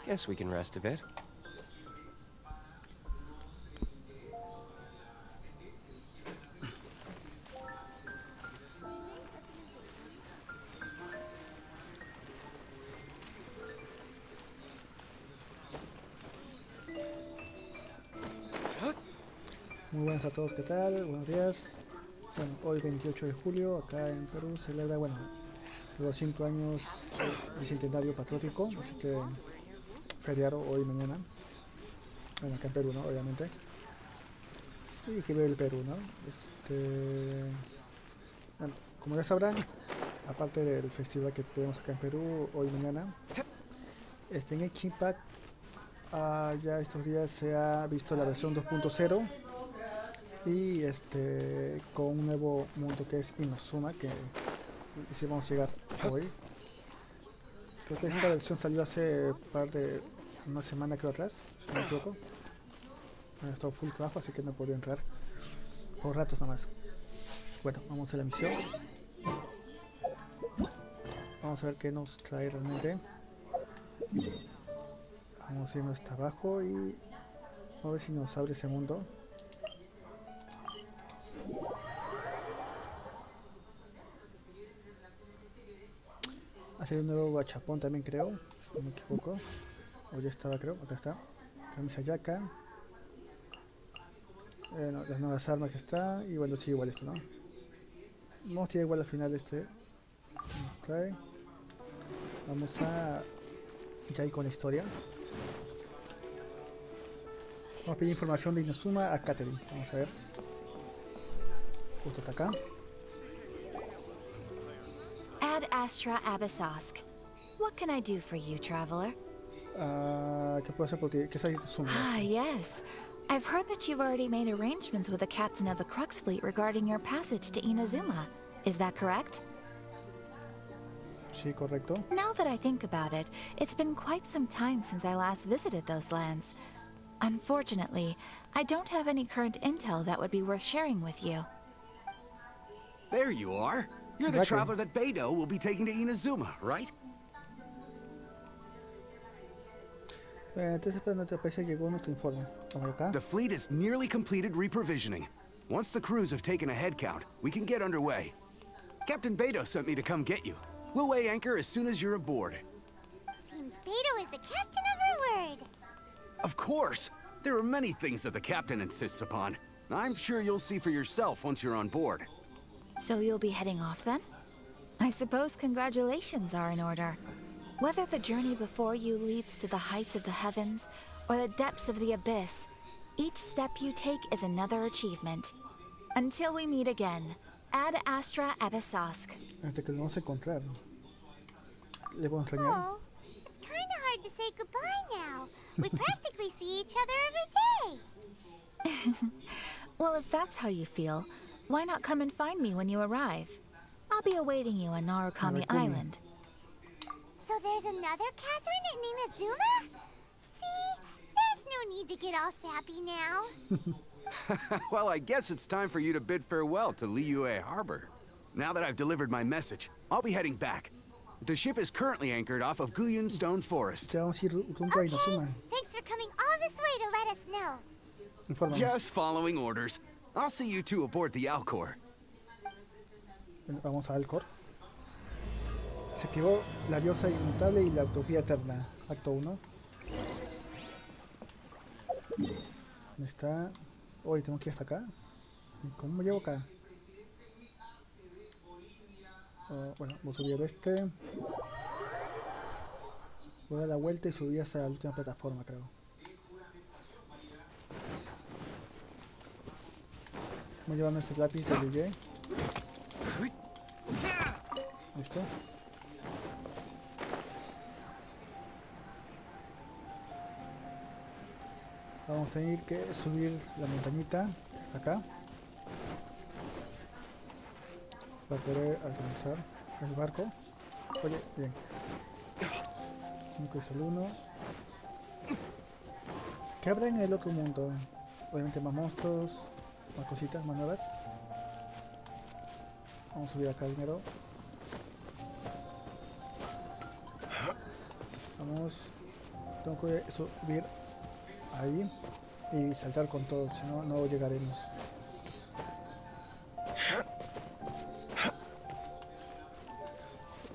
Guess we can rest a bit. Muy buenas a todos, ¿qué tal? Buenos días. Bueno, hoy 28 de julio, acá en Perú, se celebra, bueno, los 100 años bicentenario patriótico, así que feriado hoy y mañana. Bueno, acá en Perú, ¿no? Obviamente. Y que ve el Perú, ¿no? Bueno, como ya sabrán, aparte del festival que tenemos acá en Perú, hoy y mañana, en Genshin Impact, ya estos días se ha visto la versión 2.0 y con un nuevo mundo que es INAZUMA, que hicimos llegar hoy. Creo que esta versión salió hace una semana creo atrás, si no me equivoco. He estado full trabajo, así que no podía entrar por ratos nomás. Bueno, vamos a la misión. Vamos a ver qué nos trae realmente. Vamos a irnos hasta abajo y a ver si nos abre ese mundo. Hacer un nuevo gachapón también creo, si no me equivoco. O ya estaba creo, acá está. Camisa yaca. No, las nuevas armas que está. Y bueno, sí, igual esto, ¿no? Vamos a tirar igual al final nos trae. Vamos a ya ir con la historia. Vamos a pedir información de INAZUMA a Catherine. Vamos a ver. Justo está acá. Ad Astra Abyssosk. What can I do for you, traveler? ¿Qué puedo hacer por ti? ¿Qué es INAZUMA? Ah, yes. I've heard that you've already made arrangements with the captain of the Crux fleet regarding your passage to INAZUMA. Is that correct? Sí, correcto. Now that I think about it, it's been quite some time since I last visited those lands. Unfortunately, I don't have any current intel that would be worth sharing with you. There you are. You're the Exactly. traveler that V.2.0 will be taking to INAZUMA, right? Entonces, pero no te parece que llegó nuestro informe. Vamos acá. The fleet has nearly completed reprovisioning. Once the crews have taken a head count, we can get underway. Captain V.2.0 sent me to come get you. We'll weigh anchor as soon as you're aboard. Seems V.2.0 is the captain of her word. Of course! There are many things that the captain insists upon. I'm sure you'll see for yourself once you're on board. So you'll be heading off then? I suppose congratulations are in order. Whether the journey before you leads to the heights of the heavens or the depths of the abyss, each step you take is another achievement. Until we meet again, Ad Astra Abyssosk. Hasta que lo vamos a encontrar. Le vamos a extrañar. Oh, it's kind of hard to say goodbye now. We practically see each other every day. Well, if that's how you feel, why not come and find me when you arrive? I'll be awaiting you on Narukami Island. So there's another Catherine in INAZUMA? See, there's no need to get all sappy now. Well, I guess it's time for you to bid farewell to Liyue Harbor. Now that I've delivered my message, I'll be heading back. The ship is currently anchored off of Guyun Stone Forest. Ya vamos a ir rumbo a Okay, INAZUMA. thanks for coming all this way to let us know. Infórmanos. Just following orders. I'll see you two aboard the Alcor. Vamos a Alcor. Se activó la Diosa inmutable y la Utopía Eterna. Acto 1. ¿Dónde está? Hoy tengo que ir hasta acá. ¿Cómo me llevo acá? Bueno, voy a subir voy a dar la vuelta y subir hasta la última plataforma, creo. Voy a llevar nuestro lápiz de Lille. ¿Listo? Vamos a tener que subir la montañita hasta acá para poder alcanzar el barco. Oye, bien. 5 es el 1. ¿Qué habrá en el otro mundo? Obviamente más monstruos, más cositas, más nuevas. Vamos a subir acá primero. Vamos. Tengo que subir ahí y saltar con todo, si no, no llegaremos.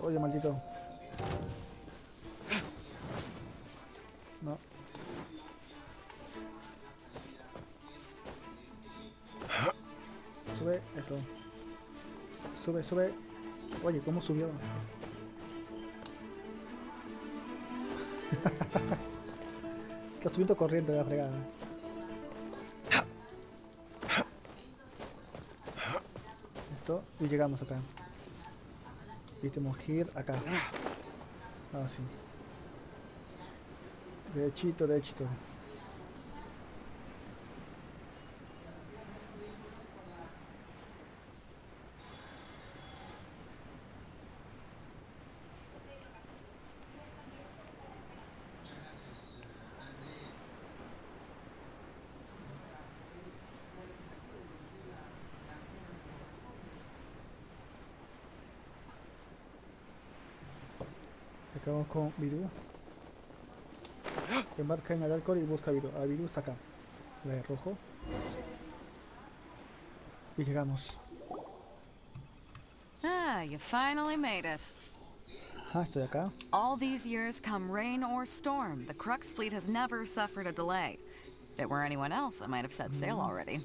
Oye, maldito. No. Sube, eso. Sube, sube. Oye, ¿cómo subió? Está subiendo corriente de la fregada. Listo, y llegamos acá. Y tenemos que ir acá. Ah, sí. Derechito, derechito. Acabamos con Viru. Embarca en el alcohol y busca a Viru. A Viru está acá. La de rojo. Y llegamos. Ah, you finally made it. Ajá, estoy acá. All these years, come rain or storm, the Crux fleet has never suffered a delay. If it were anyone else, I might have set sail already.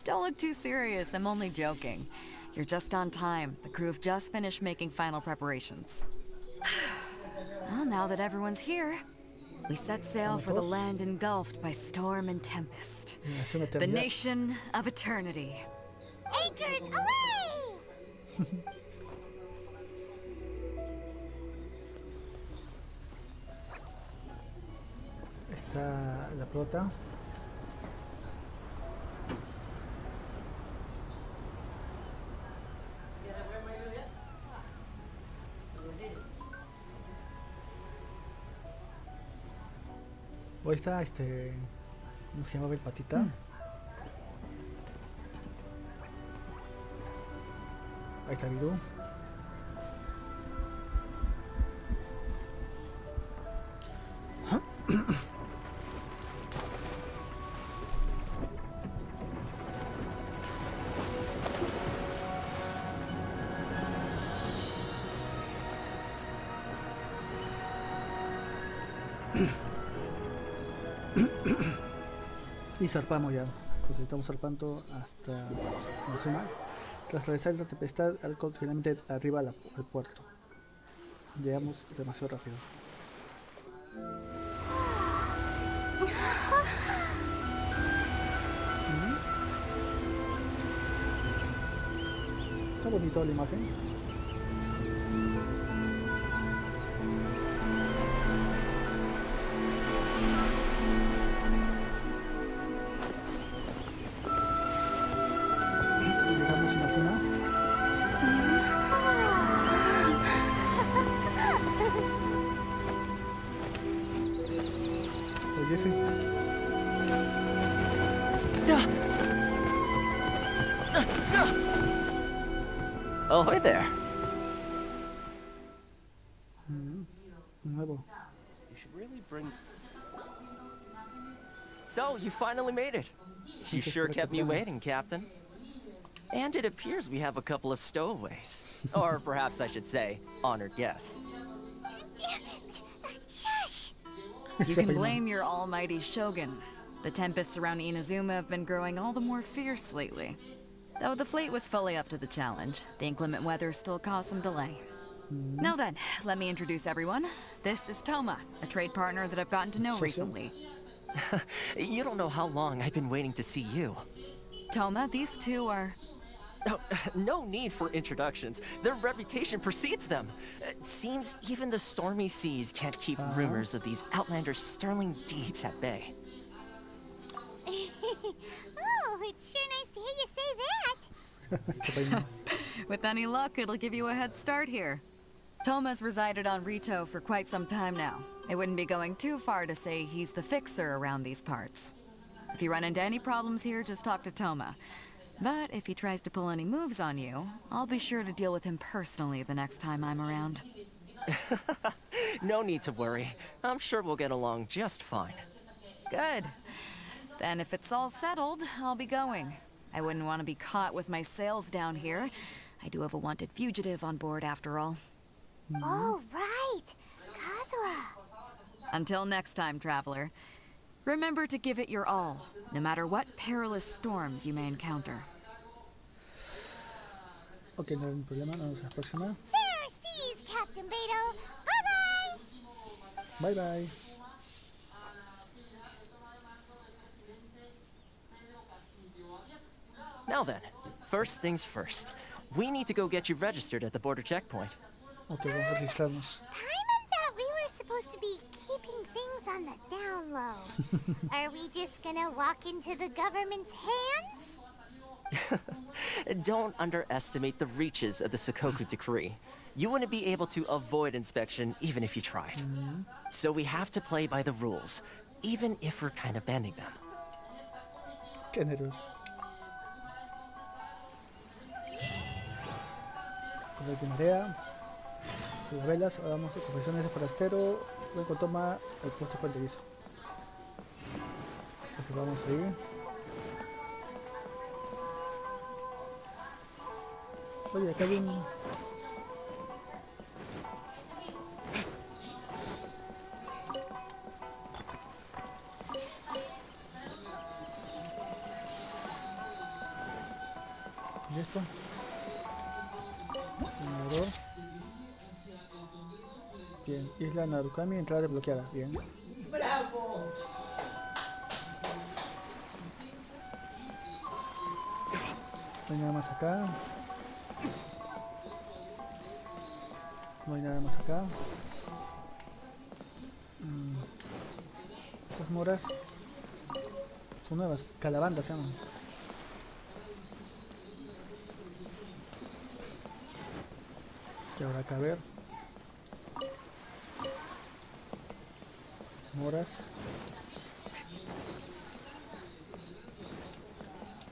Don't look too serious, I'm only joking. You're just on time. The crew have just finished making final preparations. Well, now that everyone's here, we set sail for the land engulfed by storm and tempest. The nation of eternity. Anchors away! Está la prota. Hoy está ¿cómo se llama el patita? Ahí está Viru. Y zarpamos ya. Entonces estamos zarpando hasta INAZUMA. Tras atravesar la tempestad, algo finalmente arriba al puerto. Llegamos demasiado rápido. Está bonito la imagen. Oh, hi there. Nuevo. You should really bring... So, you finally made it. You sure kept me waiting, Captain. And it appears we have a couple of stowaways. Or perhaps I should say, honored guests. Shush! You can blame your almighty Shogun. The tempests around Inazuma have been growing all the more fierce lately. Though the fleet was fully up to the challenge, the inclement weather still caused some delay. Now then, let me introduce everyone. This is Toma, a trade partner that I've gotten to know recently. You don't know how long I've been waiting to see you. Toma, these two are... Oh, no need for introductions. Their reputation precedes them. It seems even the stormy seas can't keep rumors of these outlanders' sterling deeds at bay. Oh, it's sure nice to hear you say that. With any luck, it'll give you a head start here. Toma's resided on Rito for quite some time now. It wouldn't be going too far to say he's the fixer around these parts. If you run into any problems here, just talk to Toma. But if he tries to pull any moves on you, I'll be sure to deal with him personally the next time I'm around. No need to worry. I'm sure we'll get along just fine. Good. Then if it's all settled, I'll be going. I wouldn't want to be caught with my sails down here. I do have a wanted fugitive on board after all. Oh, right. Kazuha. Until next time, traveler. Remember to give it your all, no matter what perilous storms you may encounter. Ok, no hay ningún problema, nos vemos la próxima. Fair seas, Captain Beto. Bye-bye. Bye bye. Now then, first things first. We need to go get you registered at the border checkpoint. Ok, vamos a registrarnos. Paimon thought we were supposed to be keeping things on the down low. Are we just gonna walk into the government's hands? Don't underestimate the reaches of the Sakoku Decree. You wouldn't be able to avoid inspection even if you tried. So we have to play by the rules, even if we're kind of bending them. Qué nervios. Correcto, marea. Sigo velas, ahora vamos a confesiones de forastero. Luego toma el puesto fronterizo. Así que vamos ahí. Oye, acá hay un... ¿Y esto? Número. Bien, isla Narukami, entrada desbloqueada. Bien. ¡Bravo! No hay nada más acá. No hay nada más acá. Estas moras son nuevas, calabandas se llaman. Y ahora acá a ver. Moras.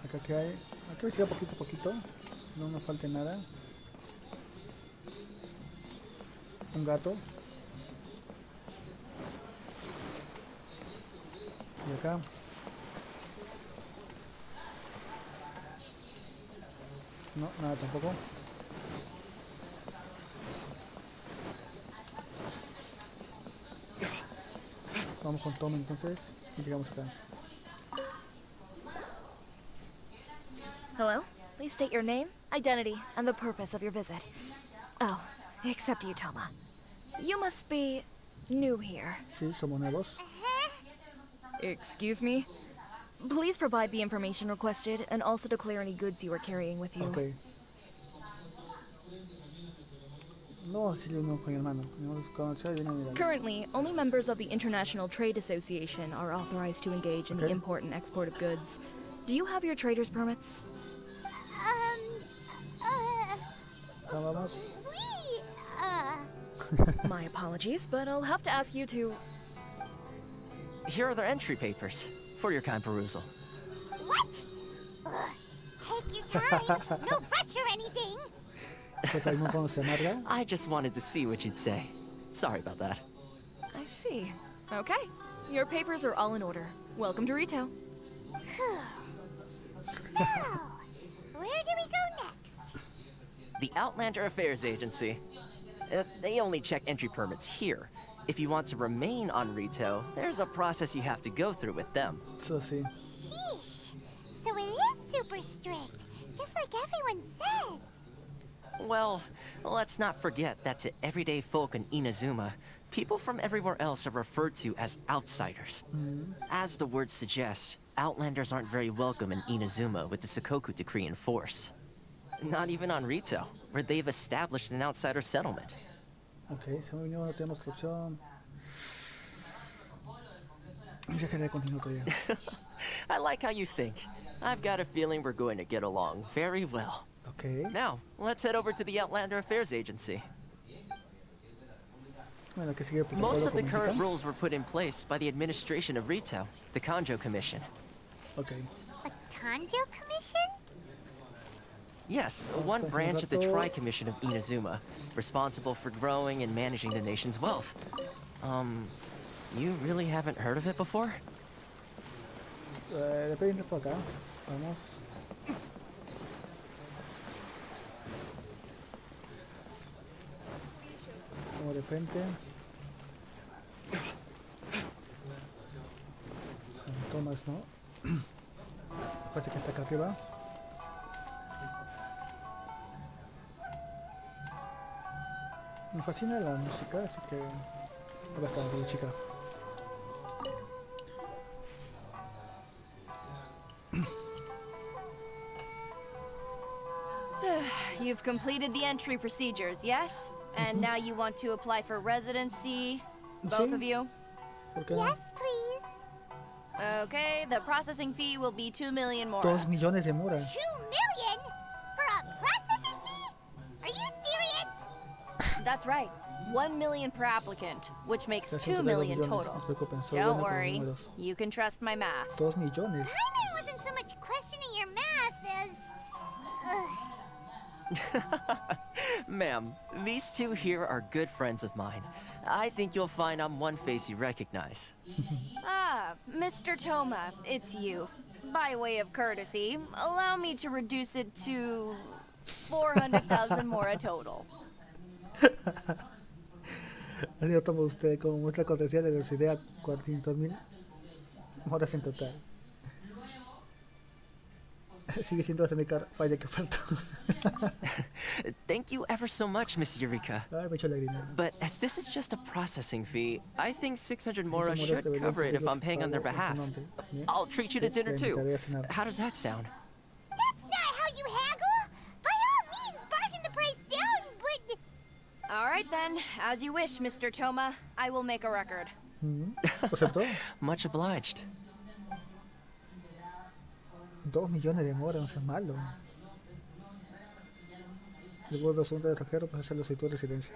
Acá que hay. Acá investigar poquito a poquito. No nos falte nada. Un gato. Y acá. No, nada tampoco. Vamos con Tom entonces y llegamos acá. Hello? Please state your name, identity, and the purpose of your visit. Oh, except you, Toma. You must be new here. Sí, somos nuevos. Excuse me? Please provide the information requested and also declare any goods you are carrying with you. Ok. No, sí, no con mi hermano. Currently, only members of the International Trade Association are authorized to engage in the import and export of goods. Do you have your trader's permits? Vamos. We, My apologies, but I'll have to ask you to... Here are their entry papers for your kind perusal. what? Take your time. No rush or anything. I just wanted to see what you'd say. Sorry about that. I see. Okay. Your papers are all in order. Welcome to retail. So, where do we go next? The Outlander Affairs Agency. They only check entry permits here. If you want to remain on Rito, there's a process you have to go through with them. So, sí. Sheesh. So it is super strict, just like everyone says. Well, let's not forget that to everyday folk in Inazuma, people from everywhere else are referred to as outsiders. As the word suggests, Outlanders aren't very welcome in Inazuma with the Sakoku Decree in force. Not even on Rito, where they've established an outsider settlement. Ok, se me vino, no tenemos la opción. Ya que le continuo todavía. I like how you think. I've got a feeling we're going to get along very well. Ok. Now, let's head over to the Outlander Affairs Agency. Bueno, que sigue el Most protocolo of the current comunica. rules were put in place by the administration of Rito, the Kanjo Commission. Ok. A Kanjo commission? Yes, Vamos one con branch of the rato. Tri-Commission of INAZUMA, responsible for growing and managing the nation's wealth. You really haven't heard of it before? Depende por acá. Vamos. Como de frente. Tomás, ¿no? Parece que está acá arriba. Me fascina la música, así que bastante bien, chica. You've completed the entry procedures, yes? And now you want to apply for residency? Both Sí. of you? ¿Por qué no? Yes, please. Okay, the processing fee will be 2 million more. 2 millones de mora. 2 million? For a processing fee? Are you serious? That's right. 1 million per applicant, which makes 2 302 million millones. No total. se preocupen, soy Don't bueno con worry, números. you can trust my math. 2 millones. I wasn't so much questioning your math as... Ma'am, these two here are good friends of mine. I think you'll find I'm one face you recognize. Ah, Mr. Toma, it's you. By way of courtesy, allow me to reduce it to 400,000 more a total. Así lo toma usted como muestra cortesía de la idea 400.000 moras en total. Sigue siendo bastante caro. Vaya que falta. Thank you ever so much, Miss Eureka. Ay, me echo lágrimas. But as this is just a processing fee, I think 600 mora Moras should deberían cover it if I'm pedirles paying on their pago en su behalf. nombre. Bien. I'll treat you to dinner Te too. invitaré a cenar. How does that sound? That's not how you haggle! By all means, bargain the price down, but... All right then, as you wish, Mr. Toma. I will make a record. ¿Aceptó? Much obliged. 2 millones de moras, no es malo. Luego los asuntos de extranjero, pues hacer la solicitud de residencia.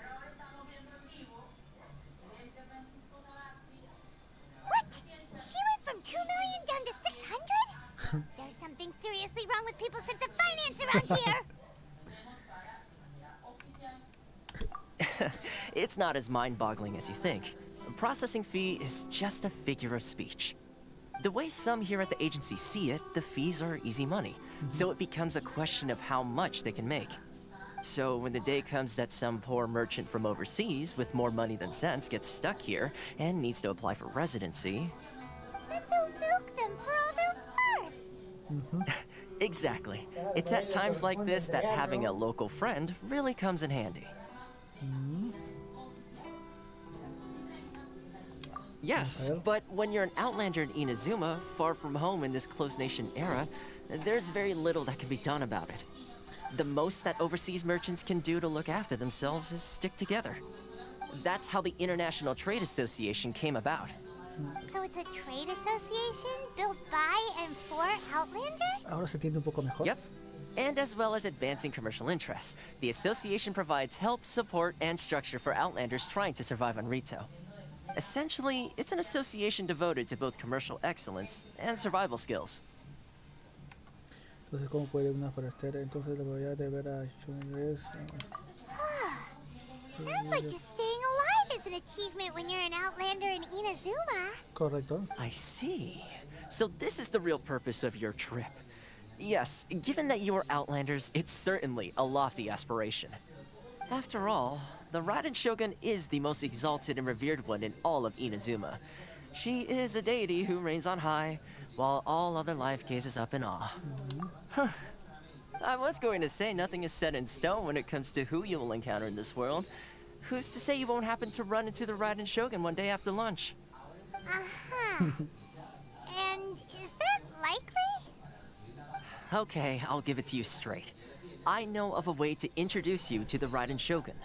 What? She went from 2 million down to 600? There's something seriously wrong with people's sense of finance around here! It's not as mind-boggling as you think. A processing fee is just a figure of speech. The way some here at the agency see it, the fees are easy money. So it becomes a question of how much they can make. So when the day comes that some poor merchant from overseas with more money than sense gets stuck here and needs to apply for residency... Then they'll milk them for all they're worth! Exactly. It's at times like this that having a local friend really comes in handy. Yes, but when you're an outlander in INAZUMA, far from home in this closed nation era, there's very little that can be done about it. The most that overseas merchants can do to look after themselves is stick together. That's how the International Trade Association came about. So it's a trade association built by and for Outlanders? Ahora se entiende un poco mejor. Yep. And as well as advancing commercial interests, the association provides help, support, and structure for Outlanders trying to survive on Rito. Essentially, it's an association devoted to both commercial excellence and survival skills. Entonces, ¿cómo puede una forastera? Entonces, la probabilidad de ver a Shun es... Sounds like just staying alive is an achievement when you're an Outlander in INAZUMA. correcto. I see. So this is the real purpose of your trip. Yes, given that you are Outlanders, it's certainly a lofty aspiration. After all, the Raiden Shogun is the most exalted and revered one in all of INAZUMA. She is a deity who reigns on high, while all other life gazes up in awe. Huh. I was going to say nothing is set in stone when it comes to who you will encounter in this world. Who's to say you won't happen to run into the Raiden Shogun one day after lunch? Uh-huh. And is that likely? Okay, I'll give it to you straight. I know of a way to introduce you to the Raiden Shogun.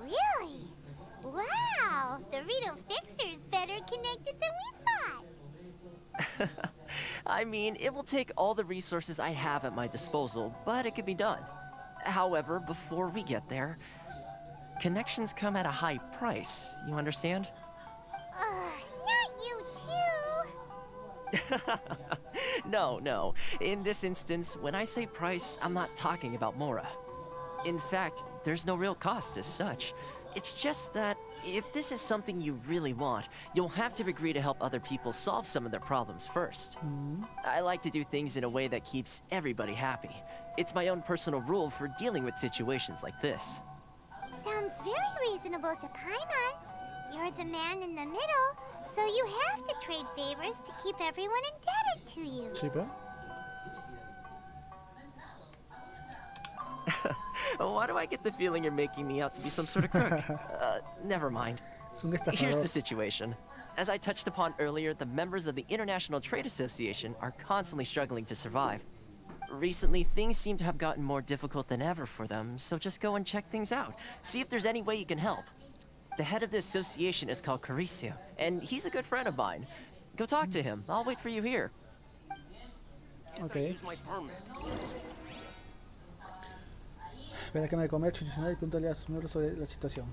Really? Wow! The Rito Fixer's better connected than we thought. I mean, it will take all the resources I have at my disposal, but it can be done. However, before we get there, connections come at a high price, you understand? Not you too. No. In this instance, when I say price, I'm not talking about Mora. In fact, there's no real cost as such. It's just that if this is something you really want, you'll have to agree to help other people solve some of their problems first. I like to do things in a way that keeps everybody happy. It's my own personal rule for dealing with situations like this. Sounds very reasonable to Paimon. You're the man in the middle, so you have to trade favors to keep everyone indebted to you. Sí, pero. Why do I get the feeling you're making me out to be some sort of crook? Never mind. Es un Here's estafador. the situation. As I touched upon earlier, the members of the International Trade Association are constantly struggling to survive. Recently, things seem to have gotten more difficult than ever for them, so just go and check things out. See if there's any way you can help. The head of the association is called Caricio, and he's a good friend of mine. Go talk to him. I'll wait for you here. Ok. Ve a la Cámara de Comercio Internacional y pregúntale a sus miembros sobre la situación.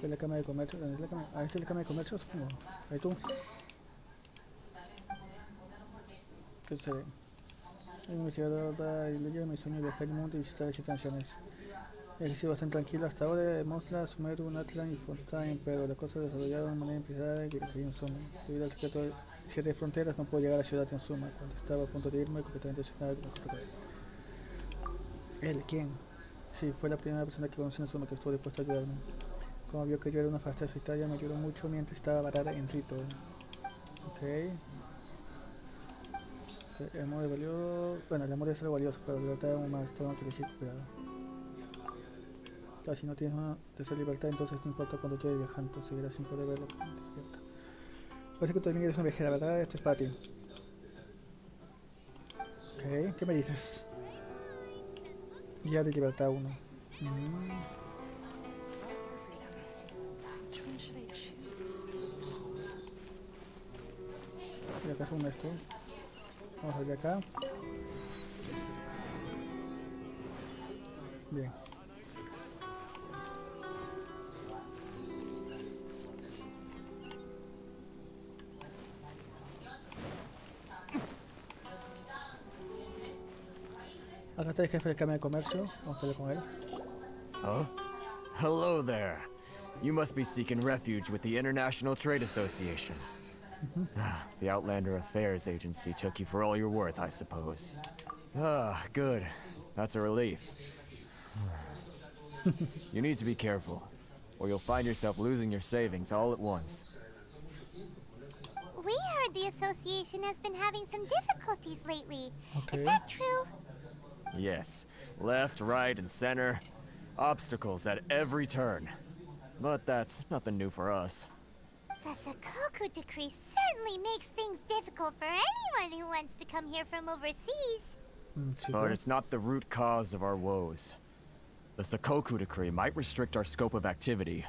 Ve a la Cámara de Comercio. ¿Dónde es la Cámara? Ah, esta es la Cámara de Comercio, supongo. Ahí tú. ¿Qué se ve? El investigador da y leyó mi sueño de viajar el mundo y visitar las naciones. He sido bastante tranquilo hasta ahora. Mosla, Sumeru, Natlan y Fontaine, pero la cosa desarrollada de una manera empezada que en Suma. Debido al secreto de 7 fronteras, no puedo llegar a la ciudad de Suma. Cuando estaba a punto de irme, completamente decepcionado con la cosa. ¿Él? ¿Quién? Sí, fue la primera persona que conocí en Suma que estuvo dispuesta a ayudarme. Como vio que yo era una fasta solitaria, me ayudó mucho mientras estaba varada en Rito. Ok. El amor es valioso. Bueno, el amor es algo valioso, pero la libertad es aún más. Tengo que elegir cuidado. Claro, si no tienes una de esa libertad, entonces no importa cuando estés viajando, seguirás sin poder verlo. Parece que tú también eres una viajera, ¿verdad? Esto es para ti. Ok, ¿qué me dices? Guía de libertad 1. Y acá es esto. Vamos a ver acá. Bien. Acá está el jefe del Cámara de Comercio. Vamos a hablar con él. Oh? Hello there. You must be seeking refuge with the International Trade Association. The Outlander Affairs Agency took you for all you're worth, I suppose. Ah, good. That's a relief. You need to be careful, or you'll find yourself losing your savings all at once. We heard the association has been having some difficulties lately. Okay. Is that true? Yes. Left, right, and center. Obstacles at every turn. But that's nothing new for us. The Sakoku decree certainly makes things difficult for anyone who wants to come here from overseas. Sí, But pero- it's not the root cause of our woes. The Sakoku decree might restrict our scope of activity,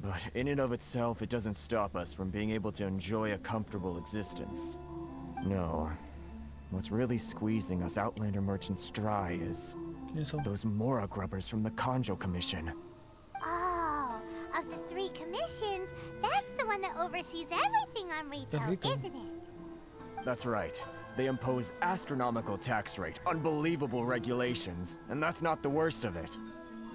but in and of itself, it doesn't stop us from being able to enjoy a comfortable existence. No. What's really squeezing us Outlander merchants dry is ¿Quiénes son? those Mora grubbers from the Kanjo Commission. Oh, of the 3 commissions, that's the one that oversees everything on retail, Rico. isn't it? That's right. They impose astronomical tax rate, unbelievable regulations, and that's not the worst of it.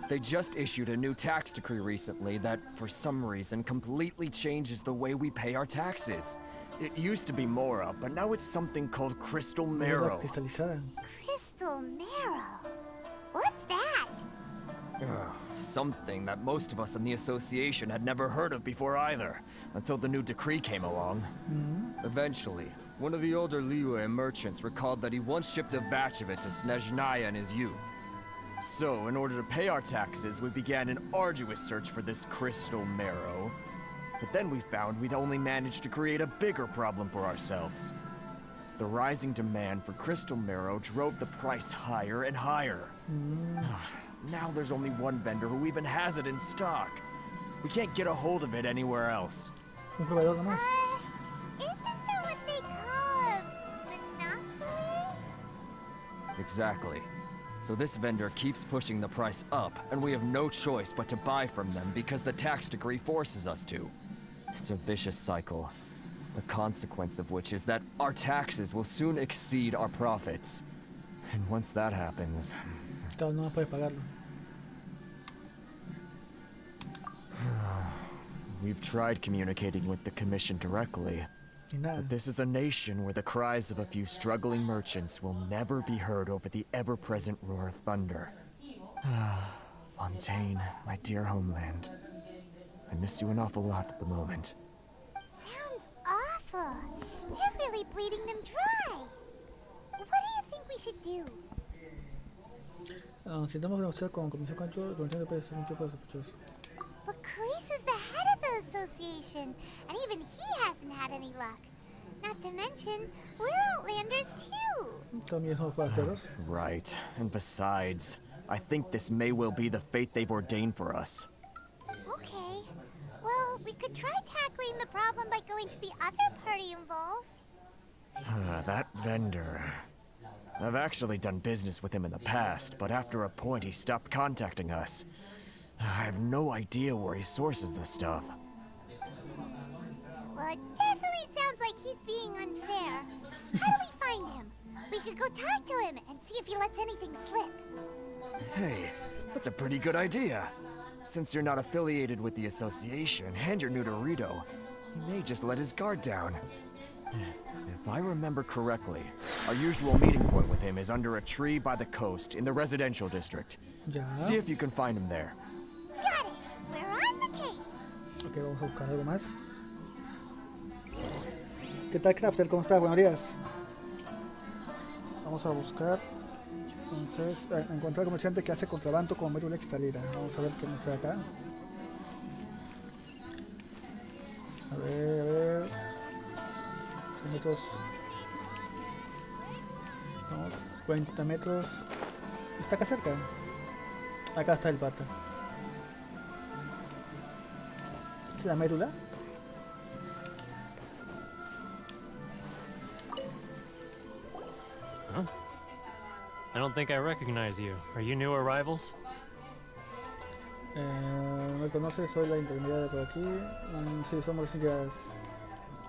They just issued a new tax decree recently that, for some reason, completely changes the way we pay our taxes. It used to be Mora, but now it's something called Crystal Moneda Marrow. cristalizada. Crystal marrow. What's that? Something that most of us in the association had never heard of before either, until the new decree came along. Eventually, one of the older Liyue merchants recalled that he once shipped a batch of it to Snezhnaya in his youth. So, in order to pay our taxes, we began an arduous search for this crystal marrow. But then we found we'd only managed to create a bigger problem for ourselves. The rising demand for crystal marrow drove the price higher and higher. Now there's only one vendor who even has it in stock. We can't get a hold of it anywhere else. Un proveedor nomás. Isn't that what they call a monopoly? Exactly. So this vendor keeps pushing the price up, and we have no choice but to buy from them because the tax decree forces us to. It's a vicious cycle. The consequence of which is that our taxes will soon exceed our profits. And once that happens... Claro, no puedes pagarlo. We've tried communicating with the commission directly. Y nada. But this is a nation where the cries of a few struggling merchants will never be heard over the ever-present roar of thunder. Fontaine, my dear homeland. I miss you an awful lot at the moment. Sounds awful. They're really bleeding them dry. What do you think we should do? Necesitamos negociar con Comisión Control, Comisión de Precios, un tipo de sospechoso. But Carice is the head of the association, and even he hasn't had any luck. Not to mention, we're Outlanders too. También somos forasteros. Right. And besides, I think this may well be the fate they've ordained for us. Okay. Well, we could try tackling the problem by going to the other party involved. That vendor. I've actually done business with him in the past, but after a point he stopped contacting us. I have no idea where he sources the stuff. Well, it definitely sounds like he's being unfair. How do we find him? We could go talk to him and see if he lets anything slip. Hey, that's a pretty good idea. Since you're not affiliated with the association and you're new to Rito, he may just let his guard down. If I remember correctly, our usual meeting point with him is under a tree by the coast in the residential district. Ya. See if you can find him there. Got it. We're on the case. Ok, vamos a buscar algo más. ¿Qué tal, Crafter? ¿Cómo estás? Buenos días. Vamos a buscar. Entonces, encontrar comerciante que hace contrabando con mérula extraída. Vamos a ver qué nos trae acá. A ver. 100 metros. Vamos, 40 metros. Está acá cerca. Acá está el pata. ¿Es la mérula? Huh? I don't think I recognize you. Are you new arrivals? No me conoces, soy la intermediaria por aquí. Sí, somos recién llegadas.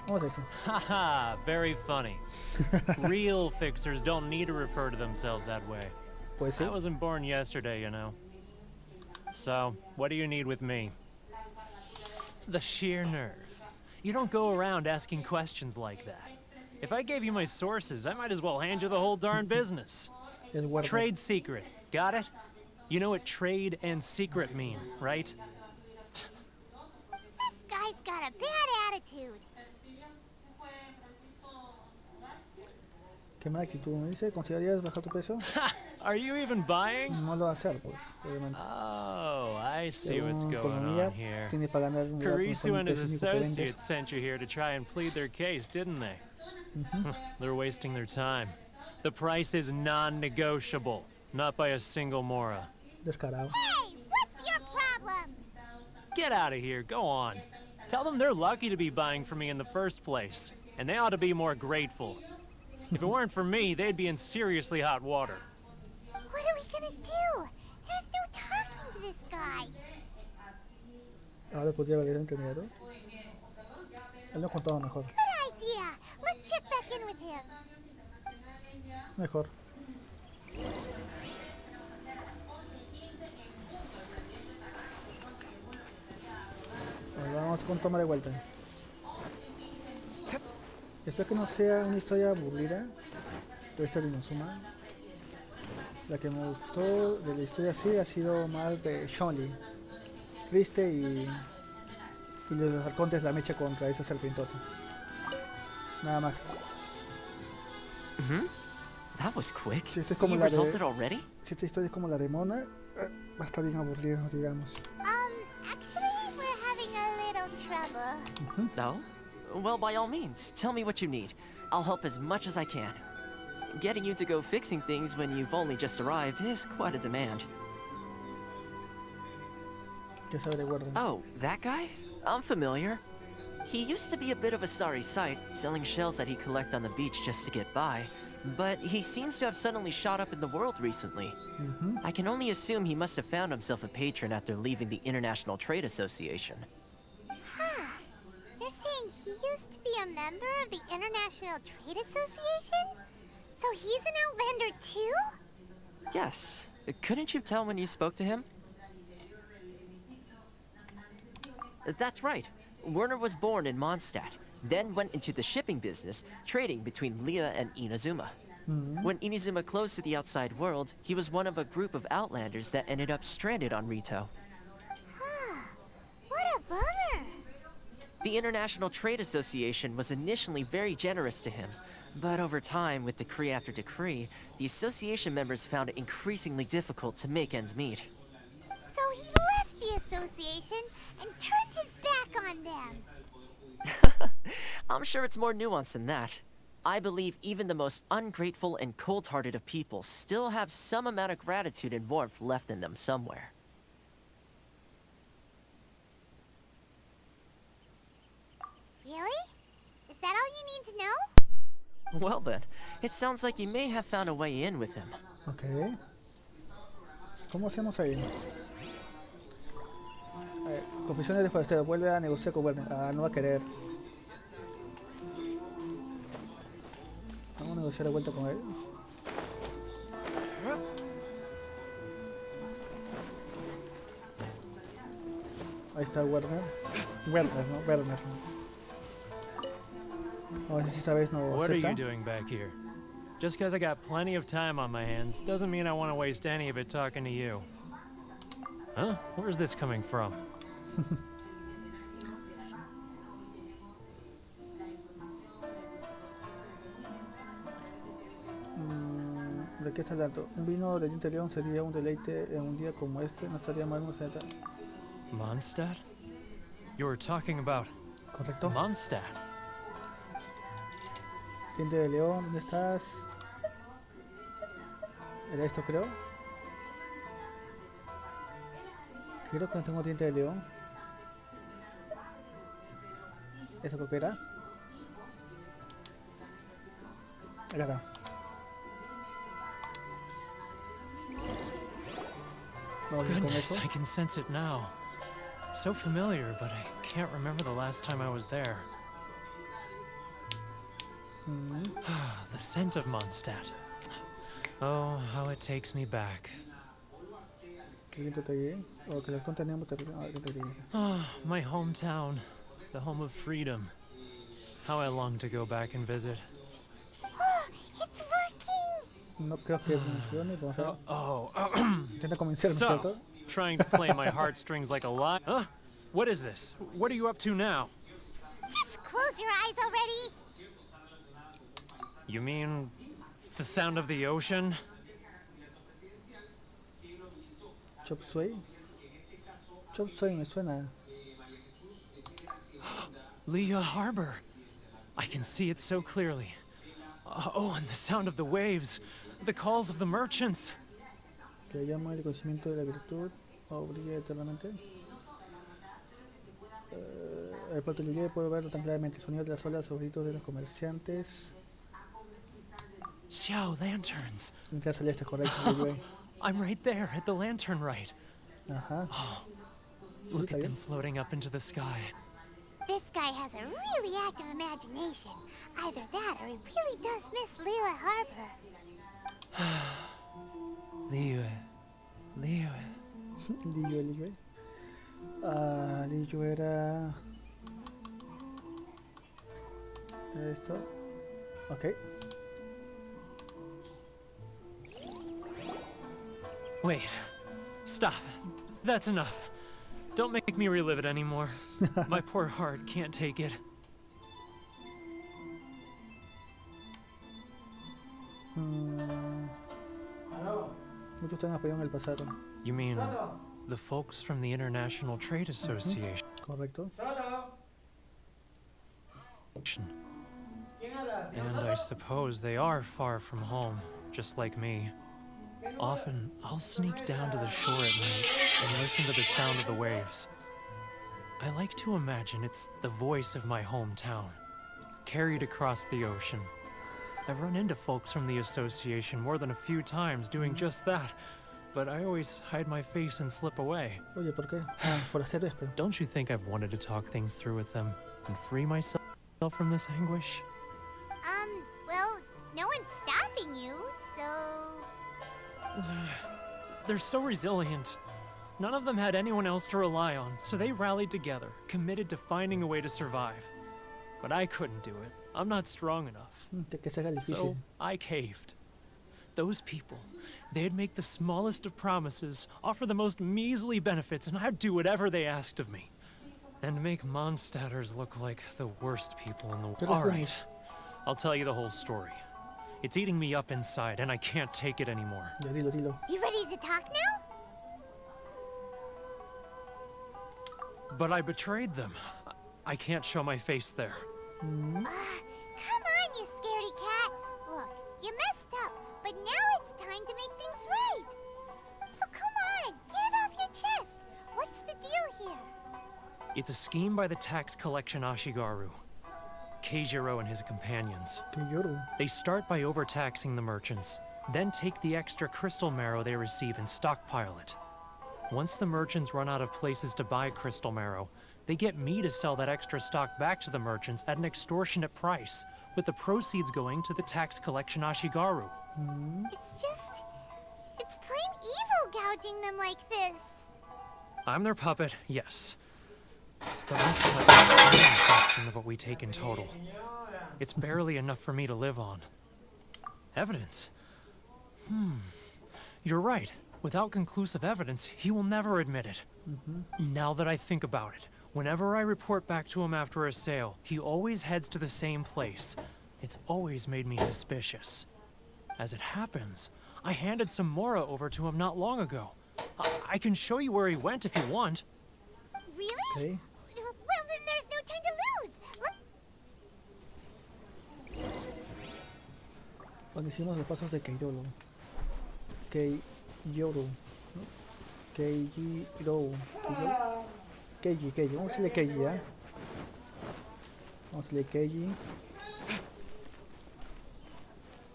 Vamos a esto. Haha, very funny. Real fixers don't need to refer to themselves that way. Puede ser. I wasn't born yesterday, you know. So, what do you need with me? The sheer nerve. You don't go around asking questions like that. If I gave you my sources, I might as well hand you the whole darn business. Es guarda. Trade secret, got it? You know what trade and secret mean, right? This guy's got a bad attitude. ¿Qué mala actitud me dice? ¿Considerarías bajar tu peso? Are you even buying? No lo va a hacer, pues, obviamente. Oh, I see what's Según going economía, on here. tiene para ganar un Carisu and his técnico que vendes. associates sent you here to try and plead their case, didn't they? They're wasting their time. The price is non-negotiable, not by a single Mora. Hey, Descarado. what's your problem? Get out of here, go on. Tell them they're lucky to be buying from me in the first place, and they ought to be more grateful. If it weren't for me, they'd be in seriously hot water. What are we gonna do? There's no talking to this guy. Ahora podría valer un intermediario. Él nos contaba mejor. Good idea. Let's check back in with him. Mejor. Ahora vamos con toma de vuelta. Espero que no sea una historia aburrida, pero esta de INAZUMA. La que me gustó de la historia así ha sido más de Shonli. Triste y los arcontes la mecha contra esa serpentota. Nada más. That was quick. Si esta es como You la resulted de, already? si esta historia es como la de Mona, va a estar bien aburrido, digamos. Actually, we're having a little trouble. No? Well, by all means, tell me what you need. I'll help as much as I can. Getting you to go fixing things when you've only just arrived is quite a demand. ¿Qué sabe de Gordon? Oh, that guy? I'm familiar. He used to be a bit of a sorry sight, selling shells that he'd collect on the beach just to get by. but he seems to have suddenly shot up in the world recently. I can only assume he must have found himself a patron after leaving the International Trade Association. Huh. You're saying he used to be a member of the International Trade Association? So he's an Outlander too? Yes. Couldn't you tell when you spoke to him? That's right. Werner was born in Mondstadt, then went into the shipping business, trading between Leah and Inazuma. When Inazuma closed to the outside world, he was one of a group of Outlanders that ended up stranded on Rito. Huh. What a bummer. The International Trade Association was initially very generous to him, but over time, with decree after decree, the association members found it increasingly difficult to make ends meet. So he left the association and turned his back on them. I'm sure it's more nuanced than that. I believe even the most ungrateful and cold-hearted of people still have some amount of gratitude and warmth left in them somewhere. Really? Is that all you need to know? Well then, it sounds like you may have found a way in with him. Ok. ¿Cómo hacemos ahí? Confesiones de forastero. Vuelve a negociar con Werner. Ah, no va a querer. Vamos a negociar de vuelta con él. Ahí está Werner. Werner, ¿no? Werner. A ver si esta vez no What are acepta. you doing back here? Just because I got plenty of time on my hands doesn't mean I want to waste any of it talking to you. Huh? Where's this coming from? ¿De qué está hablando? Un vino de diente león sería un deleite en un día como este. No estaría mal una cenita. Mondstadt? You were talking about ¿Correcto? Mondstadt. Diente de león, ¿dónde estás? ¿Era esto, creo? Creo que no tengo diente de león. ¿Eso creo que era? Acá está. Vamos a ir con eso. Goodness, I can sense it now. So familiar, but I can't remember the last time I was there. The scent of Mondstadt. Oh, how it takes me back. Que alguien te taguee. O que les contenemos te taguee. Oh, my hometown. The home of freedom. How I long to go back and visit. It's working! No creo que funcione. Vamos a ver. Oh, Intenta convencerme, so, ¿cierto? trying to play my heartstrings like a lion. Huh? What is this? What are you up to now? Just close your eyes already! You mean the sound of the ocean? Chop Suey. Chop Suey me suena. Leah Harbor. I can see it so clearly. Oh, and the sound of the waves. The calls of the merchants. Que llama el conocimiento de la virtud. O brilla eternamente. El puerto de Lille puedo verlo tan claramente. El sonido de las olas, los gritos de los comerciantes. Xiao lanterns. Nunca salía este correcto, Lille. I'm right there at the lantern right. Ajá. Look at them floating up into the sky. This guy has a really active imagination. Either that or he really does miss Leela Harbor. Liyue. Liyue. Ah, Liyue era... Esto. Ok. Wait. Stop. That's enough. Don't make me relive it anymore. My poor heart can't take it. Muchos temas perdieron el pasado. You mean the folks from the International Trade Association? Correcto. And I suppose they are far from home, just like me. Often, I'll sneak down to the shore at night and listen to the sound of the waves. I like to imagine it's the voice of my hometown, carried across the ocean. I've run into folks from the association more than a few times doing just that, but I always hide my face and slip away. Oye, ¿por qué? Ah, forastero este. Don't you think I've wanted to talk things through with them and free myself from this anguish? Well, no one's stopping you, so... They're so resilient. None of them had anyone else to rely on, so they rallied together, committed to finding a way to survive. But I couldn't do it. I'm not strong enough. Que se haga difícil. So I caved. Those people, they'd make the smallest of promises, offer the most measly benefits, and I'd do whatever they asked of me. And make Mondstadters look like the worst people in the world. All right, I'll tell you the whole story. It's eating me up inside, and I can't take it anymore. Ya, dilo. You ready to talk now? But I betrayed them. I can't show my face there. Come on, you scaredy cat. Look, you messed up, but now it's time to make things right. So come on, get it off your chest. What's the deal here? It's a scheme by the tax collection Ashigaru, Keijiro and his companions. They start by overtaxing the merchants, then take the extra crystal marrow they receive and stockpile it. Once the merchants run out of places to buy crystal marrow, they get me to sell that extra stock back to the merchants at an extortionate price, with the proceeds going to the tax collection Ashigaru. It's plain evil gouging them like this. I'm their puppet, yes. But I collect a tiny fraction of what we take in total. It's barely enough for me to live on. Evidence? You're right. Without conclusive evidence, he will never admit it. Now that I think about it, whenever I report back to him after a sale, he always heads to the same place. It's always made me suspicious. As it happens, I handed some Mora over to him not long ago. I can show you where he went if you want. Really? Okay. Well, then there's no time to lose. Cuando hicimos los pasos de Keijiro. Keijiro. ¿No? Keijiro. Keiji. Vamos a decirle Keiji, ¿ya? Vamos a decirle Keiji.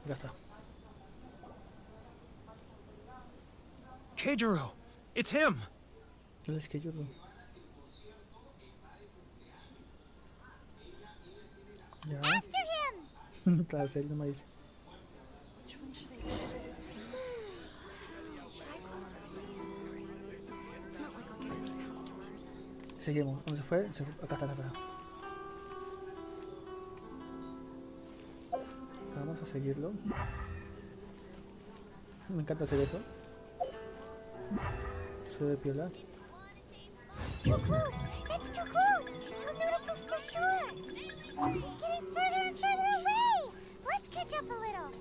Ya está. Keijiro! It's him! Él es Keijiro. Ya. After him! Tras él, no me dice. Seguimos. ¿Dónde se fue? Acá está. Vamos a seguirlo. Me encanta hacer eso. Se ve piola. Too close! That's too close! He'll notice us for sure! He's getting further and further away! Let's catch up a little!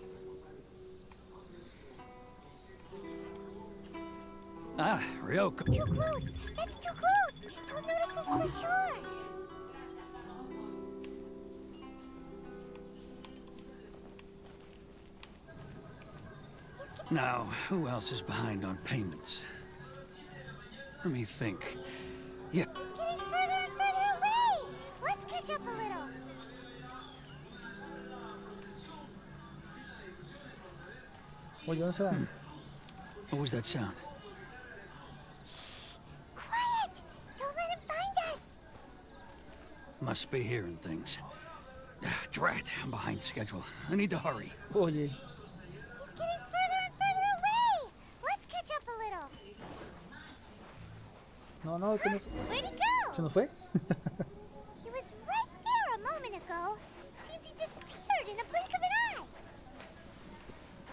Ah, Ryoko. Too close! That's too close! He'll notice us for sure! Now, who else is behind on payments? Let me think. Yeah. He's getting further and further away! Let's catch up a little! Oye, ¿dónde se va? What was that sound? Quiet! Don't let him find us! Must be hearing things. Drat, I'm behind schedule. I need to hurry. Oye. He's getting further and further away! Let's catch up a little! No, que nos... Where'd he go? ¿Se nos fue? He was right there a moment ago. Seems he disappeared in a blink of an eye.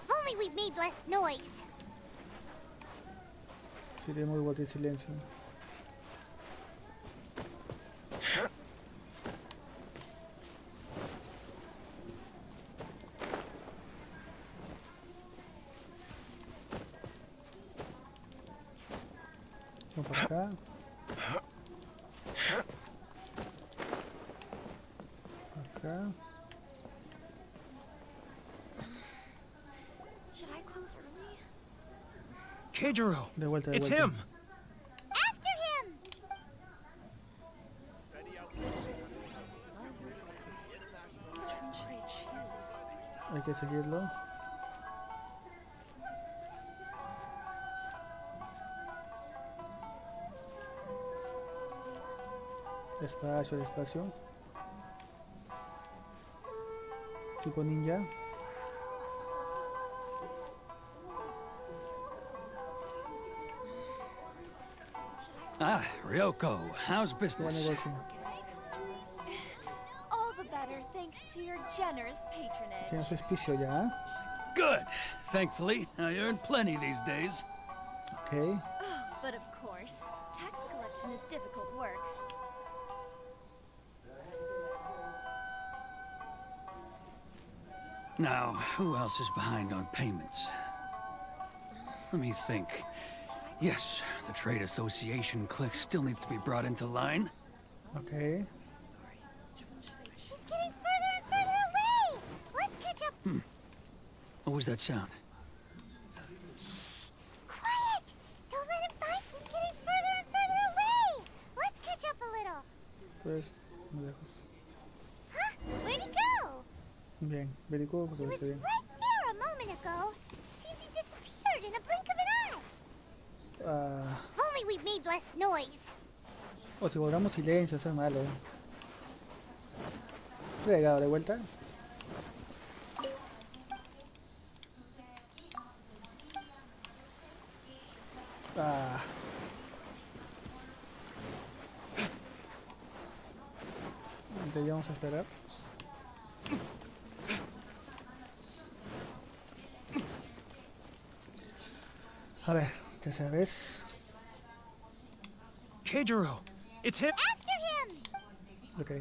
If only we'd made less noise. Sería muy guardar silencio. Vamos para acá. Acá. Should I close early? Keijiro! De vuelta. It's him! After him! Hay que seguirlo. Despacio, despacio. Tipo ninja. Ah, Ryoko, how's Buen business? negocio. All the better thanks to your generous patronage. Tiene su auspicio ya. Good. Thankfully, I earn plenty these days. Ok. But of course, tax collection is difficult work. Now, who else is behind on payments? Let me think. Yes, the trade association clique still needs to be brought into line. Ok. He's getting further and further away! Let's catch up. What was that sound? Quiet! Don't let him find. He's getting further and further away! Let's catch up a little. Entonces, muy lejos. Huh? Where'd he go? Bien, very cool, He porque was está bien. right there a moment ago. Seems he disappeared in a blink of an eye. Ah, If only we made less noise. o si guardamos silencio, eso es malo. Fregado, de vuelta. Ah. Entonces vamos a esperar. A ver, tercera vez. Keijiro, it's him. After him! Ok.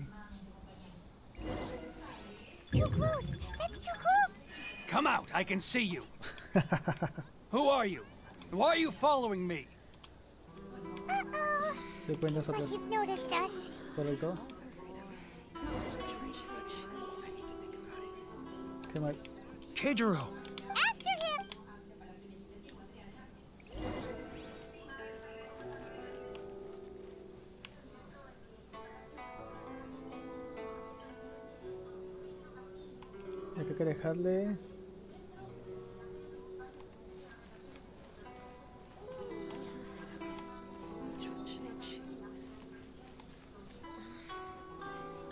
Too close! That's too close! Come out, I can see you. Who are you? Why are you following me? Uh-oh. Se cuenta Looks like otras. he's noticed us. Correcto. Qué mal. Keijiro, After him! Hay que dejarle.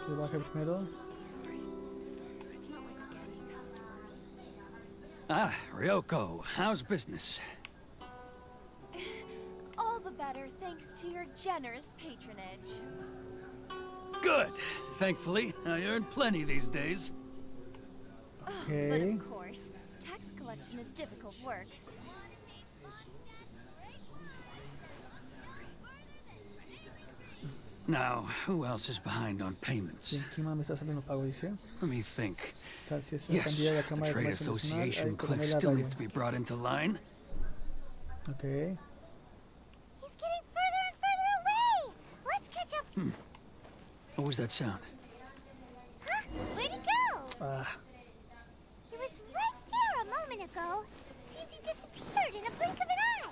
Que baje primero. Ah, Ryoko, how's business? All the better thanks to your generous patronage. Good. Thankfully, I earn plenty these days. But Ok. of course, tax collection is difficult work. Now, who else is behind on payments? ¿Y encima me está saliendo pago? Dice. Let me think. O sea, si es una Yes, cantidad de la the Cámara de trade Comercio Nacional, hay association que clique poner la still raya. needs to be brought into line. Ok. He's getting further and further away! Let's catch up. What was that sound? Huh? Where'd he go? Ah, He was right there a moment ago. Seems he disappeared in a blink of an eye.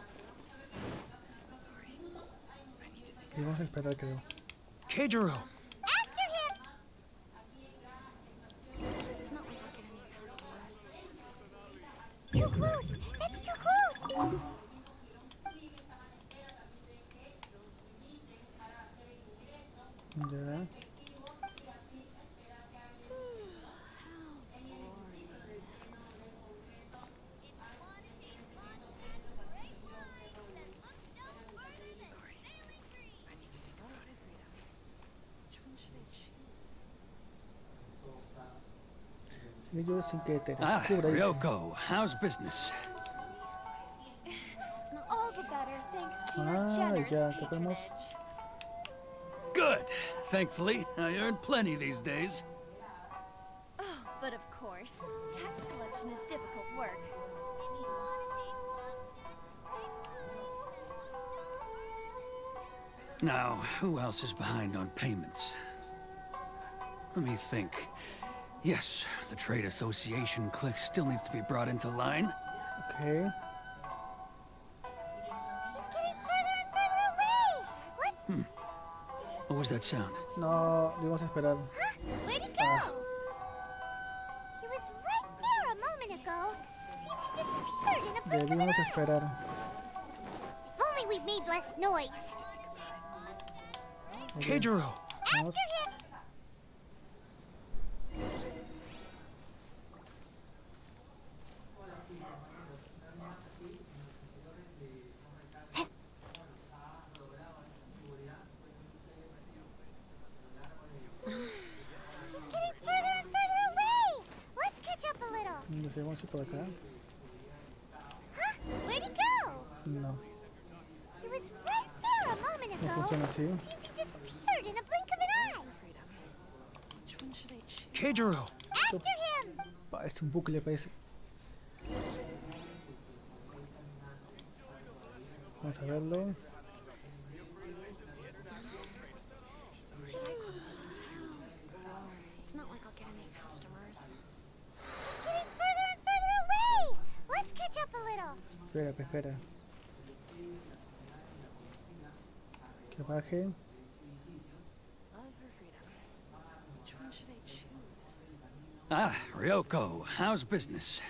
y vamos a esperar, creo. Keijiro, After him! Too close! That's too close! Ya. Sigue yo sin que te Ah, descubra, dice. Ryoko, how's business? All the better thanks to your Ah, generous ya, tocamos. patronage. Good. Thankfully, I earn plenty these days. But of course, tax collection is difficult work. Now, who else is behind on payments? Let me think. Yes, the trade association clique still needs to be brought into line. Ok. He's getting further and further away! Let's... What was that sound? No, debemos esperar. Huh? Where'd he go? He was right there a disappeared in a blink of an Debimos eye. esperar. If only we made less noise. Keijiro! Vamos. After him. He's getting further and further away. Let's catch up a little. No sé, vamos a ir por acá. Huh? Where'd he go? No, He was right there a moment no ago. funciona así. Seems he disappeared in a blink of an eye. Keijiro! After him. Es un bucle, parece. Vamos a verlo. It's not like I'll get any customers. He's getting further and further away. Let's catch up a little. Espera, espera. Que baje. Ah, Ryoko, how's business?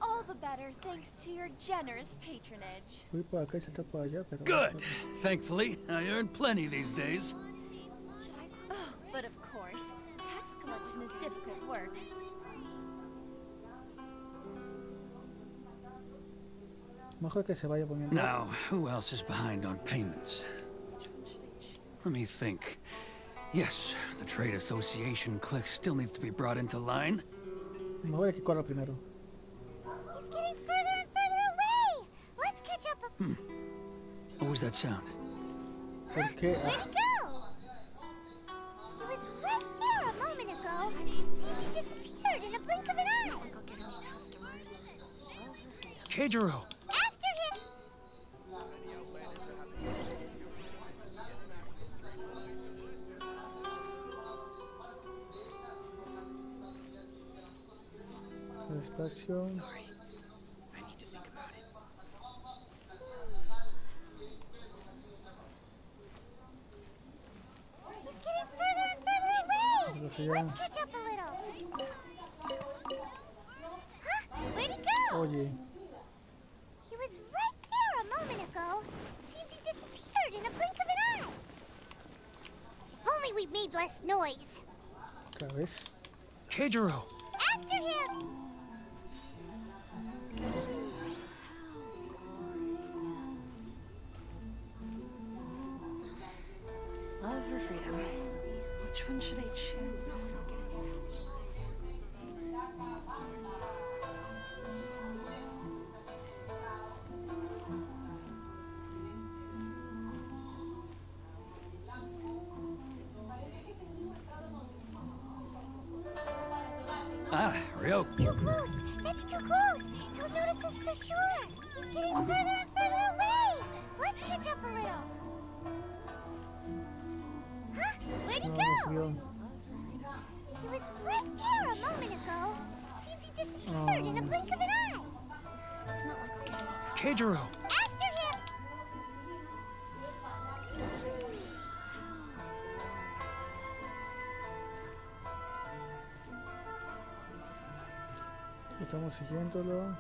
All the better thanks to your generous patronage. Voy por acá y saltar por allá, pero... Good. Thankfully, I earn plenty these days. Oh, but of course, tax collection is difficult work. Mejor que se vaya poniendo. Now, who else is behind on payments? Let me think. Yes, the trade association clique still needs to be brought into line. Me voy a que corra primero. He's getting further and further away. Let's catch up a... What was that sound? ¿Por qué? Where'd Ah, he go? He was right there a moment ago. Seems he disappeared in a blink of an eye. Keijiro! After him. despacio. He's getting further and further away. Let's catch up a little. Huh? Where'd he go? Oye, He was right there a moment ago. Seems he disappeared in a blink of an eye. If only we made less noise. otra vez. Keijiro! After him. Love or freedom? Which one should I choose? Ah, Ryoko. Too close. That's too close. He'll notice us for sure. He's getting further and further away. Let's catch up a little. Huh? Where'd he No, go? vio. He was right there a moment ago. Seems he disappeared in a blink of an eye. It's not like I'll get any Keijiro! After him. Estamos siguiéndolo.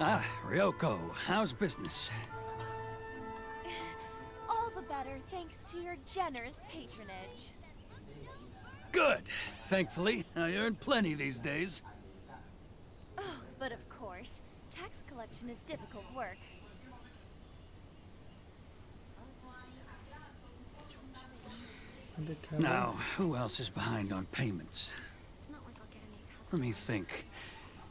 Ah, Ryoko, how's business? All the better thanks to your generous patronage. Good. Thankfully, I earn plenty these days. Oh, but of course, tax collection is difficult work. ¿Dónde queda? Now, who else is behind on payments? It's not like I'll get any customers. Let me think.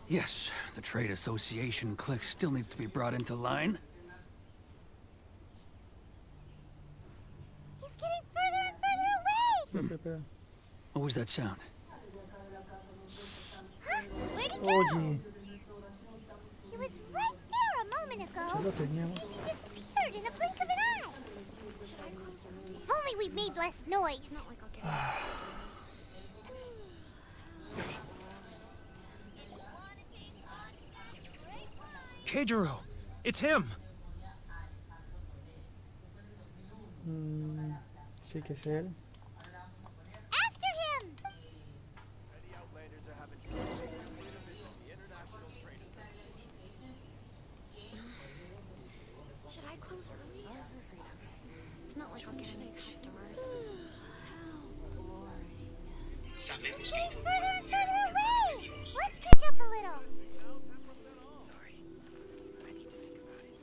Yes, the trade association clique still needs to be brought into line. He's getting further and further away. Espera, espera. What was that sound? Huh? Where'd he go? Oye, He was right there a moment ago. ya lo teníamos. Seems he disappeared in a blink of an eye. If only we made less noise. Not like I'll get Keijiro, it's him. Sí que es él. After him! Many outlanders are having trouble getting rid of it in the International Trade Association. Should I close early? It's not like I'll get any customers. How boring. Getting further and further away! Let's catch up a little. Sorry. I need to think about it.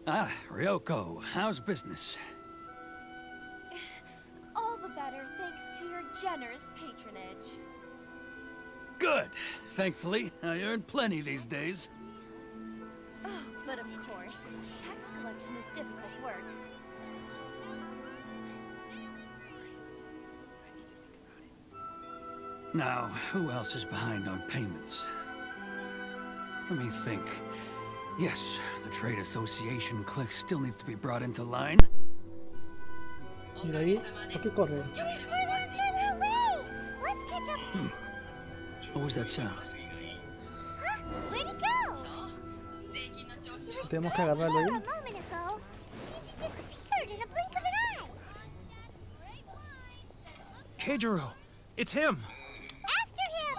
Ah, Ryoko, how's business? All the better thanks to your generous patronage. Good. Thankfully, I earn plenty these days. Oh, but of course, tax collection is difficult work. Now, who else is behind on payments? Let me think. Yes, the Trade Association clique still needs to be brought into line. Mira ahí, ¿por qué corre? Getting further and further away! Let's catch up. What was that sound? Huh? Where'd he go? He was Tenemos que right agarrarlo here ahí. a moment ago. Seems he disappeared in a blink of an eye. Keijiro, it's him. After him!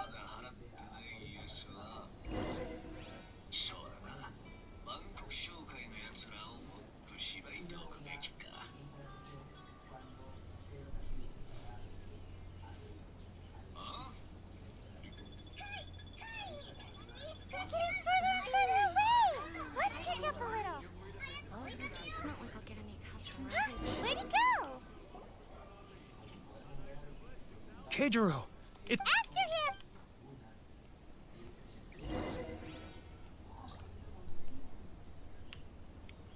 He's getting further and further away! Let's catch up a little. It's not like I'll get any customers. Huh? Where'd he go? Keijiro, it's... After him!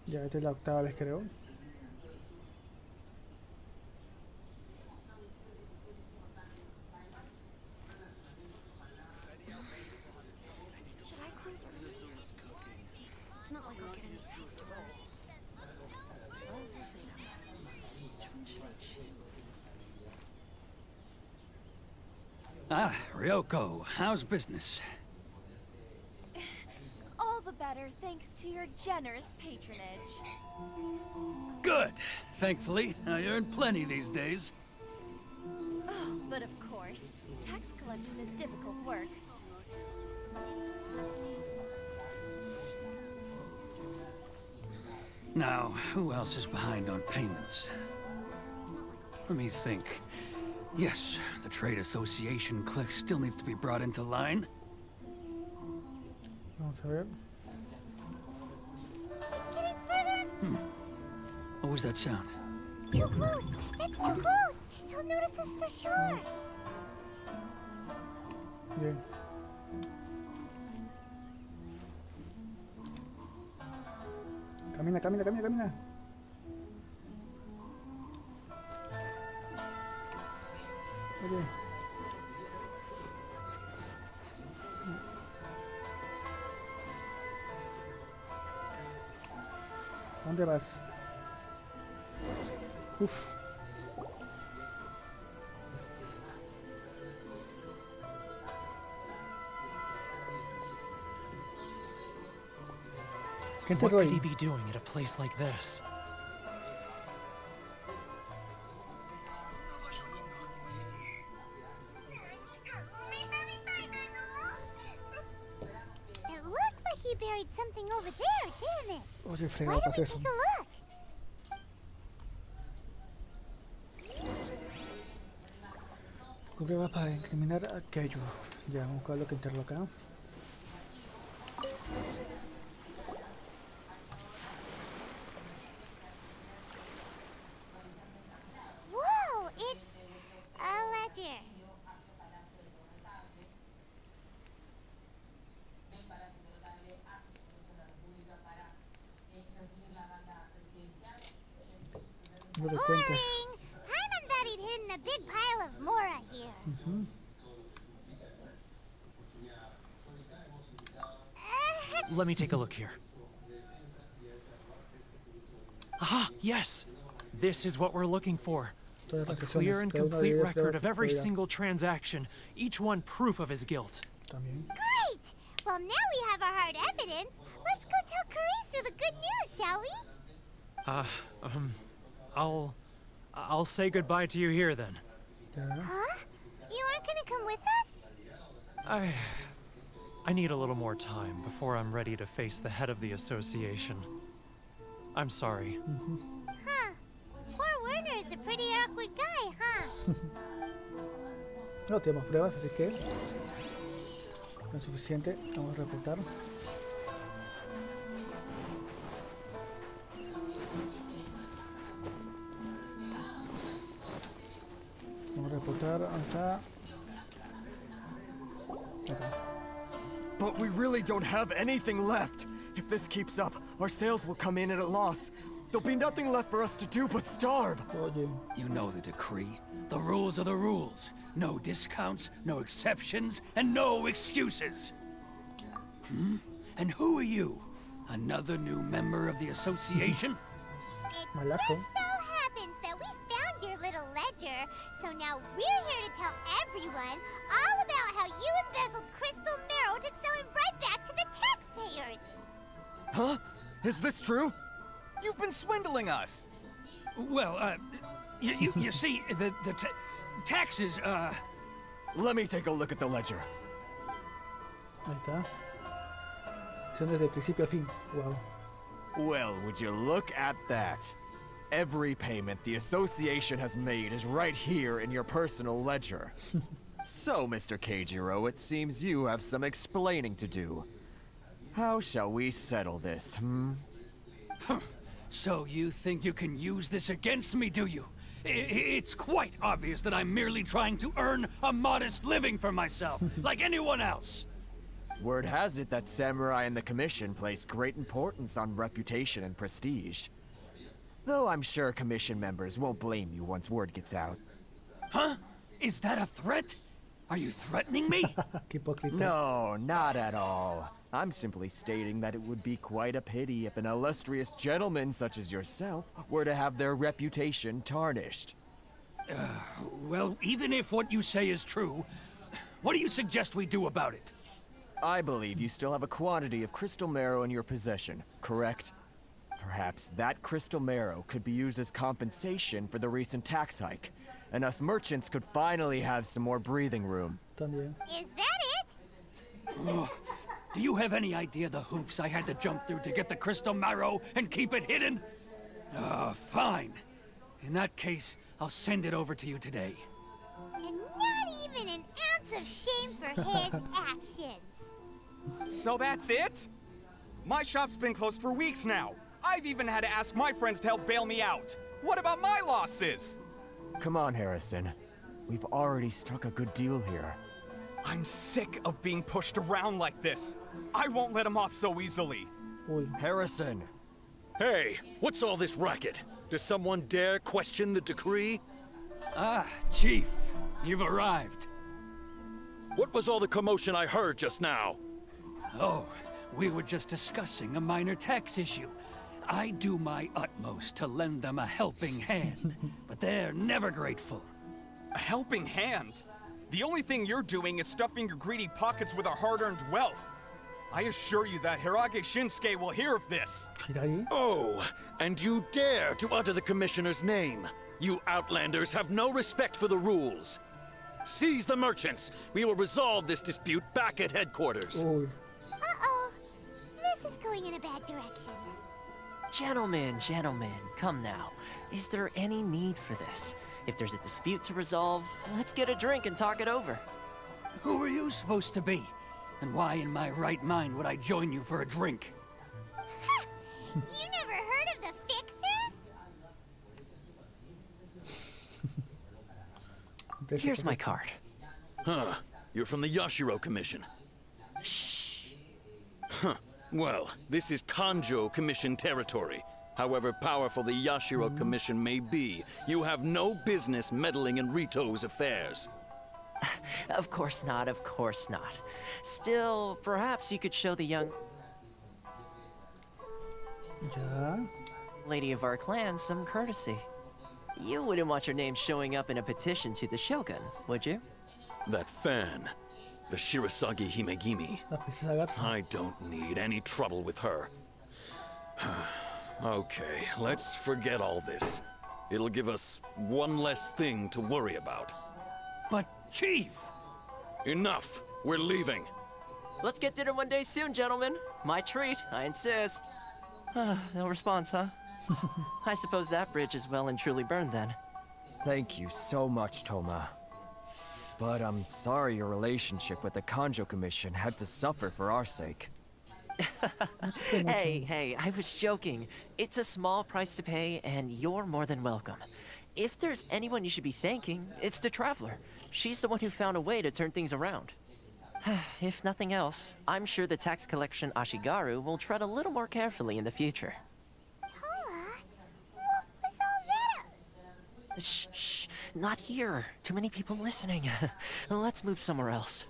Ya esta es la octava vez, creo. Should I close early? It's not like I'll get any customers. Ah, Ryoko, how's business? All the better thanks to your generous patronage. Good. Thankfully, I earn plenty these days. Oh, but of course, tax collection is difficult work. Now, who else is behind on payments? Let me think. Yes, the Trade Association clique still needs to be brought into line. Vamos a ver. He's getting further. What was that sound? Too close! That's too close! He'll notice us for sure! Bien. Camina, camina, camina, camina. Oye. ¿Dónde vas? Uf. ¿Qué What enterró could ahí? he be doing at a place like this? It looked like he buried something over there, didn't it? Oye, Why fregado, don't pasa we eso. take a look? Cubre va para incriminar aquello. Ya, vamos a buscar lo que enterró acá. Whoa, it's a ledger. No de cuentas. Boring! Hyman thought he'd hidden a big pile of Mora here. Let me take a look here. Aha, yes! This is what we're looking for. Todas las A clear transacciones, and cada una de complete ellas record pruebas of every de single transaction, each one proof of his guilt. también. Great! Well, now we have our hard evidence. Let's go tell Carice the good news, shall we? I'll say goodbye to you here then. Ya. Huh? You aren't gonna come with us? I need a little more time before I'm ready to face the head of the association. I'm sorry. Huh. Poor Werner's a pretty awkward guy, huh? No tenemos pruebas, así que no es suficiente. Vamos a reportar. Vamos a reportar. ¿Dónde está? Acá. But we really don't have anything left. If this keeps up, our sales will come in at a loss. There'll be nothing left for us to do but starve. Oye, You know the decree. The rules are the rules. No discounts, no exceptions, and no excuses. And who are you? Another new member of the association? It Malazo. just so happens that we found your little ledger, so now we're here to tell everyone all about how you embezzled crystal marrow to sell it right back to the taxpayers. Huh? Is this true? You've been swindling us. Well, you see, the taxes, Let me take a look at the ledger. ahí está. Son desde el principio a fin. Wow. Well, would you look at that? Every payment the association has made is right here in your personal ledger. So, Mr. Keijiro, it seems you have some explaining to do. How shall we settle this, So you think you can use this against me, do you? It's quite obvious that I'm merely trying to earn a modest living for myself, like anyone else. Word has it that samurai and the commission place great importance on reputation and prestige. Though I'm sure commission members won't blame you once word gets out. Huh? Is that a threat? Are you threatening me? Qué hipócrita. No, not at all. I'm simply stating that it would be quite a pity if an illustrious gentleman such as yourself were to have their reputation tarnished. Well, even if what you say is true, what do you suggest we do about it? I believe you still have a quantity of crystal marrow in your possession, correct? Perhaps that crystal marrow could be used as compensation for the recent tax hike, and us merchants could finally have some more breathing room. También. Is that it? Do you have any idea the hoops I had to jump through to get the crystal marrow and keep it hidden? Fine. In that case, I'll send it over to you today. And not even an ounce of shame for his actions. So that's it? My shop's been closed for weeks now. I've even had to ask my friends to help bail me out. What about my losses? Come on, Harrison. We've already struck a good deal here. I'm sick of being pushed around like this. I won't let him off so easily. Uy, Harrison, Hey, what's all this racket? Does someone dare question the decree? Ah, Chief, you've arrived. What was all the commotion I heard just now? Oh, we were just discussing a minor tax issue. I do my utmost to lend them a helping hand, but they're never grateful. A helping hand? The only thing you're doing is stuffing your greedy pockets with our hard-earned wealth. I assure you that Hirage Shinsuke will hear of this. Hiragi. Oh, and you dare to utter the commissioner's name. You outlanders have no respect for the rules. Seize the merchants. We will resolve this dispute back at headquarters. Uy, Uh-oh. This is going in a bad direction. Gentlemen, come now. Is there any need for this? If there's a dispute to resolve, let's get a drink and talk it over. Who are you supposed to be? And why in my right mind would I join you for a drink? You never heard of the Fixer? Here's my card. Huh. You're from the Yashiro Commission. Huh. Well, this is Kanjo Commission territory. However powerful the Yashiro Commission may be, you have no business meddling in Rito's affairs. Of course not, of course not. Still, perhaps you could show the young ya. lady of our clan some courtesy. You wouldn't want your name showing up in a petition to the Shogun, would you? That fan, the Shirasagi Himegimi. La princesa Garza. I don't need any trouble with her. Okay, let's forget all this. It'll give us one less thing to worry about. But, Chief! Enough! We're leaving. Let's get dinner one day soon, gentlemen. My treat, I insist. No response, huh? I suppose that bridge is well and truly burned then. Thank you so much, Toma. But I'm sorry your relationship with the Kanjo Commission had to suffer for our sake. Hey, I was joking. It's a small price to pay, and you're more than welcome. If there's anyone you should be thanking, it's the Traveler. She's the one who found a way to turn things around. If nothing else, I'm sure the tax collection Ashigaru will tread a little more carefully in the future. Toma, what was all that? Shh, not here. Too many people listening. Let's move somewhere else.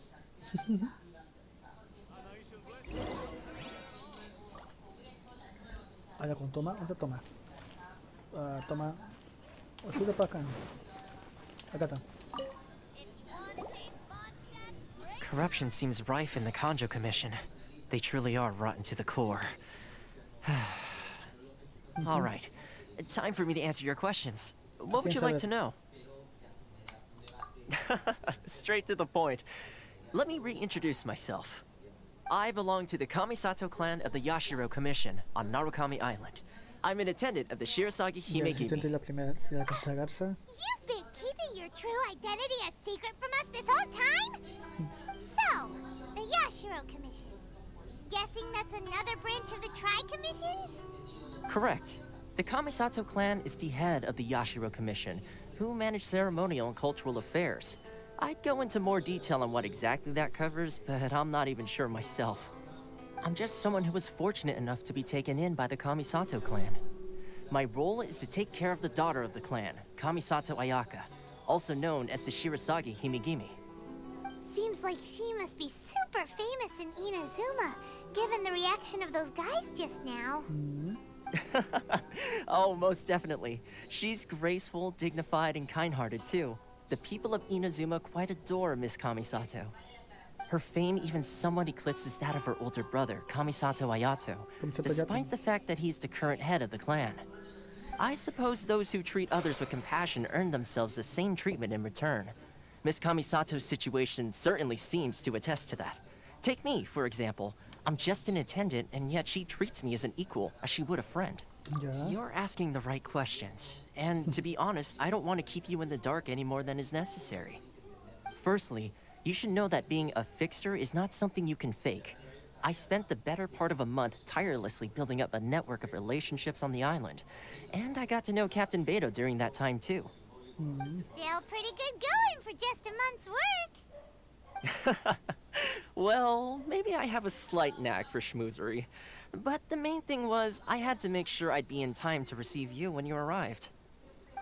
Allá con Toma, ¿dónde Toma? Toma. Sube para acá. Acá está. Corruption seems rife in the Kanjo Commission. They truly are rotten to the core. All right, time for me to answer your questions. What would you like to know? Straight to the point. Let me reintroduce myself. I belong to the Kamisato clan of the Yashiro Commission on Narukami Island. I'm an attendant of the Shirasagi Himegimi. You've been keeping your true identity a secret from us this whole time? So, the Yashiro Commission. Guessing that's another branch of the Tri-Commission? Correct. The Kamisato clan is the head of the Yashiro Commission, who manage ceremonial and cultural affairs. I'd go into more detail on what exactly that covers, but I'm not even sure myself. I'm just someone who was fortunate enough to be taken in by the Kamisato clan. My role is to take care of the daughter of the clan, Kamisato Ayaka, also known as the Shirasagi Himegimi. Seems like she must be super famous in Inazuma, given the reaction of those guys just now. Oh, most definitely. She's graceful, dignified, and kind-hearted too. The people of Inazuma quite adore Miss Kamisato. Her fame even somewhat eclipses that of her older brother, Kamisato Ayato, despite the fact that he's the current head of the clan. I suppose those who treat others with compassion earn themselves the same treatment in return. Miss Kamisato's situation certainly seems to attest to that. Take me, for example. I'm just an attendant, and yet she treats me as an equal, as she would a friend. Yeah. You're asking the right questions. And to be honest, I don't want to keep you in the dark any more than is necessary. Firstly, you should know that being a fixer is not something you can fake. I spent the better part of a month tirelessly building up a network of relationships on the island. And I got to know Captain Beto during that time too. Still pretty good going for just a month's work. Well, maybe I have a slight knack for schmoozery. But the main thing was, I had to make sure I'd be in time to receive you when you arrived.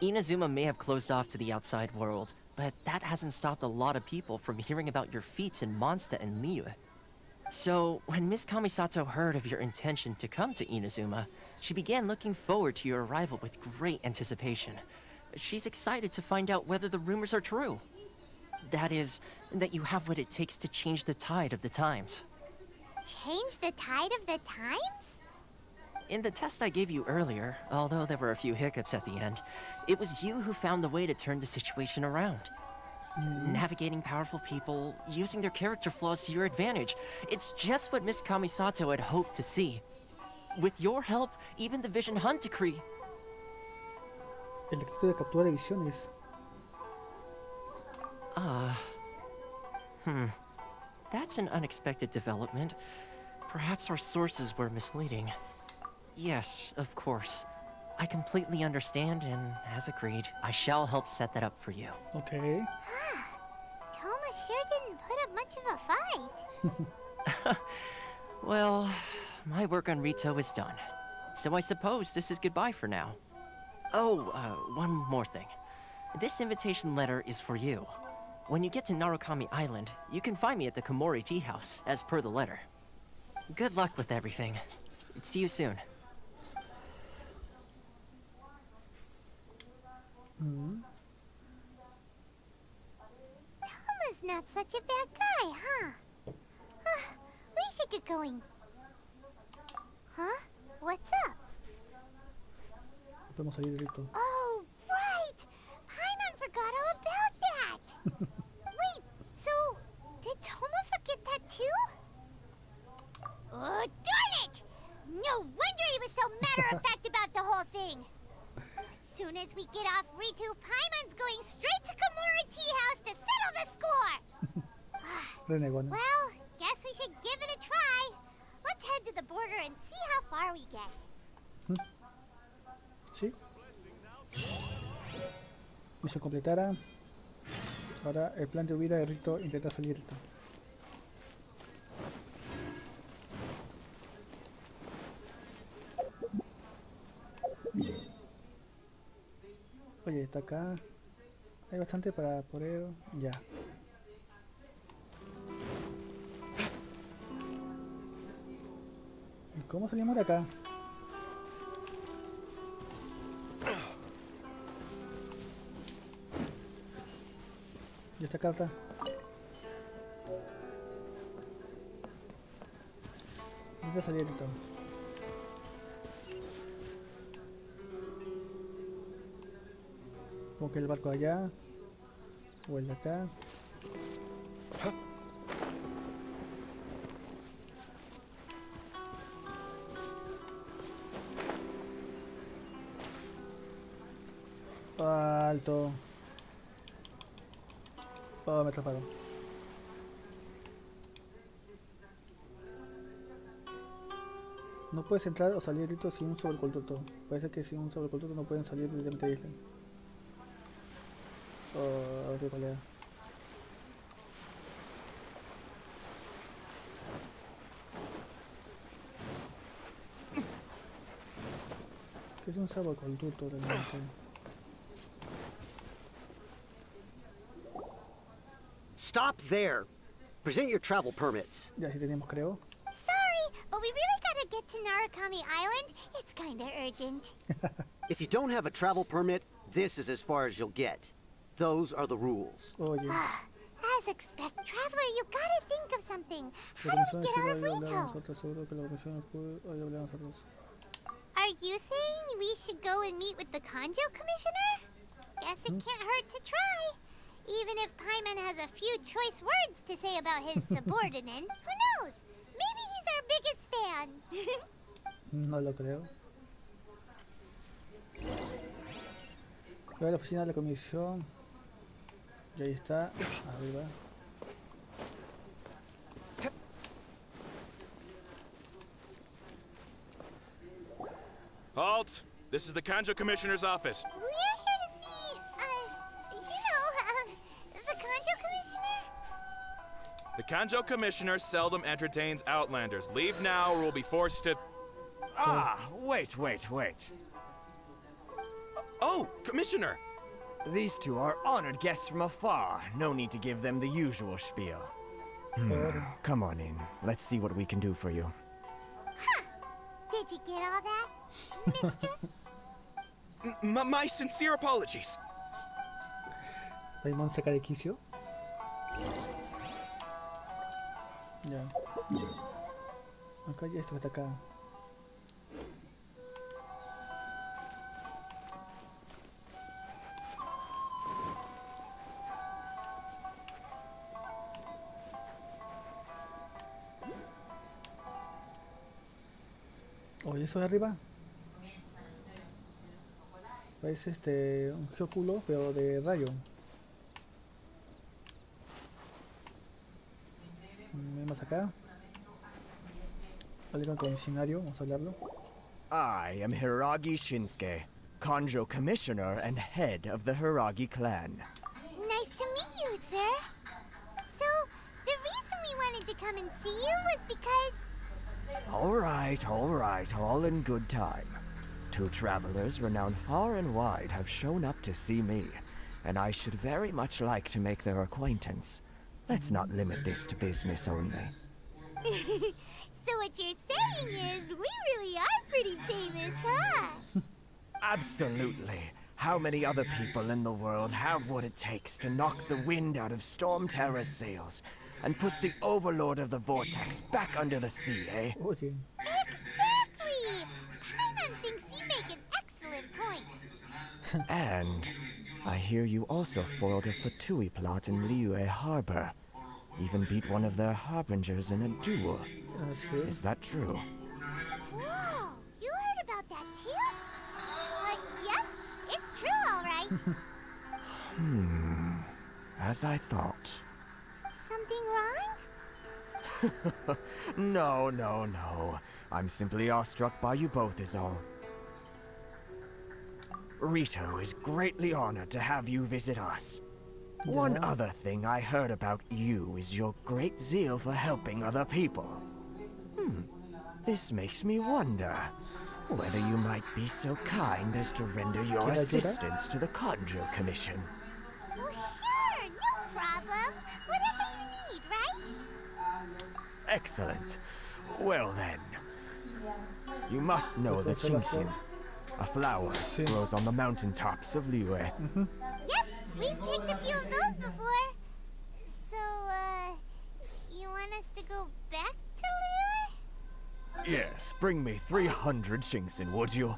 Inazuma may have closed off to the outside world, but that hasn't stopped a lot of people from hearing about your feats in Mondstadt and Liyue. So, when Miss Kamisato heard of your intention to come to Inazuma, she began looking forward to your arrival with great anticipation. She's excited to find out whether the rumors are true. That is, that you have what it takes to change the tide of the times. Change the tide of the times? In the test I gave you earlier, although there were a few hiccups at the end, it was you who found the way to turn the situation around. Navigating powerful people, using their character flaws to your advantage. It's just what Miss Kamisato had hoped to see. With your help, even the Vision Hunt decree. El decreto de captura de visiones. That's an unexpected development. Perhaps our sources were misleading. Yes, of course. I completely understand, and as agreed, I shall help set that up for you. Okay. Toma sure didn't put up much of a fight. Well, my work on Rito is done. So I suppose this is goodbye for now. Oh, one more thing. This invitation letter is for you. When you get to Narukami Island, you can find me at the Komori Tea House, as per the letter. Good luck with everything. See you soon. Paimon not such a bad guy, huh? We should get going. Huh? What's up? Podemos salir directo. Oh, right! Paimon forgot all about that! Wait, so did Toma forget that too? Oh, darn it! No wonder he was so matter-of-fact about the whole thing! As soon as we get off Ritu, Paimon's going straight to Komura Tea House to settle the score! Renegona. Well, guess we should give it a try. Let's head to the border and see how far we get. Sí. Misión completada. Ahora el plan de huida de Rito intenta salir Rito. Oye, está acá. Hay bastante para poder... Ya. ¿Y cómo salimos de acá? ¿Y esta carta? Intenta salir Rito. Como que el barco allá o el de acá. Alto. Oh, me atraparon. No puedes entrar o salir Rito sin un sobreconducto. Parece que sin un sobreconducto no pueden salir directamente de isla. Oh, qué pelea. ¿Qué es un salvoconducto realmente? Stop there. Present your travel permits. Ya sí tenemos, creo. Sorry, but we really gotta get to Narukami Island. It's kinda urgent. If you don't have a travel permit, this is as far as you'll get. Those are the rules. Oye. As expect, traveler, you gotta think of something. How do we get out of Rito? Are you saying we should go and meet with the Kanjo Commissioner? Guess it can't hurt to try. Even if Paimon has a few choice words to say about his subordinate, who knows? Maybe he's our biggest fan. No lo creo. Voy a la oficina de la comisión. Y ahí está, arriba. Halt! This is the Kanjo Commissioner's office. We're here to see, the Kanjo Commissioner? The Kanjo Commissioner seldom entertains Outlanders. Leave now or we'll be forced to... Ah, wait. Oh, Commissioner! These two are honored guests from afar. No need to give them the usual spiel. Come on in. Let's see what we can do for you. Huh. Did you get all that, mister? My sincere apologies. Paimon saca de quicio. Ya. Acá ya esto que está acá. Oye, eso de arriba parece un geoculo, pero de rayo. Vemos acá. Algo con el diccionario, vamos a hablarlo. I am Hiragi Shinsuke, Kanjo Commissioner and head of the Hiragi clan. Nice to meet you, sir. So, the reason we wanted to come and see you was because... All right, all in good time. Two travelers renowned far and wide have shown up to see me, and I should very much like to make their acquaintance. Let's not limit this to business only. So what you're saying is, we really are pretty famous, huh? Absolutely. How many other people in the world have what it takes to knock the wind out of Storm Terror's sails and put the Overlord of the Vortex back under the sea, eh? Oye, Exactly! Paimon thinks you make an excellent point. And I hear you also foiled a Fatui plot in Liyue Harbor. Even beat one of their harbingers in a duel. sí. Is that true? Whoa! You heard about that too? Yep, it's true, all right. As I thought. Something wrong? No. I'm simply awestruck by you both is all. Rito is greatly honored to have you visit us. One other thing I heard about you is your great zeal for helping other people. This makes me wonder whether you might be so kind as to render your assistance to the Conjo Commission. Well, sure, no problem. Whatever you need, right? Excellent. Well then, you must know the Qingxin. A flower grows on the mountaintops of Liyue. Yep, we've picked a few of those before. So, you want us to go back to Liyue? Yes, bring me 300 Qingxin, would you?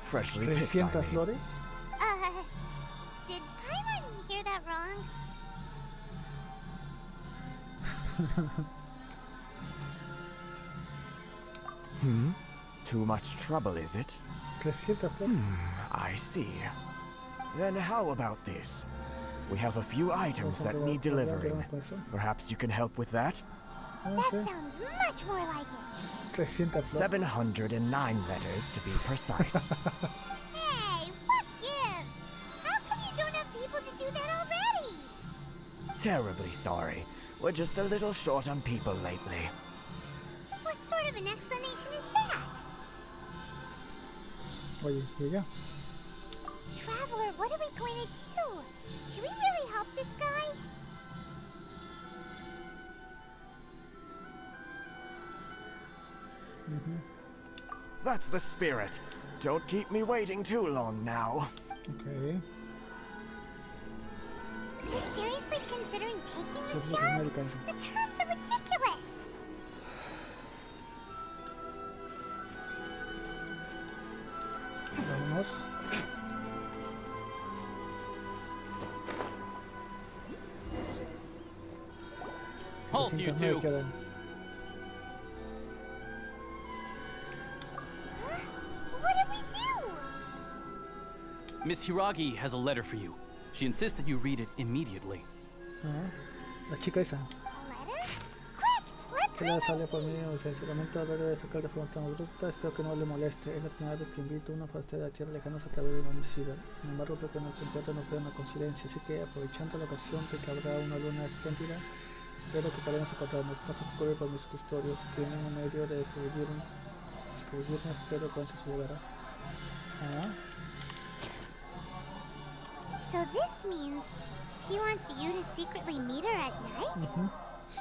Freshly picked, 300 I mean. flores. Did Paimon hear that wrong? Too much trouble, is it? 300 flores. I see. Then how about this? We have a few items that need delivering. Perhaps you can help with that? That sounds much more like it. 300 flores. 709 letters, to be precise. Hey, what gives? How come you don't have people to do that already? Terribly sorry. We're just a little short on people lately. What sort of an explanation is that? Oye, y ya. Traveler, what are we going to do? Should we really help this guy? That's the spirit. Don't keep me waiting too long now. Okay. You're seriously considering taking Eso es this lo job? primero que hace. The terms are ridiculous. Vamos. Halt, you 309 two. quedan. What did we do? Miss Hiragi has a letter for you. She insists that you read it immediately. La chica esa. Letter? Quick, Que let la sale por mí, o sea, lamento haber de destacar de forma tan abrupta, espero que no le moleste. Es la primera vez que invito a una fase de la tierra lejanas a través de un homicida. Sin embargo, creo que nuestro encuentro no fue una coincidencia, así que aprovechando la ocasión de que habrá una luna espléndida, espero que podamos encontrarnos. No se ocurre por mis custodios, tienen un medio de escribirme, espero con eso se llegará. So this means she wants you to secretly meet her at night?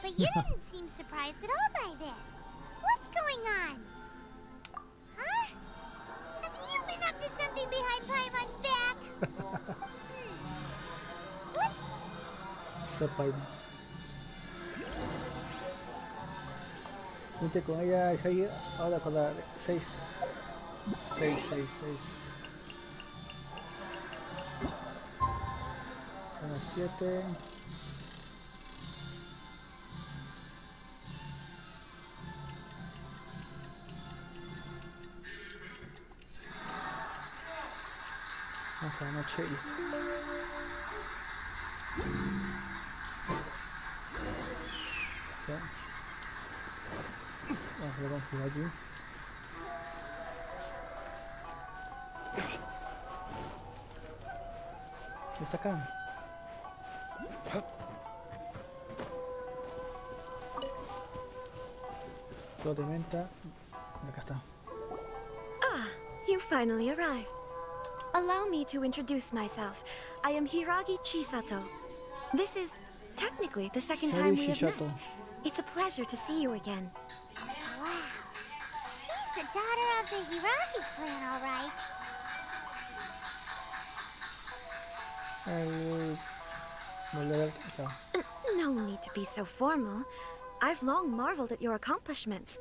But you didn't seem surprised at all by this. What's going on? Huh? Have you been up to something behind Paimon's back? What? Sepa. Vente con ella, Jejje, ahora con la 6. 6. Son las 7. Vamos a la noche y... Vamos a ver aquí. Está acá. Flor de menta. Acá está. Ah, you finally arrived. Allow me to introduce myself. I am Hiragi Chisato. This is technically the second time we have met. It's a pleasure to see you again. Wow. She's the daughter of the Hiragi clan, all right. No need to be so formal. I've long marveled at your accomplishments,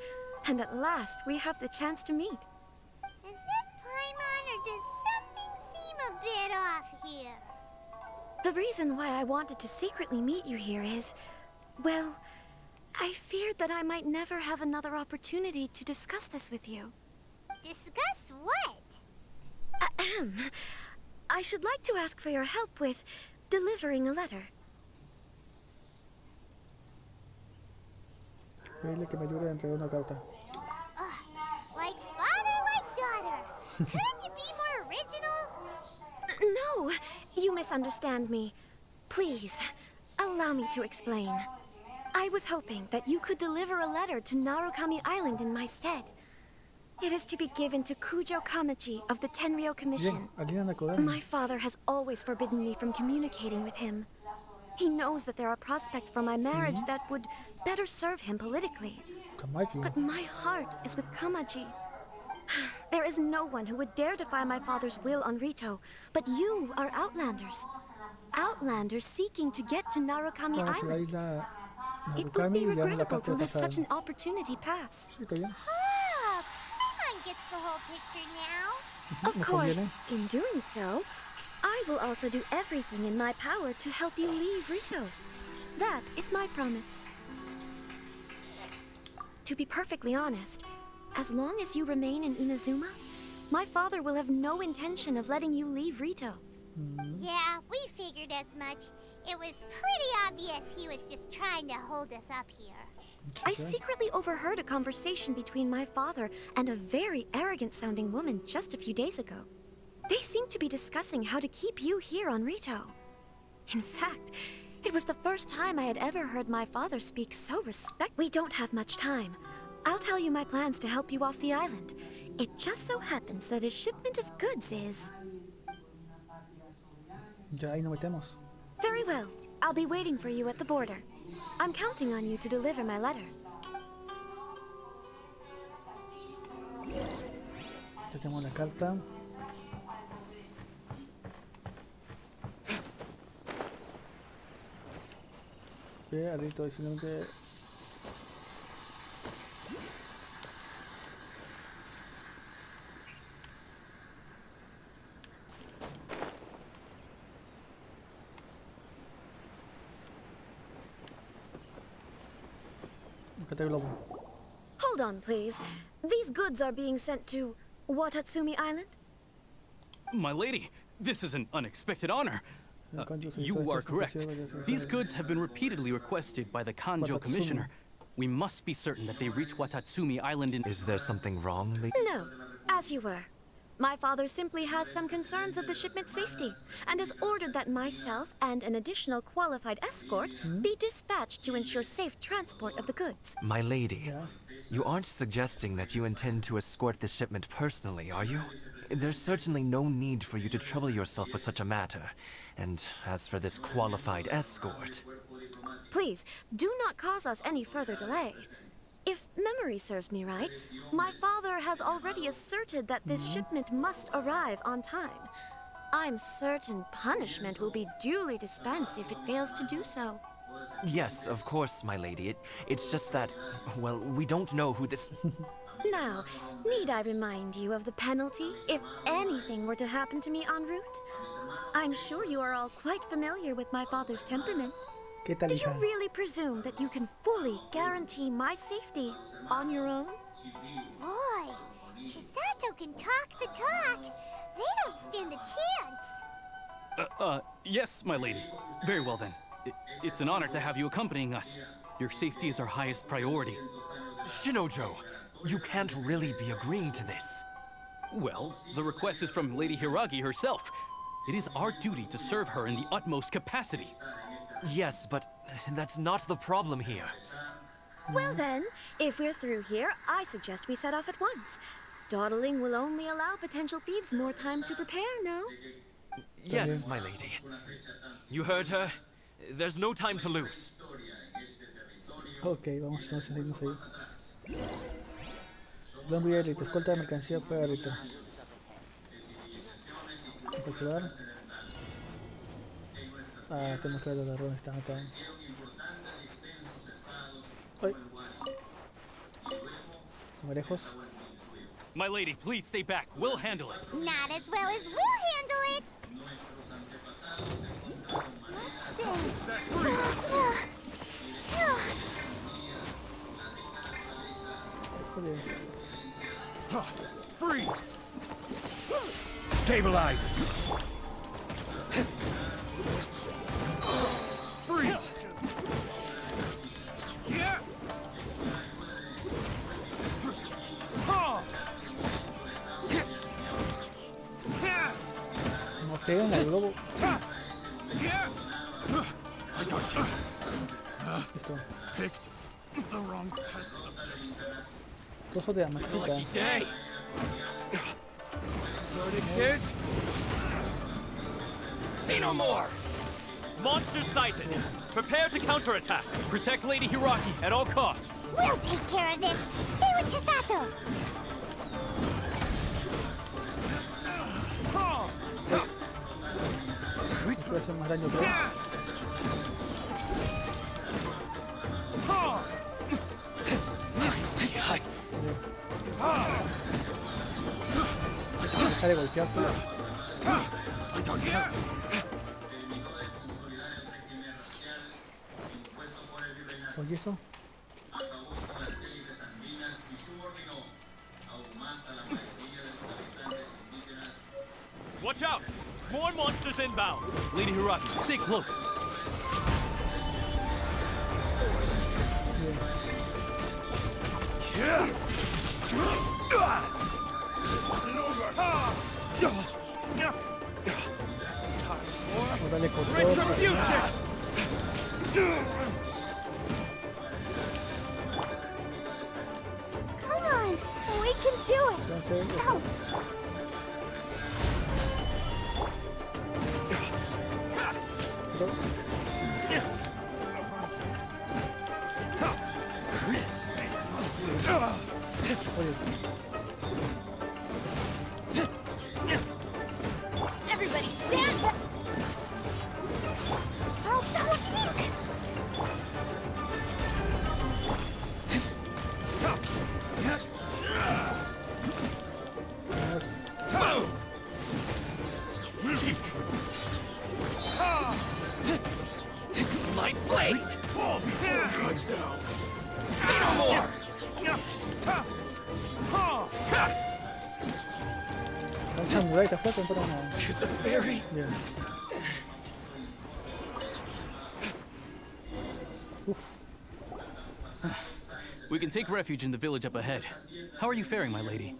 and at last we have the chance to meet. Is it Paimon, or does something seem a bit off here? The reason why I wanted to secretly meet you here is, well, I feared that I might never have another opportunity to discuss this with you. Discuss what? Ahem. I should like to ask for your help with delivering a letter. Dile que me ayude a entregar una carta. Like father, like daughter. Couldn't you be more original? No, you misunderstand me. Please, allow me to explain. I was hoping that you could deliver a letter to Narukami Island in my stead. It is to be given to Kujo Kamachi of the Tenryou Commission. My father has always forbidden me from communicating with him. He knows that there are prospects for my marriage that would better serve him politically. But my heart is with Kamachi. There is no one who would dare defy my father's will on Rito, but you are Outlanders. Outlanders seeking to get to Narukami Island. It would be regrettable to let such an opportunity pass. Paimon gets the whole picture now. Of course, in doing so, I will also do everything in my power to help you leave Rito. That is my promise. To be perfectly honest, as long as you remain in Inazuma, my father will have no intention of letting you leave Rito. Yeah, we figured as much. It was pretty obvious he was just trying to hold us up here. I secretly overheard a conversation between my father and a very arrogant-sounding woman just a few days ago. They seemed to be discussing how to keep you here on Rito. In fact, it was the first time I had ever heard my father speak so respectfully. We don't have much time. I'll tell you my plans to help you off the island. It just so happens that a shipment of goods is... Ya ahí nos metemos. Very well. I'll be waiting for you at the border. I'm counting on you to deliver my letter. Ya tenemos la carta. Alito, excelente. Hold on, please. These goods are being sent to Watatsumi Island? My lady, this is an unexpected honor. You are correct. These goods have been repeatedly requested by the Kanjo Commissioner. We must be certain that they reach Watatsumi Island in... Is there something wrong, lady? No, as you were. My father simply has some concerns of the shipment's safety, and has ordered that myself and an additional qualified escort be dispatched to ensure safe transport of the goods. My lady, you aren't suggesting that you intend to escort this shipment personally, are you? There's certainly no need for you to trouble yourself with such a matter. And as for this qualified escort... Please, do not cause us any further delay. If memory serves me right, my father has already asserted that this shipment must arrive on time. I'm certain punishment will be duly dispensed if it fails to do so. Yes, of course, my lady. It's just that, well, we don't know who this... Now, need I remind you of the penalty if anything were to happen to me en route? I'm sure you are all quite familiar with my father's temperament. Do you really presume that you can fully guarantee my safety on your own? Boy, Chisato can talk the talk. They don't stand a chance. Yes, my lady. Very well then. It's an honor to have you accompanying us. Your safety is our highest priority. Shinojo, you can't really be agreeing to this. Well, the request is from Lady Hiragi herself. It is our duty to serve her in the utmost capacity. Yes, but that's not the problem here. Well then, if we're through here, I suggest we set off at once. Dawdling will only allow potential thieves more time to prepare, no? Yes, my lady. You heard her. There's no time to lose. Ok, vamos a seguirnos ahí. Lo envié a Rito. Escolta de mercancía fue a Rito. Vamos a activar. Ah, tenemos que ver los ladrones están acá. Ay. Como lejos. My lady, please stay back. We'll handle it. Not as well as we'll handle it. Freeze! Stabilize! Freeze! Yeah! No pegan al globo. Listo. Trozo de amastica. Say no more! Monster sighted! Prepare to counterattack! Protect Lady Hiraki at all costs! We'll take care of this! Stay with Chisato! Esto va a hacer más daño, creo. Deja de golpearte. Oye, eso. Watch out! More monsters inbound! Lady Hiraki, stay close! Dale con todo. Come on! We can do it! Entonces, Go! Everybody stand back! Oh, My blade! Fall before cut down! Say no more! El samurai está fuerte, pero no. Bien. We can take refuge in the village up ahead. How are you faring, my lady?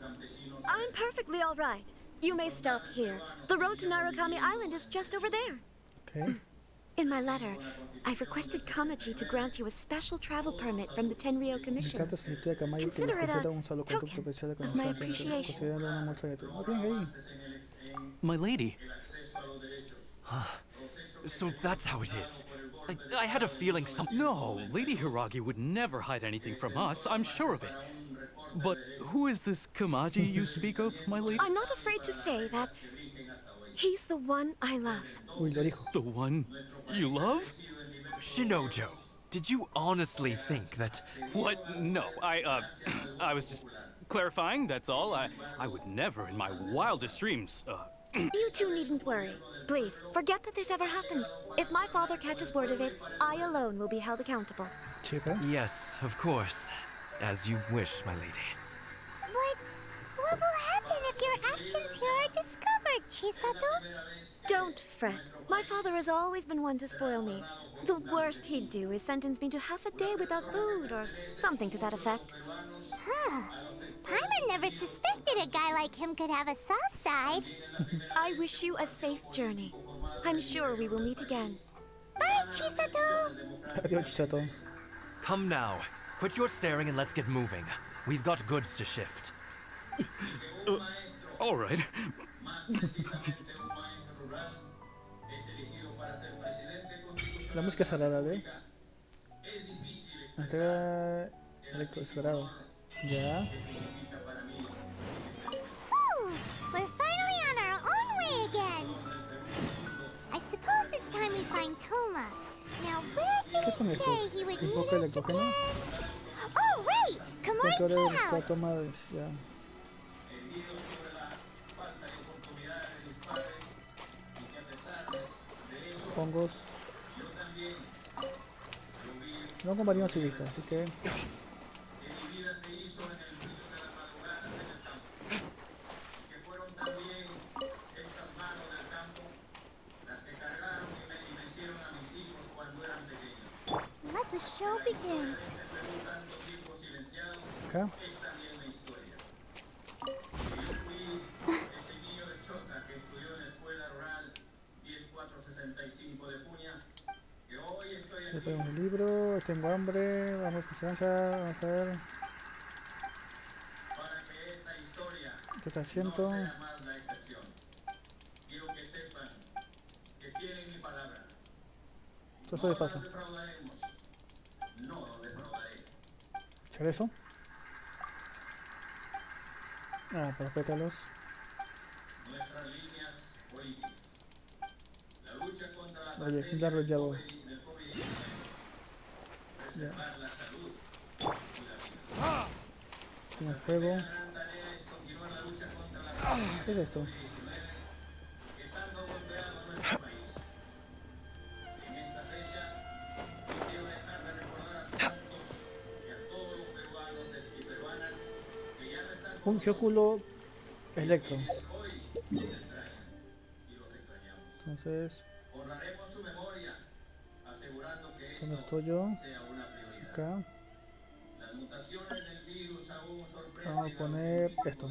I'm perfectly all right. You may stop here. The road to Narukami Island is just over there. Okay. In my letter, I've requested Kamaji to grant you a special travel permit from the Tenryou Commission. Consider it a token of my appreciation. My lady. So that's how it is. I had a feeling something. No, Lady Hiragi would never hide anything from us, I'm sure of it. But who is this Kamaji you speak of, my lady? I'm not afraid to say that he's the one I love. The one you love? Shinojo, did you honestly think that... What? No, I was just clarifying, that's all. I would never in my wildest dreams, You two needn't worry. Please, forget that this ever happened. If my father catches word of it, I alone will be held accountable. Yes, of course. As you wish, my lady. But what will happen if your actions here are discovered, Chisato? Don't fret. My father has always been one to spoil me. The worst he'd do is sentence me to half a day without food or something to that effect. Huh. Paimon never suspected a guy like him could have a soft side. I wish you a safe journey. I'm sure we will meet again. Bye, Chisato! Adiós, Chisato. Come now. Quit your staring and let's get moving. We've got goods to shift. All right. La música es agradable. Entrega electroesferado. Ya. We're finally on our own way again. I suppose it's time we find son estos? ¿Invoca electrógeno? Oh, right! Come ¿Por on, qué ahora Tea está House! tomado? Ya. Hongos. No compañeros civilistas, así que... Let the show begin. Acá. Ya tengo un libro, tengo hambre, vamos a esperanza, vamos a ver. ¿Qué está haciendo? Esto de paso. ¿Será eso? Ah, para pétalos. Oye, sin darlo ya voy. Ya. Tiene fuego. ¿Qué es esto? Un geóculo electro. Entonces, ¿dónde estoy yo? Acá. Vamos a poner esto.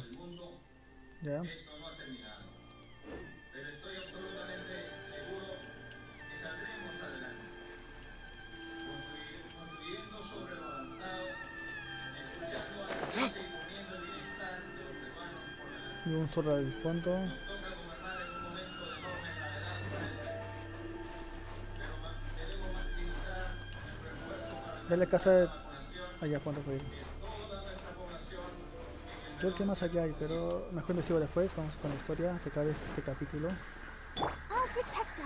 Ya. Y un zorro del fondo. De la casa de... allá, ¿cuánto fue? Creo que más allá hay, pero mejor investigo después. Vamos con la historia que cabe este capítulo. I'll protect us.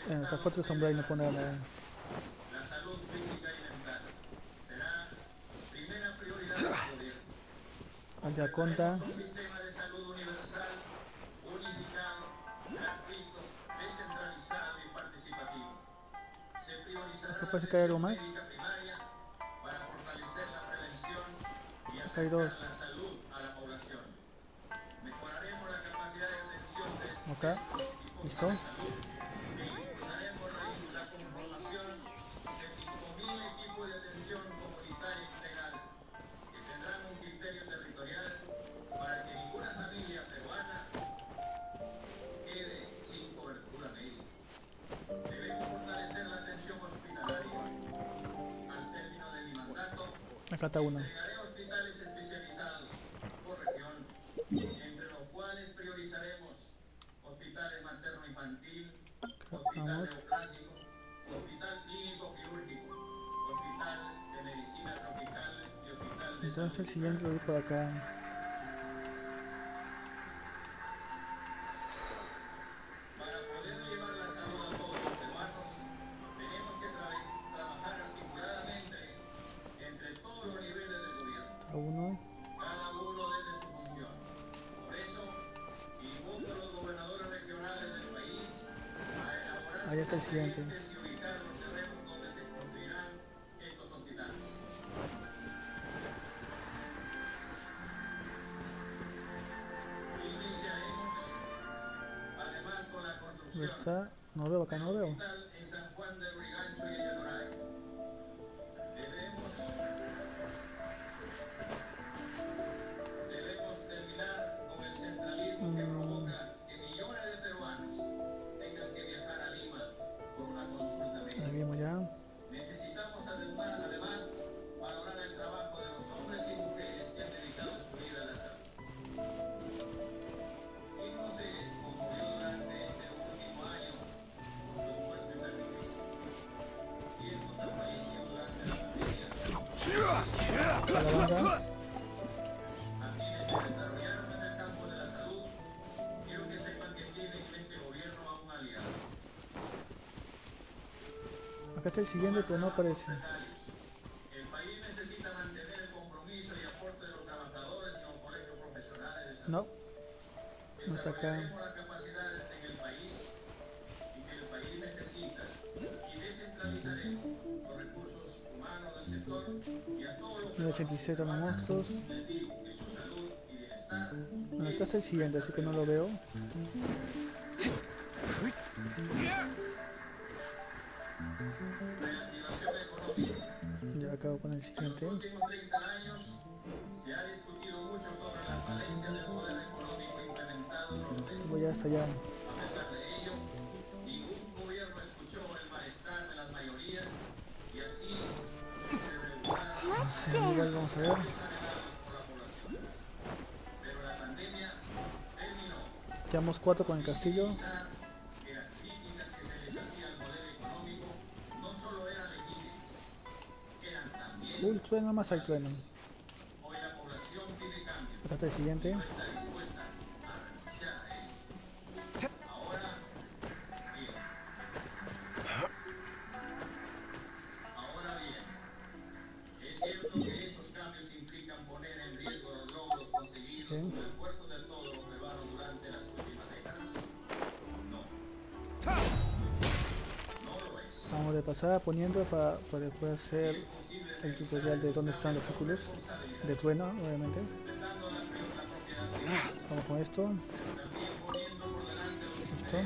Está fuerte el sombrero y no pone nada. Allá conta. ¿Acá parece que hay algo más? Acá hay dos. Acá. ¿Listo? Acá está uno. Hospitales especializados por región, entre los cuales priorizaremos hospitales materno-infantil, hospital neoplásico, hospital clínico quirúrgico, hospital de medicina tropical y hospital de entonces el siguiente lo vi por acá. Para poder llevar la salud a todos los peruanos, tenemos que trabajar articuladamente entre todos los niveles del gobierno. A uno. Cada uno desde su función. Por eso, invoco a los gobernadores regionales del país a elaborar Ahí está el siguiente. y ubicar los terrenos donde se construirán estos hospitales. Iniciaremos, además, con la construcción ¿Está? No veo, acá no veo. en San Juan del Urigancho y en el Oray. Debemos terminar con el centralismo que provoca que millones de peruanos tengan que viajar a Lima por una consulta médica. Ahí vemos ya. Necesitamos además valorar el trabajo de los hombres y mujeres que han dedicado su vida a la salud. ¿Quién no se conmovió durante este último año por su esfuerzo y sacrificio? Cientos han fallecido durante la pandemia. Acá está el siguiente, pero no aparece. El país necesita mantener el compromiso y aporte de los trabajadores en los colegios profesionales de salud. No. No está acá. Desarrollaremos las capacidades en el país y que el país necesita y descentralizaremos los recursos humanos del sector y a todos los 987 los monstruos. les digo que su salud y bienestar. Bueno, acá está el siguiente, así que no lo veo. Reactivación económica. Ya acabo con el En los siguiente. últimos 30 años se ha discutido mucho sobre la falencia del modelo económico implementado en los regios. Voy hasta allá. A pesar de ello, ningún gobierno escuchó el malestar de las mayorías y así se rehusaron Igual vamos a ver. cambios anhelados por la población. Pero la pandemia terminó. Quedamos 4 con el castillo. Que las críticas que se les hacía al modelo económico no solo eran legítimas, eran también. Uy, trueno, más hay trueno. Hoy la población pide cambios. Acá está el siguiente. No está dispuesta a renunciar a ellos. Ahora, bien. Ahora bien, es cierto que esos cambios implican poner en riesgo los logros conseguidos con el esfuerzo de todos los peruanos durante las últimas décadas. No. No lo es. Vamos de pasada poniendo para después hacer el tutorial de dónde están los círculos de trueno, obviamente. Vamos con esto. Listo.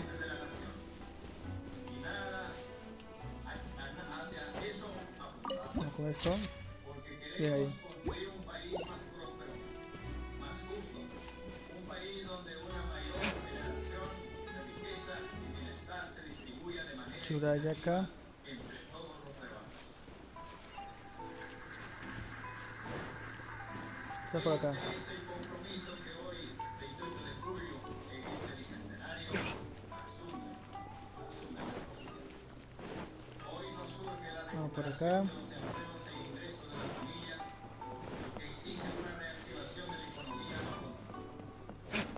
Vamos con esto. Bien ahí. Construir un país más próspero, más justo, un país donde una mayor generación de riqueza y bienestar se distribuya de manera Churayaka. entre todos los peruanos. Está por acá. Este es el compromiso que hoy, 28 de julio, en este bicentenario, asume la República. Hoy nos surge la Vamos por recuperación acá. de los empleos e ingresos de las familias, lo que exige una reactivación de la economía en el mundo.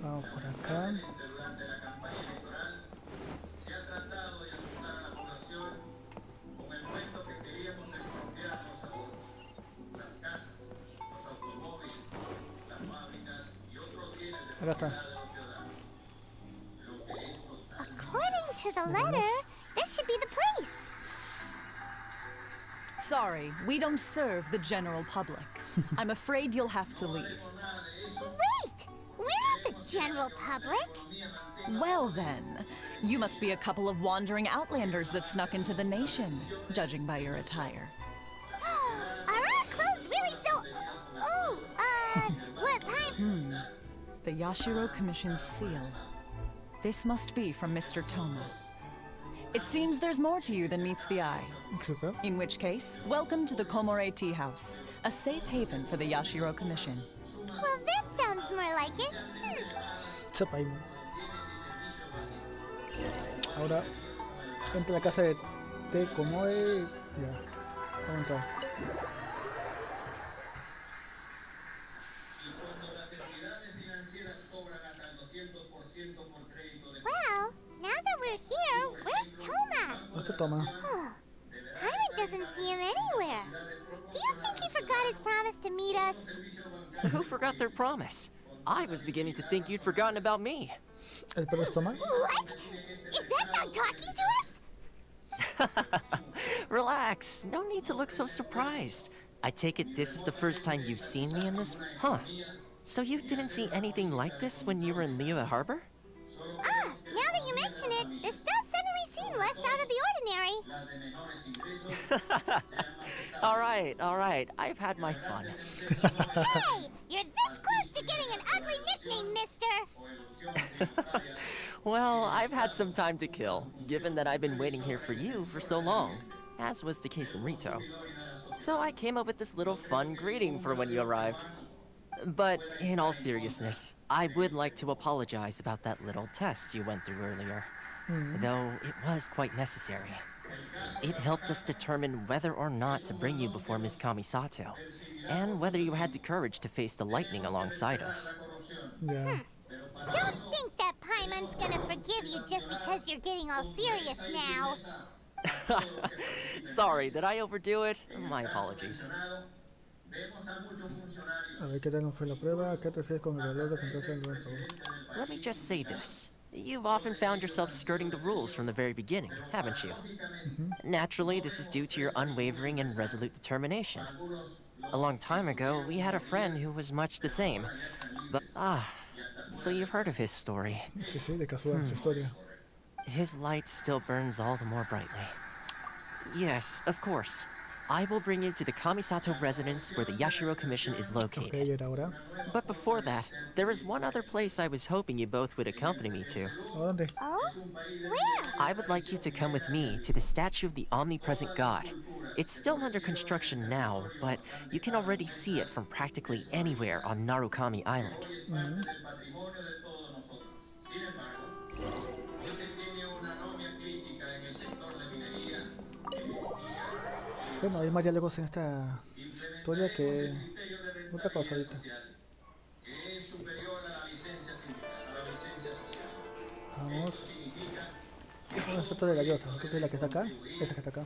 Vamos por acá. Durante la campaña electoral se ha tratado de asustar a la población con el cuento que queríamos expropiar los ahorros, las casas, los automóviles, las fábricas y otros bienes de Acá está. propiedad de los ciudadanos. Lo que es totalmente According to the letter, this should be the place. Sorry, we don't serve the general public. I'm afraid you'll have to leave. Wait! We're not the general public. Well then, you must be a couple of wandering outlanders that snuck into the nation, judging by your attire. Are our clothes really so... what kind... The Yashiro Commission's seal. This must be from Mr. Toma. It seems there's more to you than meets the eye. Super. In which case, welcome to the Komore Tea House, a safe haven for the Yashiro Commission. Well, that sounds more like it. Chapaimo. Ahora entra a la casa de té como es. Ya. Vamos a entrar. Well, now that we're here, where's Toma? ¿Dónde está Toma? Hyman doesn't see him anywhere. Do you think he forgot his promise to meet us? Who forgot their promise? I was beginning to think you'd forgotten about me. ¿El perro es Toma? What? Is that dog talking to us? Relax. No need to look so surprised. I take it this is the first time you've seen me in this? Huh. So you didn't see anything like this when you were in Liyue Harbor? Ah, now that you mention it, this does suddenly seem less out of the ordinary. All right. I've had my fun. Hey, you're this close to getting an ugly nickname, mister. Well, I've had some time to kill, given that I've been waiting here for you for so long, as was the case in Rito. So I came up with this little fun greeting for when you arrived. But in all seriousness, I would like to apologize about that little test you went through earlier. Though it was quite necessary. It helped us determine whether or not to bring you before Ms. Kamisato, and whether you had the courage to face the lightning alongside us. Ya. Don't think that Paimon's gonna forgive you just because you're getting all serious now. Sorry, did I overdo it? My apologies. A ver qué tal nos fue la prueba. ¿A qué te refieres con el valor de contrato del nuevo? Let me just say this. You've often found yourself skirting the rules from the very beginning, haven't you? Naturally, this is due to your unwavering and resolute determination. A long time ago, we had a friend who was much the same. But, so you've heard of his story. Sí, de casual, su historia. His light still burns all the more brightly. Yes, of course. I will bring you to the Kamisato residence where the Yashiro Commission is located. Okay, ¿y ahora? But before that, there is one other place I was hoping you both would accompany me to. ¿Dónde? Oh? Where? I would like you to come with me to the statue of the omnipresent God. It's still under construction now, but you can already see it from practically anywhere on Narukami Island. Bueno, hay más diálogos en esta historia que otra cosa ahorita. Vamos. Vamos a foto de la diosa. Creo que es la que está acá. Esa que está acá.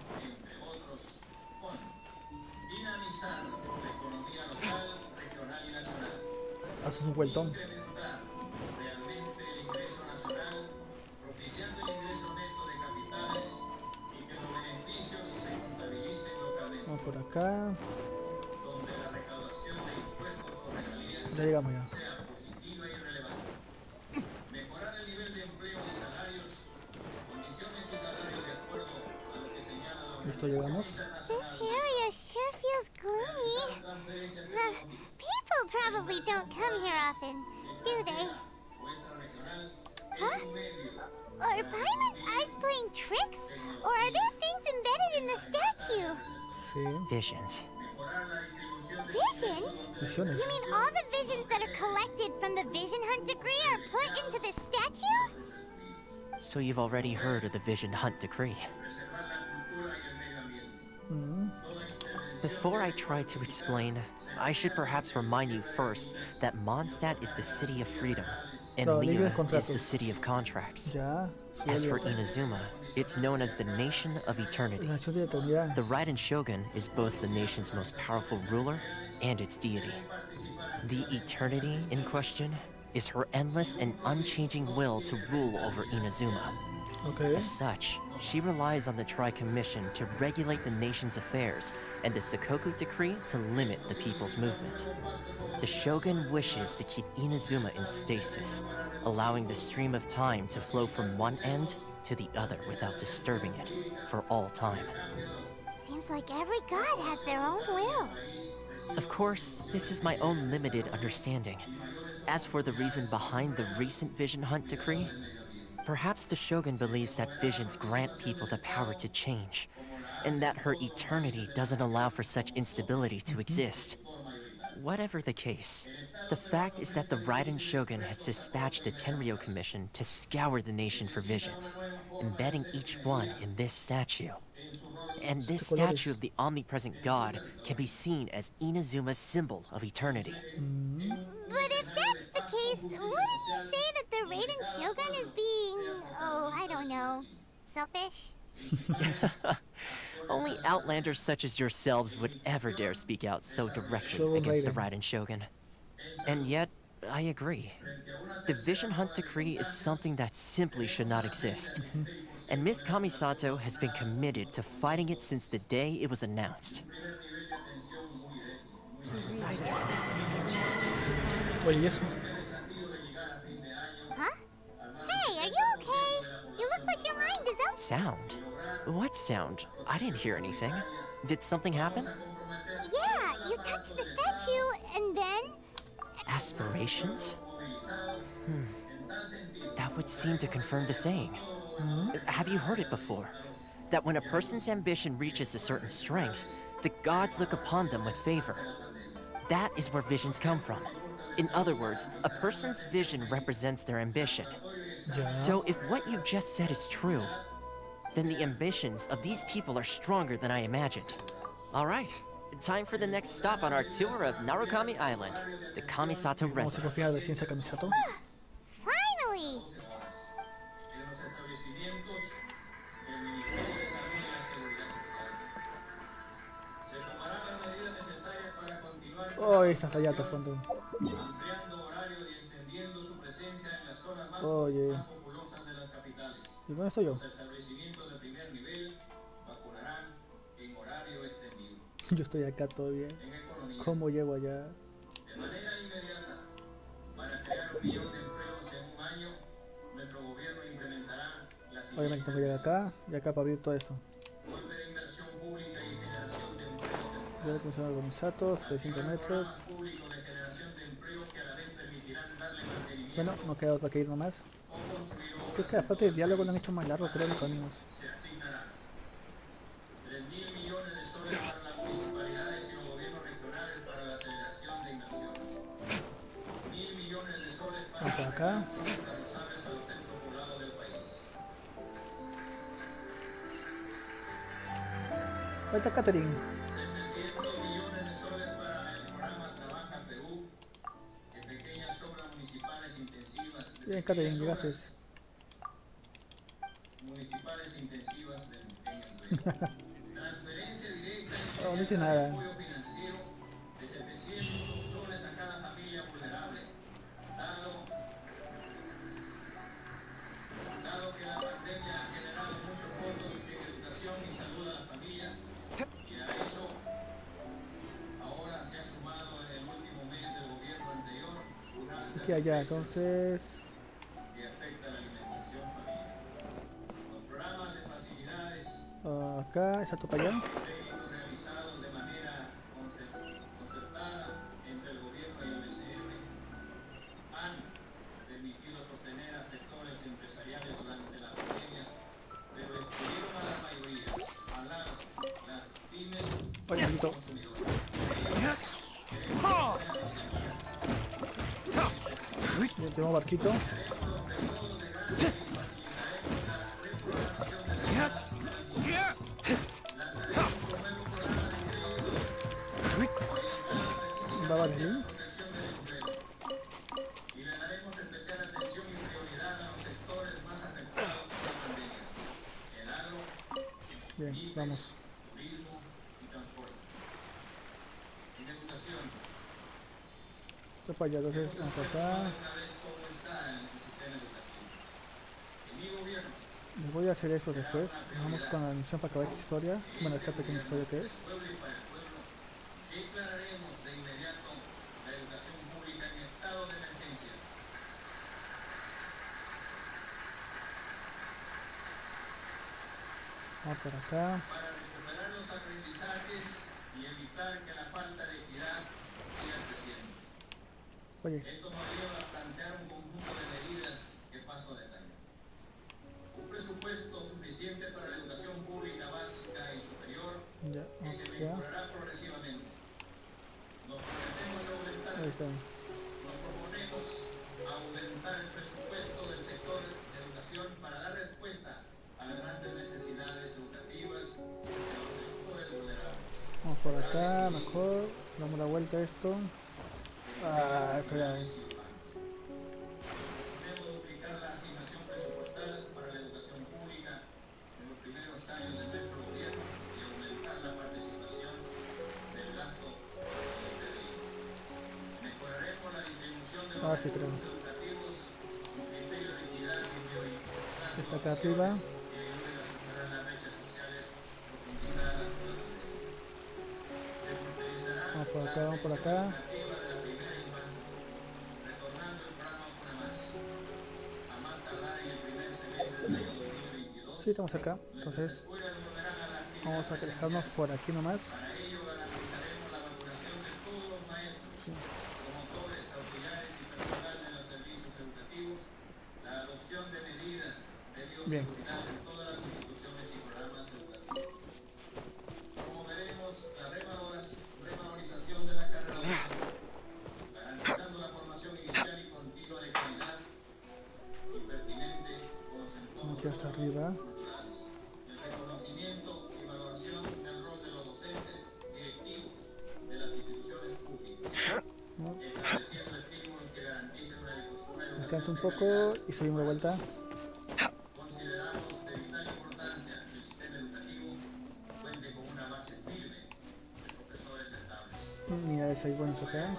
Haces un vueltón. Vamos por acá. Ya llegamos ya. Listo, llegamos. This area sure feels gloomy. People probably don't come here often, do they? Huh? Are Paimon's eyes playing tricks? Or are there things embedded in the statue? Sí. Visions. Visions? Visiones. You mean all the visions that are collected from the Vision Hunt decree are put into the statue? So you've already heard of the Vision Hunt decree. Before I try to explain, I should perhaps remind you first that Mondstadt is the city of freedom, and Liyue is the city of contracts. As for Inazuma, it's known as the Nation of Eternity. The Raiden Shogun is both the nation's most powerful ruler and its deity. The Eternity in question is her endless and unchanging will to rule over Inazuma. As such, she relies on the Tri-Commission to regulate the nation's affairs and the Sakoku Decree to limit the people's movement. The Shogun wishes to keep Inazuma in stasis, allowing the stream of time to flow from one end to the other without disturbing it for all time. Seems like every god has their own will. Of course, this is my own limited understanding. As for the reason behind the recent Vision Hunt decree, perhaps the Shogun believes that visions grant people the power to change, and that her eternity doesn't allow for such instability to exist. Whatever the case, the fact is that the Raiden Shogun has dispatched the Tenryou Commission to scour the nation for visions, embedding each one in this statue. And this statue of the omnipresent god can be seen as Inazuma's symbol of eternity. But if that's the case, wouldn't you say that the Raiden Shogun is being, I don't know, selfish? Only outlanders such as yourselves would ever dare speak out so directly against the Raiden Shogun. And yet, I agree. The Vision Hunt decree is something that simply should not exist. And Miss Kamisato has been committed to fighting it since the day it was announced. Huh? Hey, are you okay? You look like your mind is up. Sound? What sound? I didn't hear anything. Did something happen? Yeah, you touched the statue, and then... Aspirations? That would seem to confirm the saying. Have you heard it before? That when a person's ambition reaches a certain strength, the gods look upon them with favor. That is where visions come from. In other words, a person's vision represents their ambition. So if what you just said is true, then the ambitions of these people are stronger than I imagined. All right, time for the next stop on our tour of Narukami Island, the Kamisato residence. Finally! Oh, esta está allá te fondo. ampliando horarios y extendiendo su presencia en las zonas más populosas de las capitales. ¿Y dónde estoy yo? Los establecimientos de primer nivel vacunarán en horario extendido. Yo estoy acá todavía. ¿Cómo llego allá? De manera inmediata, para crear 1 millón de empleos en un año, nuestro gobierno implementará la siguiente. Obviamente tengo que llegar acá y acá para abrir todo esto. Golpe de inversión pública y generación de empleo temporal. Voy a comenzar a organizados, 300 metros. Público de generación de empleo que a la vez permitirán darle mantenimiento. Bueno, no queda otra que ir nomás. Es que aparte del diálogo lo han hecho más largo, creo, los caminos. Se asignarán 3.000 millones de soles para las municipalidades y los gobiernos regionales para la aceleración de inversiones. 1.000 millones de soles para acá. los ferrocarriles a los centros poblados del país. Ahí está Catherine. 700 millones de soles para el programa Trabaja Perú, que pequeñas obras municipales intensivas. Bien, Catherine, gracias. Municipales intensivas de empleo. Transferencia directa No, no tiene nada. apoyo financiero de 700 soles a cada familia vulnerable. Dado que la pandemia ha generado muchos fondos en educación y salud a las familias, y a eso ahora se ha sumado en el último mes del gobierno anterior un alza Aquí allá, entonces. que afecta la alimentación familiar. Los programas de facilidades Acá, exacto para allá. créditos realizados de manera concertada entre el gobierno y el BCR han permitido sostener a sectores empresariales durante la pandemia, pero excluyeron a las mayorías, al lado las pymes y los consumidores. Bien, tengo barquito. Va a venir. Y le daremos especial atención y prioridad a los sectores más afectados por la pandemia: el agro, Bien, vamos. turismo y transporte. En educación, Esto para allá, entonces vamos para acá. una vez cómo está el sistema educativo. En mi gobierno, Les voy a hacer eso después. Vamos con la misión para acabar esta historia. Bueno, esta pequeña historia que es. pueblo y para el pueblo, declararemos de inmediato la educación pública en estado de emergencia. Vamos por acá. Para recuperar los aprendizajes y evitar que la falta de equidad siga creciendo. Oye. Esto nos lleva a plantear un conjunto de medidas que paso a detallar. Un presupuesto suficiente para la educación pública básica y superior Ya, que se mejorará progresivamente. Nos proponemos aumentar el presupuesto del sector de educación para dar respuesta a las grandes necesidades educativas de los sectores vulnerables. Vamos por acá, mejor. Damos la vuelta a esto. Ah, espera. Podemos duplicar la asignación presupuestal para la educación pública en los primeros años de nuestro gobierno y aumentar la participación del gasto del PDI. Mejoraremos la distribución de los recursos educativos con criterio de equidad y priorizando Está acá arriba. que ayuden a superar las brechas sociales profundizadas por la pandemia. Se fortalecerá Vamos por acá, la vamos por atención acá. educativa de la primera infancia, retornando el programa Buenas. A más tardar en el primer semestre del año 2022. Sí, estamos acá. Entonces, vamos a dejarnos por aquí nomás. Para ello garantizaremos la vacunación de todos los maestros, promotores, auxiliares y personal de los servicios educativos, la adopción de medidas de bioseguridad en todas las instituciones y programas educativos. Promoveremos la revalorización de la carrera docente, garantizando la formación inicial y continua de calidad y pertinente con los entornos Aquí hasta arriba. culturales. El reconocimiento y valoración del rol de los docentes directivos de las instituciones públicas, estableciendo estímulos que garanticen una educación. Descansa un poco y seguimos de vuelta. Consideramos de vital importancia que el sistema educativo cuente con una base firme de profesores estables. unidades hay buenas acá.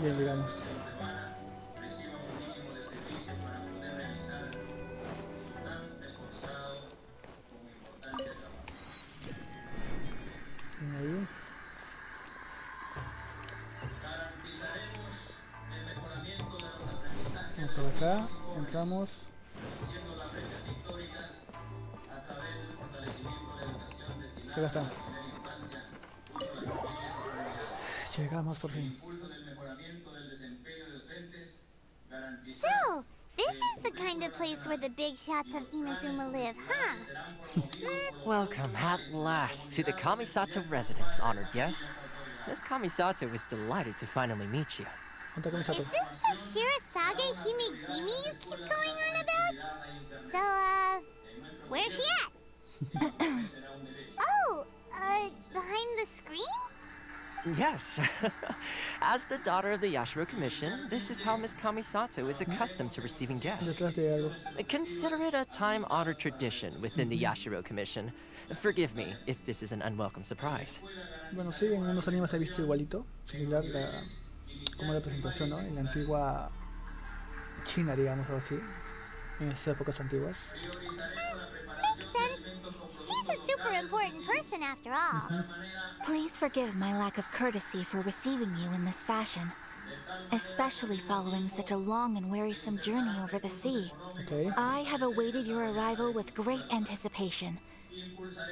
Bien, digamos. Ahí. Vamos por acá, entramos. Acá está. Llegamos por fin. So, this is the kind of place where the big shots of Inazuma live, huh? Welcome at last to the Kamisato residence, honored guest. Miss Kamisato is delighted to finally meet you. Is this the Shirasage Himegimi you keep going on about? So, where's she at? Oh, behind the screen? Yes. As the daughter of the Yashiro Commission, this is how Miss Kamisato is accustomed to receiving guests. Consider it a time-honored tradition within the Yashiro Commission. Forgive me if this is an unwelcome surprise. Bueno, sí, en unos animes se ha visto igualito, similar como la presentación, ¿no? En la antigua China, digamos así, en esas épocas antiguas. Makes sense. She's a super important person after all. Please forgive my lack of courtesy for receiving you in this fashion, especially following such a long and wearisome journey over the sea. Okay. I have awaited your arrival with great anticipation,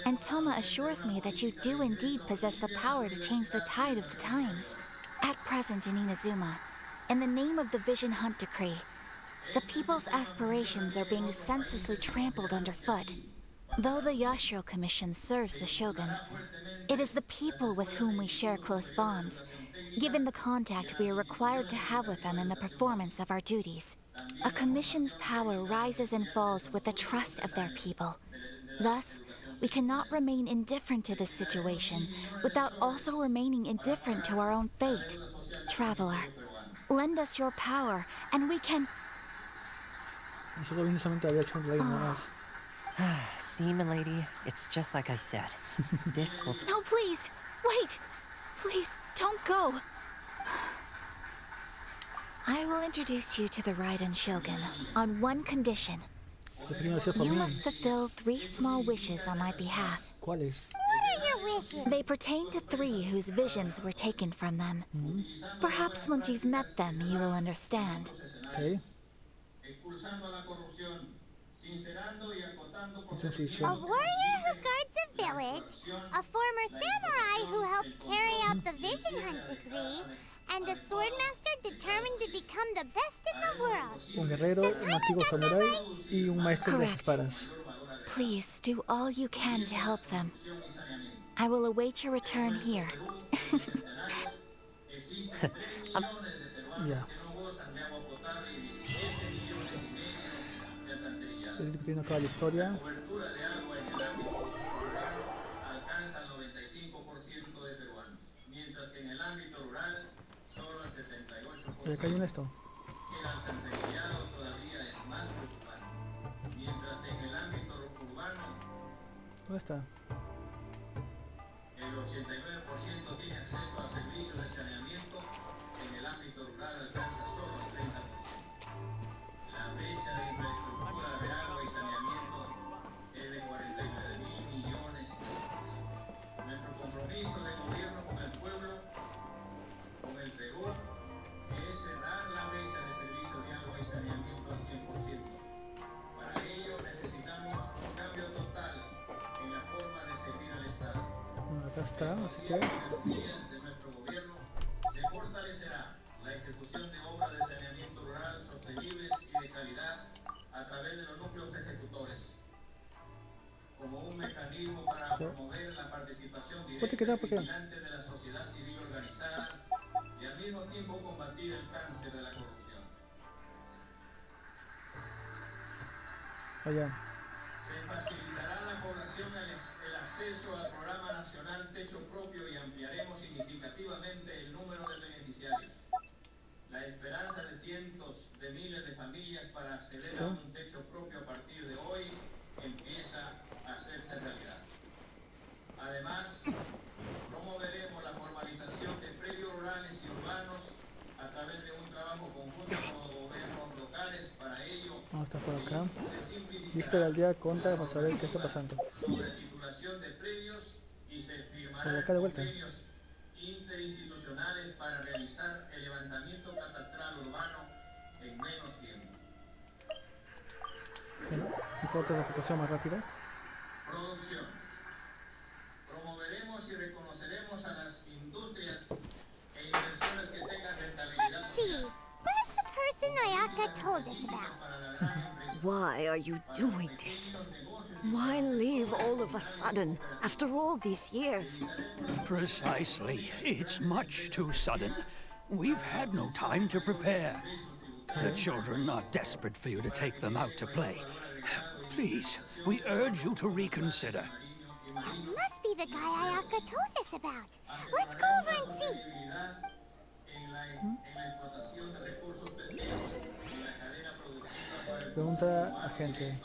and Toma assures me that you do indeed possess the power to change the tide of the times. At present in Inazuma, in the name of the Vision Hunt Decree, the people's aspirations are being senselessly trampled underfoot. Though the Yashiro Commission serves the Shogun, it is the people with whom we share close bonds, given the contact we are required to have with them in the performance of our duties. A commission's power rises and falls with the trust of their people. Thus, we cannot remain indifferent to this situation without also remaining indifferent to our own fate. Traveler, lend us your power, and we can... See, milady, it's just like I said. This will... No, please! Wait! Please, don't go! I will introduce you to the Raiden Shogun on one condition. You must fulfill 3 small wishes on my behalf. ¿Cuáles? What are your wishes? They pertain to 3 whose visions were taken from them. Perhaps once you've met them, you will understand. Okay. A warrior who guards a village, a former samurai who helped carry out the Vision Hunt Decree, and a swordmaster determined to become the best in the world. Un guerrero, un antiguo samurái y un maestro de las espadas. Please do all you can to help them. I will await your return here. Ya. Estoy repitiendo toda la historia. ¿Y acá hay un esto? El alcantarillado todavía es más preocupante. Mientras en el ámbito urbano, ¿Dónde está? el 89% tiene acceso al servicio de saneamiento, en el ámbito rural alcanza solo el 30%. La brecha de infraestructura de agua y saneamiento es de 49.000 millones de soles. Nuestro compromiso de gobierno con el pueblo, con el Perú, es cerrar la brecha de servicio de agua y saneamiento al 100%. Para ello necesitamos un cambio total en la forma de servir al Estado. Bueno, acá está, así que... De nuestro gobierno se fortalecerá la ejecución de obras de saneamiento rural sostenibles y de calidad a través de los núcleos ejecutores, como un mecanismo para promover la participación directa y vigilante de la sociedad civil organizada y al mismo tiempo combatir el cáncer de la corrupción. Allá. Se facilitará a la población el acceso al programa nacional Techo Propio y ampliaremos significativamente el número de beneficiarios. La esperanza de cientos de miles de familias para acceder a un techo propio a partir de hoy empieza a hacerse realidad. Además, promoveremos la formalización de predios rurales y urbanos a través de un trabajo conjunto con los gobiernos locales. Para ello, vamos a estar por acá. Lista del día conta para saber qué está pasando. sobre titulación de predios y se Por firmarán acá de vuelta. convenios interinstitucionales para realizar el levantamiento catastral urbano en menos tiempo. Importa la ejecución más rápida. Producción. Promoveremos y reconoceremos a las industrias e inversiones que tengan rentabilidad Let's see. social. Where's the person Ayaka told us about? Why are you doing this? Why leave all of a sudden, after all these years? Precisely. It's much too sudden. We've had no time to prepare. The children are desperate for you to take them out to play. Please, we urge you to reconsider. That must be the guy Ayaka told us about. Let's go over and see. Pregunta a gente.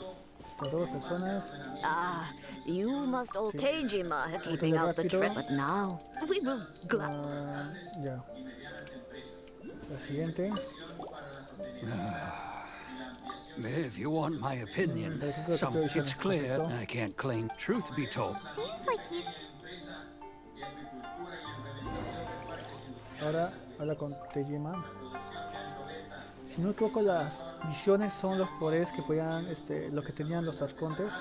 Por dos personas. Ah, you must all Tejima keeping out the trip, but now we will Ya. La siguiente. If you want my opinion, it's clear I can't claim. Truth be told. Seems like he's... Ahora habla con Tejima. Si no me equivoco, las visiones son los poderes que podían, lo que tenían los arcontes.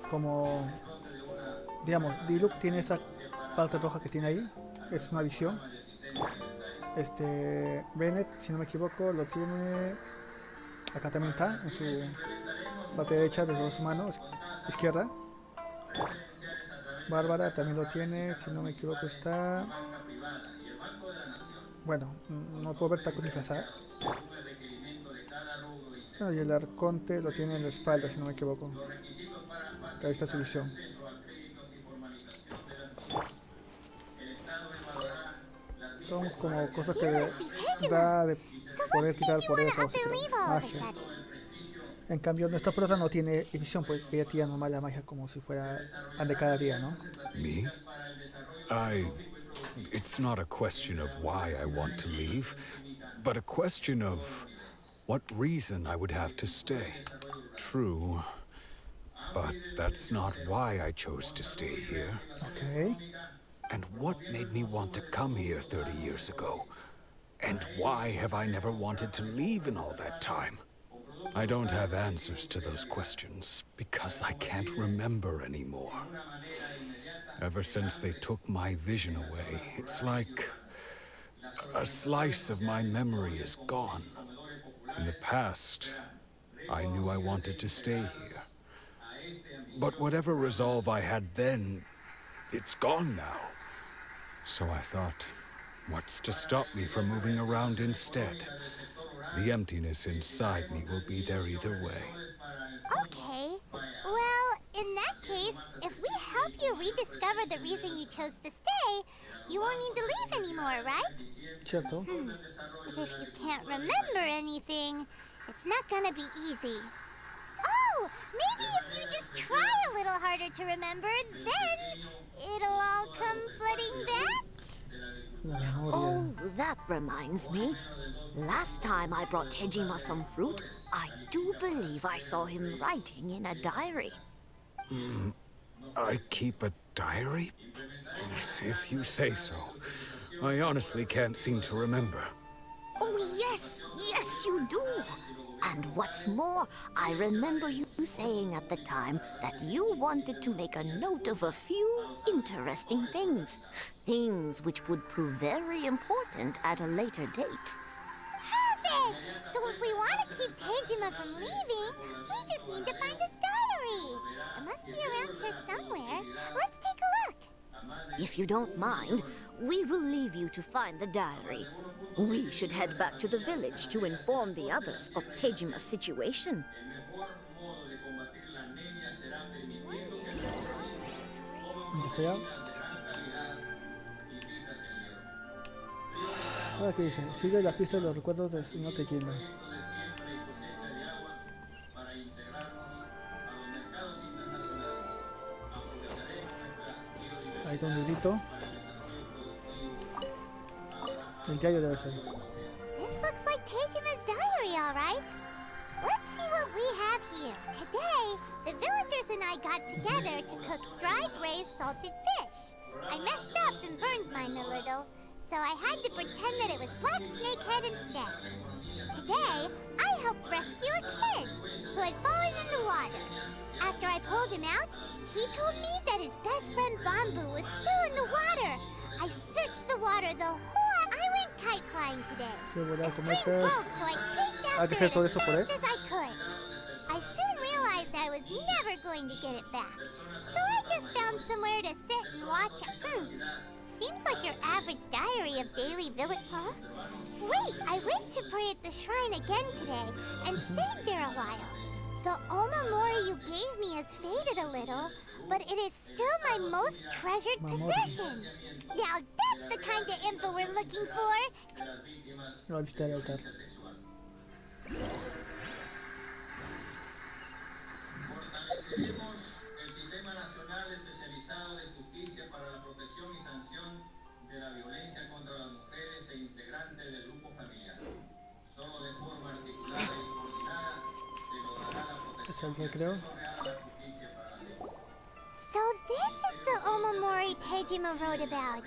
Como, digamos, Diluc tiene esa parte roja que tiene ahí. Es una visión. Bennett, si no me equivoco, lo tiene... Acá también está, en su parte derecha de los manos, izquierda. Bárbara también lo tiene, si no me equivoco está... Bueno, no puedo ver, está con disfrazada. Y el arconte lo tiene en la espalda, si no me equivoco. Ahí está su visión. Son como cosas que da de poder quitar poderes a los magia. En cambio, nuestra prota no tiene visión, pues ella tira normal la magia como si fuera de cada día, ¿no? Me? It's not a question of why I want to leave, but a question of what reason I would have to stay. True, but that's not why I chose to stay here. Okay. And what made me want to come here 30 years ago? And why have I never wanted to leave in all that time? I don't have answers to those questions because I can't remember anymore. Ever since they took my vision away, it's like a slice of my memory is gone. In the past, I knew I wanted to stay here. But whatever resolve I had then, it's gone now. So I thought, what's to stop me from moving around instead? The emptiness inside me will be there either way. Okay. Well, in that case, if we help you rediscover the reason you chose to stay, you won't need to leave anymore, right? Cierto. But if you can't remember anything, it's not gonna be easy. Oh, maybe if you just try a little harder to remember, then it'll all come flooding back? Oh, that reminds me. Last time I brought Tejima some fruit, I do believe I saw him writing in a diary. I keep a diary? If you say so. I honestly can't seem to remember. Oh, yes, you do. And what's more, I remember you saying at the time that you wanted to make a note of a few interesting things. Things which would prove very important at a later date. Perfect! So if we want to keep Tejima from leaving, we just need to find his diary. It must be around here somewhere. Let's take a look. If you don't mind, we will leave you to find the diary. We should head back to the village to inform the others of Tejima's situation. Ahora que dice, sigue la pista de los recuerdos del señor Tejima. Ahí con un librito. El diario debe ser. This looks like Tejima's diary, all right. Let's see what we have here. Today, the villagers and I got together to cook dried braised salted fish. I messed up and burned mine a little, so I had to pretend that it was black snakehead instead. Today, I helped rescue a kid who had fallen in the water. After I pulled him out, he told me that his best friend Bamboo was still in the water. I searched the water the whole. I went kite flying today. The string broke, so I chased after it as fast as I could. I soon realized I was never going to get it back, so I just found somewhere to sit and watch. Seems like your average diary of daily village, huh? Wait, I went to pray at the shrine again today and stayed there a while. The omamori you gave me has faded a little, but it is still my most treasured possession. Now that's the kind of info we're looking for. No, visitar el altar. Fortaleceremos el Sistema Nacional Especializado de Justicia para la Protección y Sanción de la Violencia contra las Mujeres e integrantes del grupo familiar. Solo de forma articulada y coordinada se logrará la protección y acceso real a la justicia para las víctimas. So this is the omamori Tejima wrote about.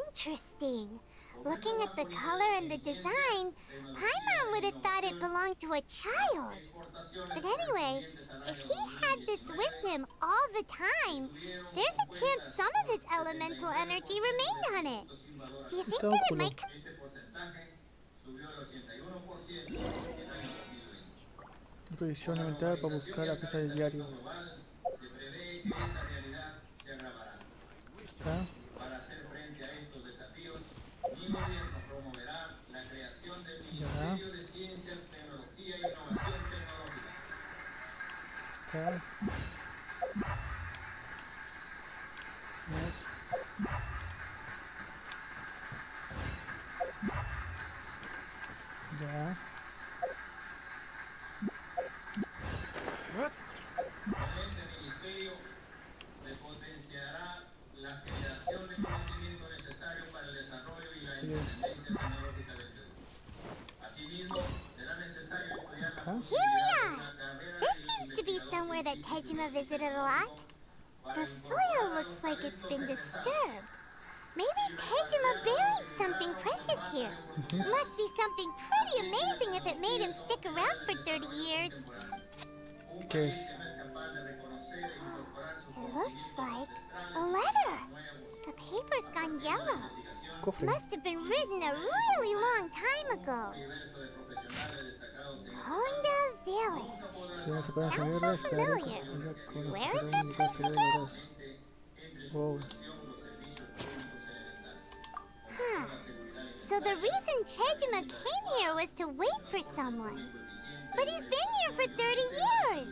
Interesting. Looking at the color and the design, Paimon would have thought it belonged to a child. But anyway, if he had this with him all the time, there's a chance some of his elemental energy remained on it. Do you think that it might come? Posición aumentada para buscar la pista del diario. Está. Para hacer frente a estos desafíos, mi gobierno promoverá la creación del Ministerio de Ciencia, Tecnología e Innovación Tecnológica. Está. Ya. Con este ministerio se potenciará la generación de conocimiento necesario para el desarrollo y la independencia tecnológica del Perú. Asimismo, será necesario estudiar la posibilidad de una carrera This seems to be somewhere that Tejima visited a lot. The soil looks like it's been disturbed. Maybe Tejima buried something precious here. Must be something pretty amazing if it made him stick around for 30 years. ¿Qué es? It looks like a letter. The paper's gone yellow. Cofre. Must have been written a really long time ago. Honda Village. Sounds so familiar. Where is that place again? Oh. Huh. So the reason Tejima came here was to wait for someone. But he's been here for 30 years.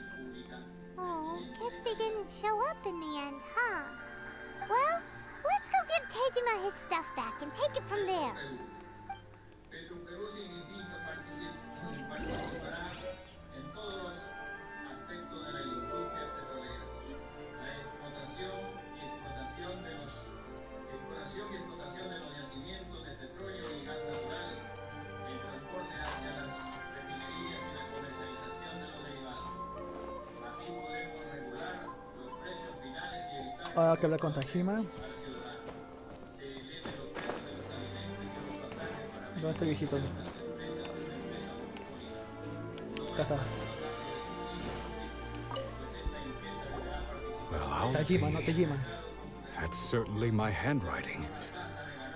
Oh, guess they didn't show up in the end, huh? Well, let's go give Tejima his stuff back and take it from there. Perú significa participará en todos los aspectos de la industria petrolera. La explotación y explotación de los yacimientos de petróleo y gas natural, el transporte hacia las refinerías y la comercialización de los derivados. Así podremos regular los precios finales y evitar Ahora que hablar con Tejima. al ciudadano. Se eleven los precios de los alimentos y los pasajes para ¿Dónde está el viejito? Acá está. Well, Tejima, no Tejima. That's certainly my handwriting.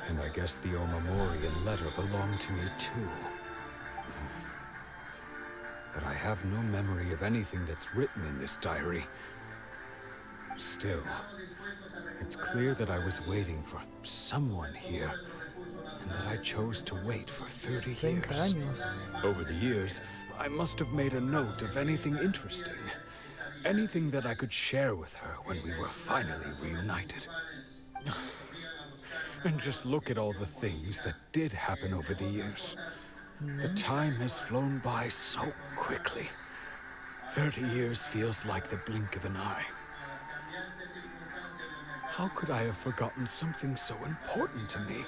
And I guess the Omamorian letter belonged to me too. But I have no memory of anything that's written in this diary. Still, it's clear that I was waiting for someone here, and that I chose to wait for 30 years. Over the years, I must have made a note of anything interesting. Anything that I could share with her when we were finally reunited. And just look at all the things that did happen over the years. The time has flown by so quickly. 30 years feels like the blink of an eye. How could I have forgotten something so important to me?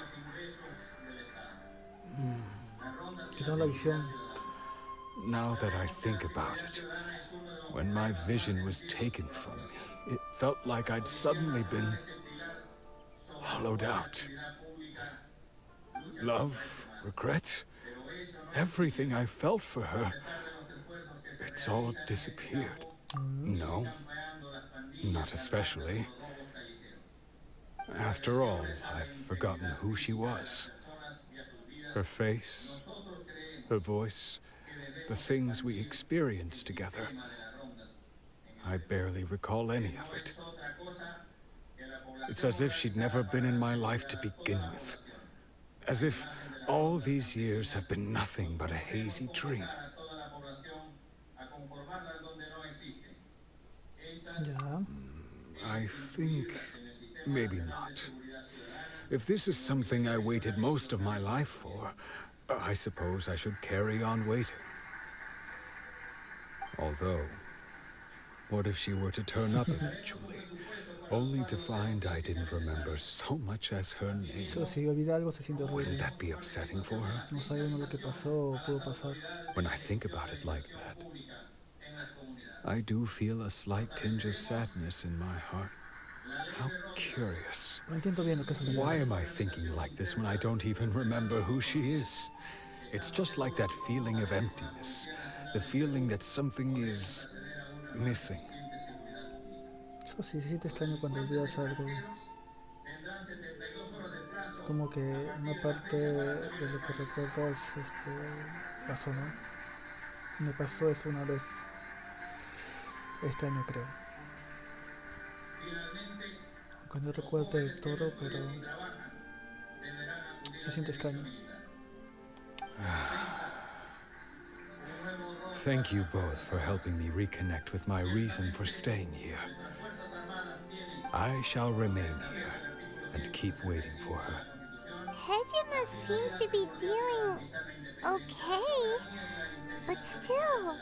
Now that I think about it, when my vision was taken from me, it felt like I'd suddenly been hollowed out. Love, regret, everything I felt for her, it's all disappeared. No, not especially. After all, I've forgotten who she was. Her face, her voice, the things we experienced together. I barely recall any of it. It's as if she'd never been in my life to begin with. As if all these years have been nothing but a hazy dream. I think maybe not. If this is something I waited most of my life for, I suppose I should carry on waiting. Although, what if she were to turn up eventually, only to find I didn't remember so much as her name? Wouldn't that be upsetting for her? When I think about it like that, I do feel a slight tinge of sadness in my heart. How curious. Why am I thinking like this when I don't even remember who she is? It's just like that feeling of emptiness. The feeling that something is missing. Eso sí, sí te extraño cuando olvidas algo. Es como que una parte de lo que recuerdas pasó, ¿no? Me pasó eso una vez este año, creo. Cuando recuerdo el todo, pero se siente extraño. Thank you both for helping me reconnect with my reason for staying here. I shall remain here and keep waiting for her. Tejima seems to be dealing okay, but still,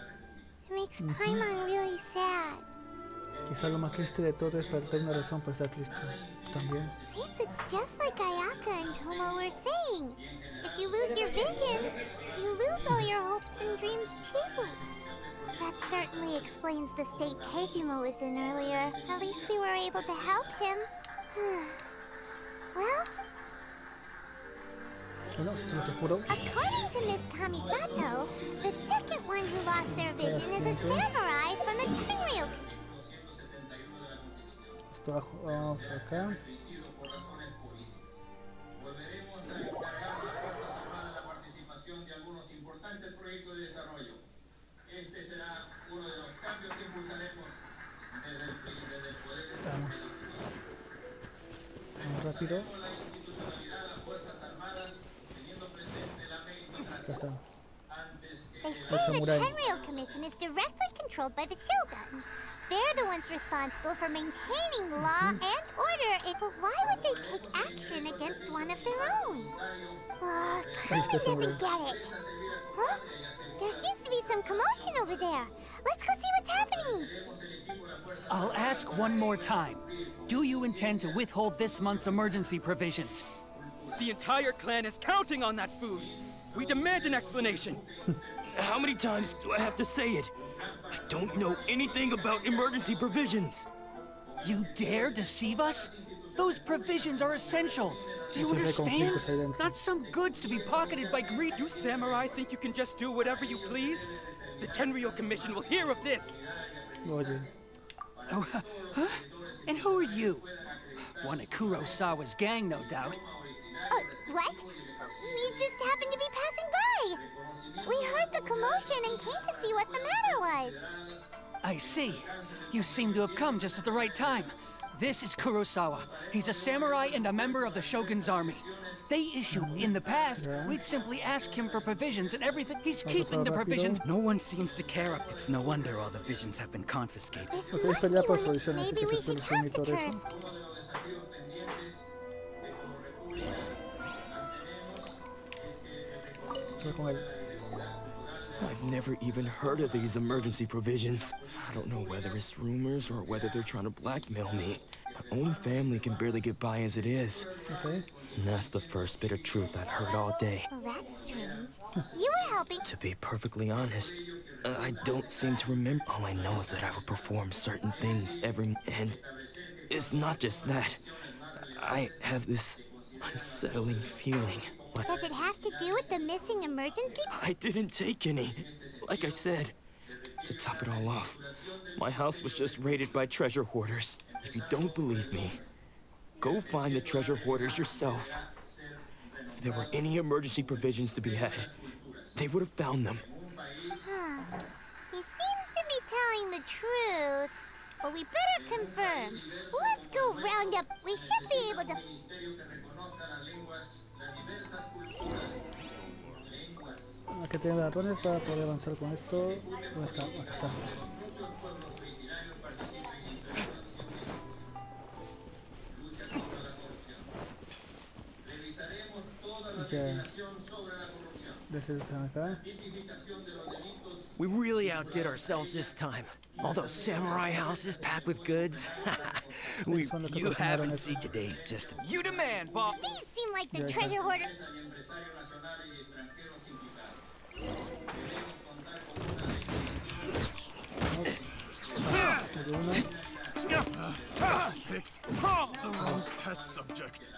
it makes Paimon really sad. Quizá lo más triste de todo es perder una razón para estar triste también. Seems it's just like Ayaka and Tomo were saying. If you lose your vision, you lose all your hopes and dreams too. That certainly explains the state Tejima was in earlier. At least we were able to help him. Well, according to Miss Kamisato, the second one who lost their vision is a samurai from the Tenryou. Vamos acá. Vamos. Vamos rápido. Ya está. They say the Tenryou Commission is directly controlled by the Shogun. They're the ones responsible for maintaining law and order. But why would they take action against one of their own? Paimon doesn't get it. Huh? There seems to be some commotion over there. Let's go see what's happening. I'll ask one more time. Do you intend to withhold this month's emergency provisions? The entire clan is counting on that food. We demand an explanation. How many times do I have to say it? I don't know anything about emergency provisions. You dare deceive us? Those provisions are essential. Do you understand? Not some goods to be pocketed by greed. You samurai think you can just do whatever you please? The Tenryou Commission will hear of this. Oh, huh? And who are you? One of Kurosawa's gang, no doubt. What? We just happened to be passing by. We heard the commotion and came to see what the matter was. I see. You seem to have come just at the right time. This is Kurosawa. He's a samurai and a member of the Shogun's army. They issue in the past. We'd simply ask him for provisions and everything. He's keeping the provisions. No one seems to care. It's no wonder all the visions have been confiscated. Maybe we should talk to Curse. Se va con él. I've never even heard of these emergency provisions. I don't know whether it's rumors or whether they're trying to blackmail me. My own family can barely get by as it is. Okay. And that's the first bit of truth I've heard all day. Well, that's strange. You were helping. To be perfectly honest, I don't seem to remember. All I know is that I would perform certain things and it's not just that. I have this unsettling feeling. Does it have to do with the missing emergency? I didn't take any. Like I said, to top it all off, my house was just raided by treasure hoarders. If you don't believe me, go find the treasure hoarders yourself. If there were any emergency provisions to be had, they would have found them. Huh. He seems to be telling the truth. But we better confirm. Let's go round up. We should be able to... Hay que tener ratones para poder avanzar con esto. ¿Dónde está? Acá está. We really outdid ourselves this time. All those samurai houses packed with goods. You haven't seen today's just... You demand, Bob! These seem like the treasure hoarders. Test subject.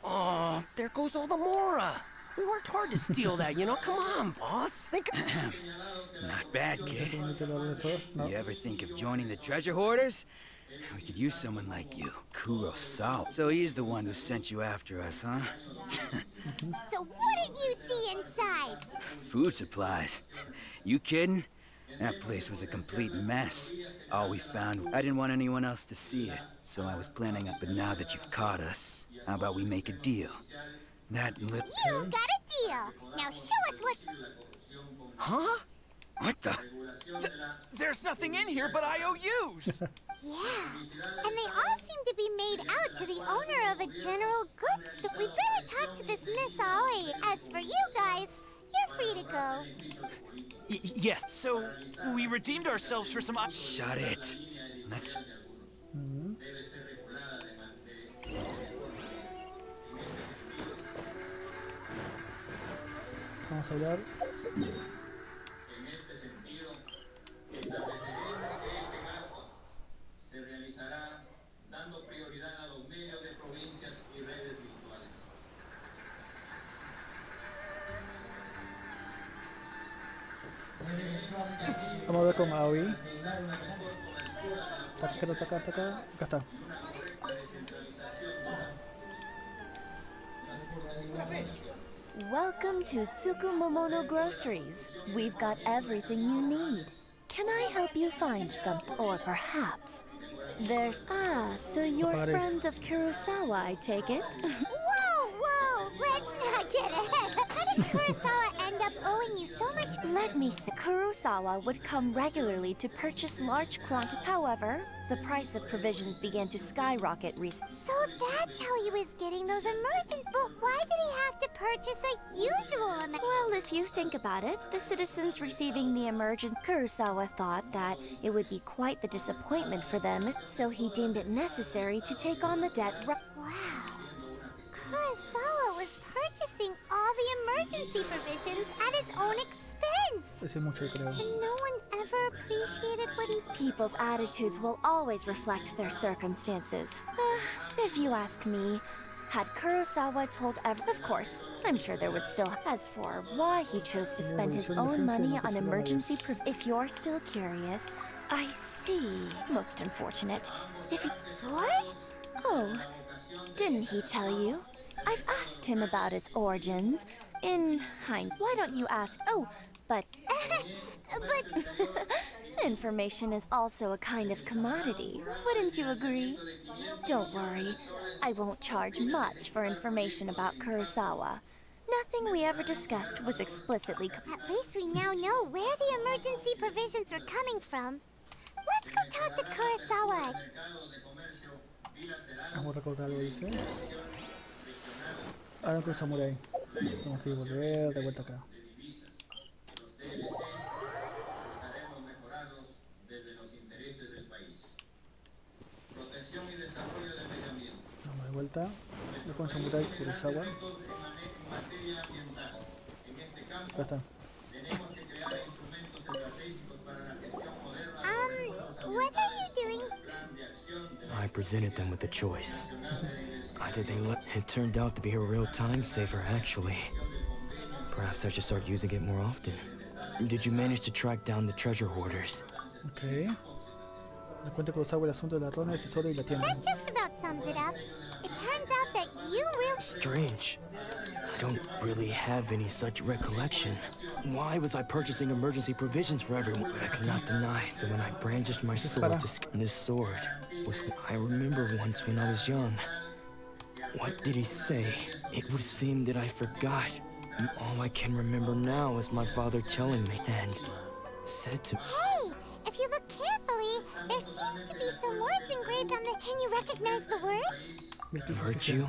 Oh, there goes all the Mora. We worked hard to steal that, you know? Come on, boss. Think Not bad, kid. You ever think of joining the treasure hoarders? We could use someone like you, Kurosawa. So he's the one who sent you after us, huh? So what did you see inside? Food supplies. You kidding? That place was a complete mess. All we found, I didn't want anyone else to see it, so I was planning on. But now that you've caught us, how about we make a deal? That little... You've got a deal. Now show us what's... Huh? What the? There's nothing in here but IOUs. Yeah, and they all seem to be made out to the owner of a general goods store. We better talk to this Miss Aoi. As for you guys, you're free to go. Yes, so we redeemed ourselves for some... Shut it. Let's... Vamos a hablar. Se realizará dando prioridad a los medios de provincias y redes virtuales. Vamos a ver con Aoi. Acá está. Welcome to Tsukumomono Groceries. We've got everything you need. Can I help you find something? Or perhaps there's... so you're friends of Kurosawa, I take it? Whoa! Let's not get ahead. How did Kurosawa end up owing you so much? Let me think. Kurosawa would come regularly to purchase large quantities. However, the price of provisions began to skyrocket recently. So that's how he was getting those emergencies. But why did he have to purchase a usual amount? Well, if you think about it, the citizens receiving the emergency... Kurosawa thought that it would be quite the disappointment for them, so he deemed it necessary to take on the debt... Wow. Kurosawa was purchasing all the emergency provisions at his own expense. Ese mucho, creo. And no one ever appreciated what he... People's attitudes will always reflect their circumstances. If you ask me, had Kurosawa told Of course, I'm sure there would still... As for why he chose to spend his own money on emergency If you're still curious, I see. Most unfortunate. If he... Sword? Oh, didn't he tell you? I've asked him about its origins. In hindsight, why don't you ask? Oh, but... Information is also a kind of commodity. Wouldn't you agree? Don't worry. I won't charge much for information about Kurosawa. Nothing we ever discussed was explicitly... At least we now know where the emergency provisions are coming from. Let's go talk to Kurosawa. Vamos a recordar algo, dice. Ahora con Samurai. Tenemos que volver de vuelta acá. Buscaremos mejorarlos desde los intereses del país. Protección y desarrollo del medio ambiente. Vamos de vuelta. Voy con Samurai Kurosawa. En materia ambiental. En este campo Acá está. tenemos que crear instrumentos estratégicos para la gestión moderna. What are you doing? I presented them with a choice. Either they let it turned out to be a real time saver, actually. Perhaps I should start using it more often. Did you manage to track down the treasure hoarders? Ok. Le cuenta Kurosawa el asunto de la ronda, el tesoro y la tienda. That just about sums it up. It turns out that you really... Strange. I don't really have any such recollection. Why was I purchasing emergency provisions for everyone? But I cannot deny that when I brandished my sword to this sword was what I remember once when I was young. What did he say? It would seem that I forgot. All I can remember now is my father telling me and said to me. Hey, if you look carefully, there seems to be some words engraved on the... Can you recognize the words? Virtue?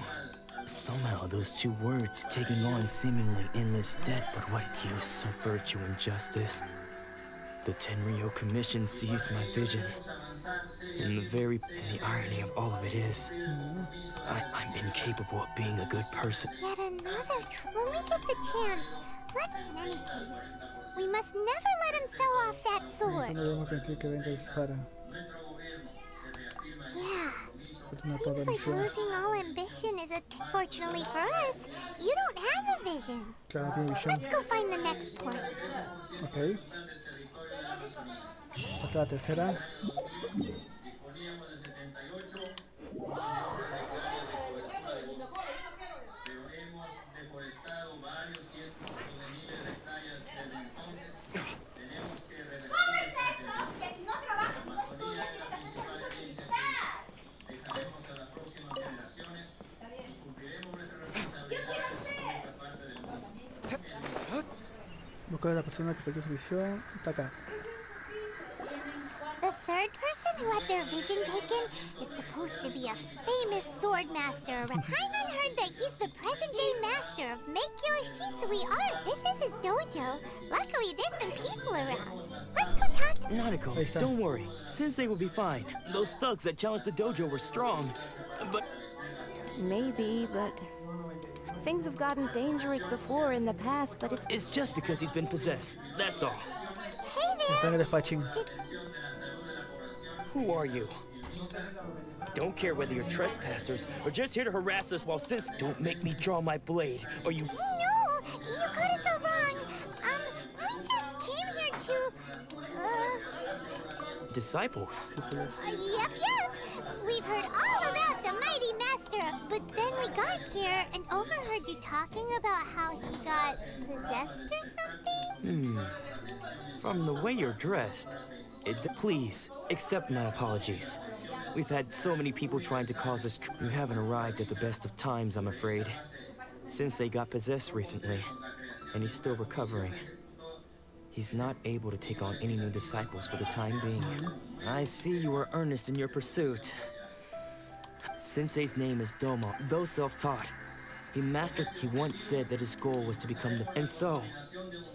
Somehow those two words taking on seemingly endless debt, but what use of virtue and justice? The Tenryou Commission sees my vision. And the irony of all of it is, I'm incapable of being a good person. Yet another... When we get the chance, let's... In any case, we must never let him sell off that sword. No debemos permitir que venga y dispara. Yeah. Seems like losing all ambition is a... Fortunately for us, you don't have a vision. Claro, tiene visión. Let's go find the next port. Ok. Hasta la tercera. Disponíamos de 78 hectáreas de cobertura de bosques, pero hemos deforestado varios cientos de miles de hectáreas desde entonces. Tenemos que revertir esta tendencia. La Amazonía es la principal herencia que dejaremos a las próximas generaciones y cumpliremos nuestras responsabilidades en esta parte del mundo. Buscar a la persona que perdió su visión. Está acá. The third person who had their vision taken is supposed to be a famous sword master. Paimon heard that he's the present-day master of Meikyo Shisui art. This is his dojo. Luckily, there's some people around. Let's go talk to... Nanako, don't worry. Sensei will be fine. Those thugs that challenged the dojo were strong, but... Maybe, but... Things have gotten dangerous before in the past, but It's just because he's been possessed, that's all. Está en el despachín. Who are you? Don't care whether you're trespassers or just here to harass us while Don't make me draw my blade, or you... No! You got it so wrong! We just came here to... Disciples? Yep. We've heard all about the mighty master, but then we got here and overheard you talking about how he got possessed or something? From the way you're dressed, please, accept my apologies. We've had so many people trying to cause us You haven't arrived at the best of times, I'm afraid. Sensei got possessed recently, and he's still recovering. He's not able to take on any new disciples for the time being. I see you are earnest in your pursuit. Sensei's name is Domo, though self-taught. He once said that his goal was to become the... And so,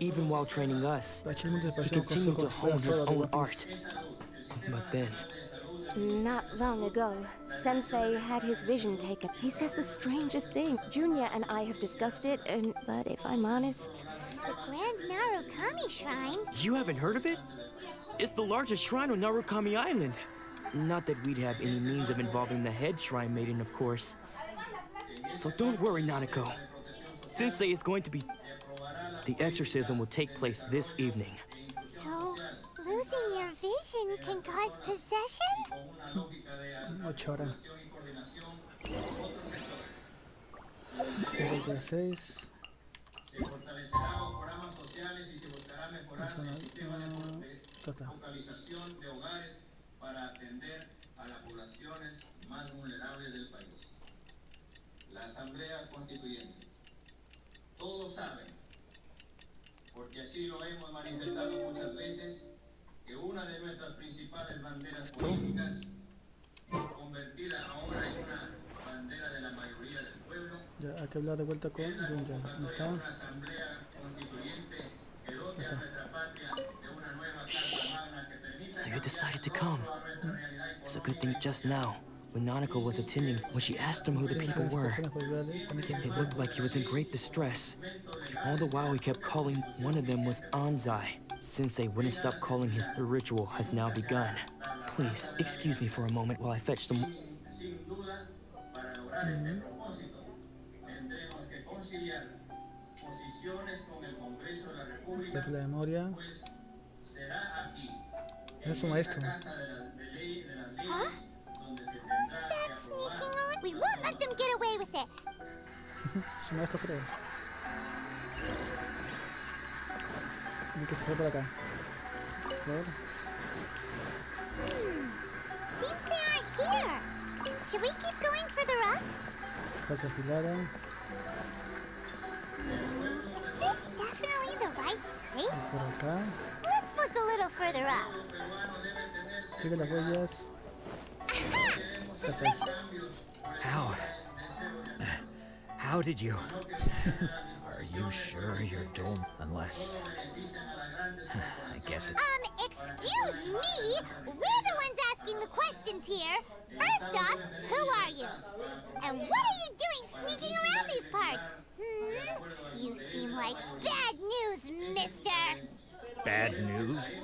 even while training us, he continued to hone his own art. But then... Not long ago, Sensei had his vision taken. He says the strangest thing. Junya and I have discussed it, but if I'm honest... The Grand Narukami Shrine? You haven't heard of it? It's the largest shrine on Narukami Island. Not that we'd have any means of involving the head shrine maiden, of course. So don't worry, Nanako. Sensei is going to be... The exorcism will take place this evening. So, losing your vision can cause possession? 8 horas. 6. Se fortalecerán los programas sociales y se buscará mejorar el sistema de localización de hogares para atender a las poblaciones más vulnerables del país. La Asamblea Constituyente. Todos saben, porque así lo hemos manifestado muchas veces, que una de nuestras principales banderas políticas, convertida ahora en una bandera de la mayoría del pueblo, Ya, hay que hablar de vuelta con Dunja. ¿Dónde está? So you decided to come. It's a good thing just now, when Nanako was attending, when she asked him who the people were, it looked like he was in great distress. All the while he kept calling one of them was Anzai. Since they wouldn't stop calling his, the ritual has now begun. Please, excuse me for a moment while I fetch some... Perdí la memoria. Es su maestro. Huh? We won't let them get away with it. Su maestro, creo. Hay que sacar por acá. A ver. Seems they aren't here. Should we keep going further up? Casa afilada. Is this definitely the right place? Por acá. Let's look a little further up. Sigue las huellas. How did you? Are you sure you're doomed? Unless... I guess it's... Excuse me? We're the ones asking the questions here. First off, who are you? And what are you doing sneaking around these parts? You seem like bad news, mister. Bad news?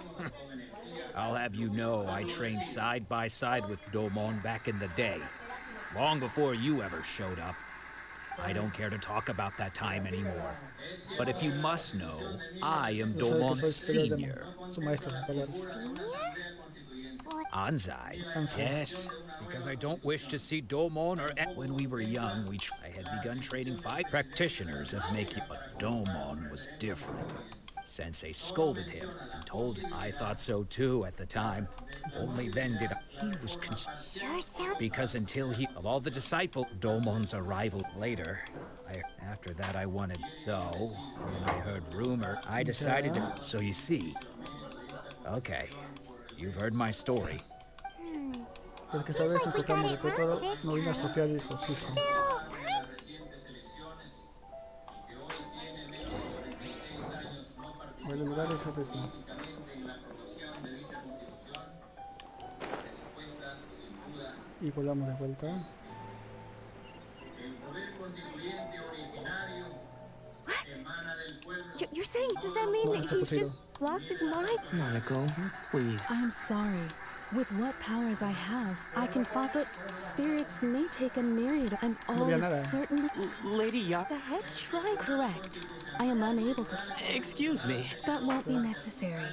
I'll have you know I trained side by side with Domon back in the day. Long before you ever showed up. I don't care to talk about that time anymore. But if you must know, I am Domon's senior. Anzai? Yes, because I don't wish to see Domon or... When we were young, I had begun training 5 practitioners of making... But Domon was different. Sensei scolded him and told him I thought so too at the time. Only then did he was because until he of all the disciples, Domon's arrival later. After that I wanted. So when I heard rumor, I decided to. So you see. Okay, you've heard my story. Porque esta vez encontramos el protoro, no vino a estropear el justicia. Bueno, el lugar es el mismo. Y volamos de vuelta. What? You're saying, does that mean that he's just lost his mind? Nanako, please. I'm sorry. With what powers I have, I can fight, but spirits may take a myriad and all certainly... Lady Ya... The head shrine? Correct. I am unable to... Excuse me. That won't be necessary.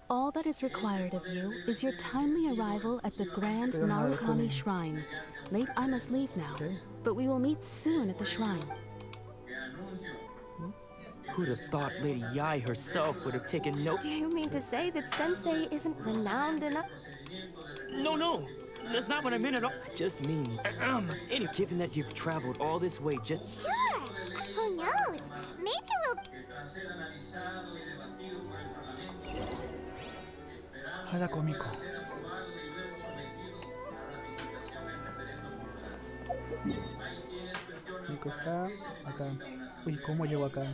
All that is required of you is your timely arrival at the Grand Narukami Shrine. Late, I must leave now, but we will meet soon at the shrine. Who'd have thought Lady Yai herself would have taken note? Do you mean to say that Sensei isn't renowned enough? No, that's not what I meant at all. I just mean, given that you've traveled all this way just... Sure, who knows? Maybe we'll... Hada cómico. Nico está acá. Uy, ¿cómo llego acá?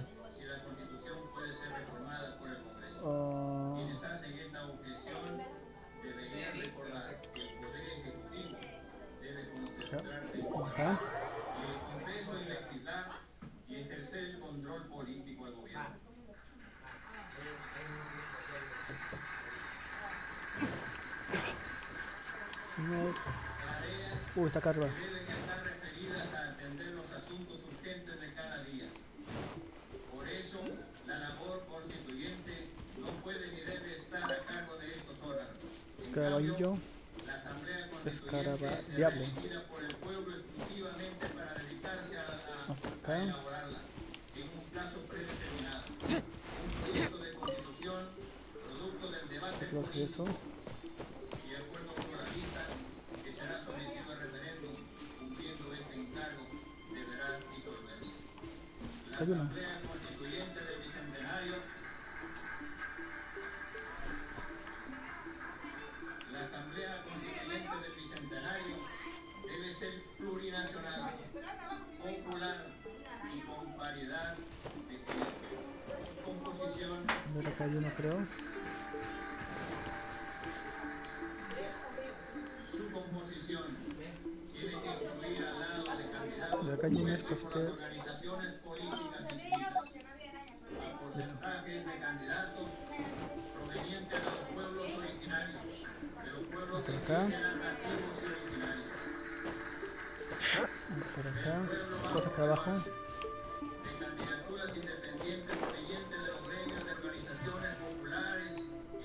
Acá. Está acá arriba. Por eso, la labor constituyente no puede ni debe estar a cargo de estos órganos. Escaraballo. Escarabajo. Por el pueblo exclusivamente para dedicarse a elaborarla en un plazo predeterminado. Un proyecto de constitución producto del debate político y acuerdo pluralista que será sometido a referéndum cumpliendo este encargo deberá disolverse. La Asamblea Constituyente del Bicentenario debe ser plurinacional, popular, y con paridad de género. Su composición. De acá hay uno, creo. Su composición tiene que incluir al lado de candidatos De acá hay uno, propuestos esto, por las organizaciones políticas inscritas y porcentajes de candidatos provenientes de los pueblos originarios, de los pueblos indígenas nativos y originarios. Por acá, por acá abajo. De candidaturas independientes provenientes de los gremios de organizaciones populares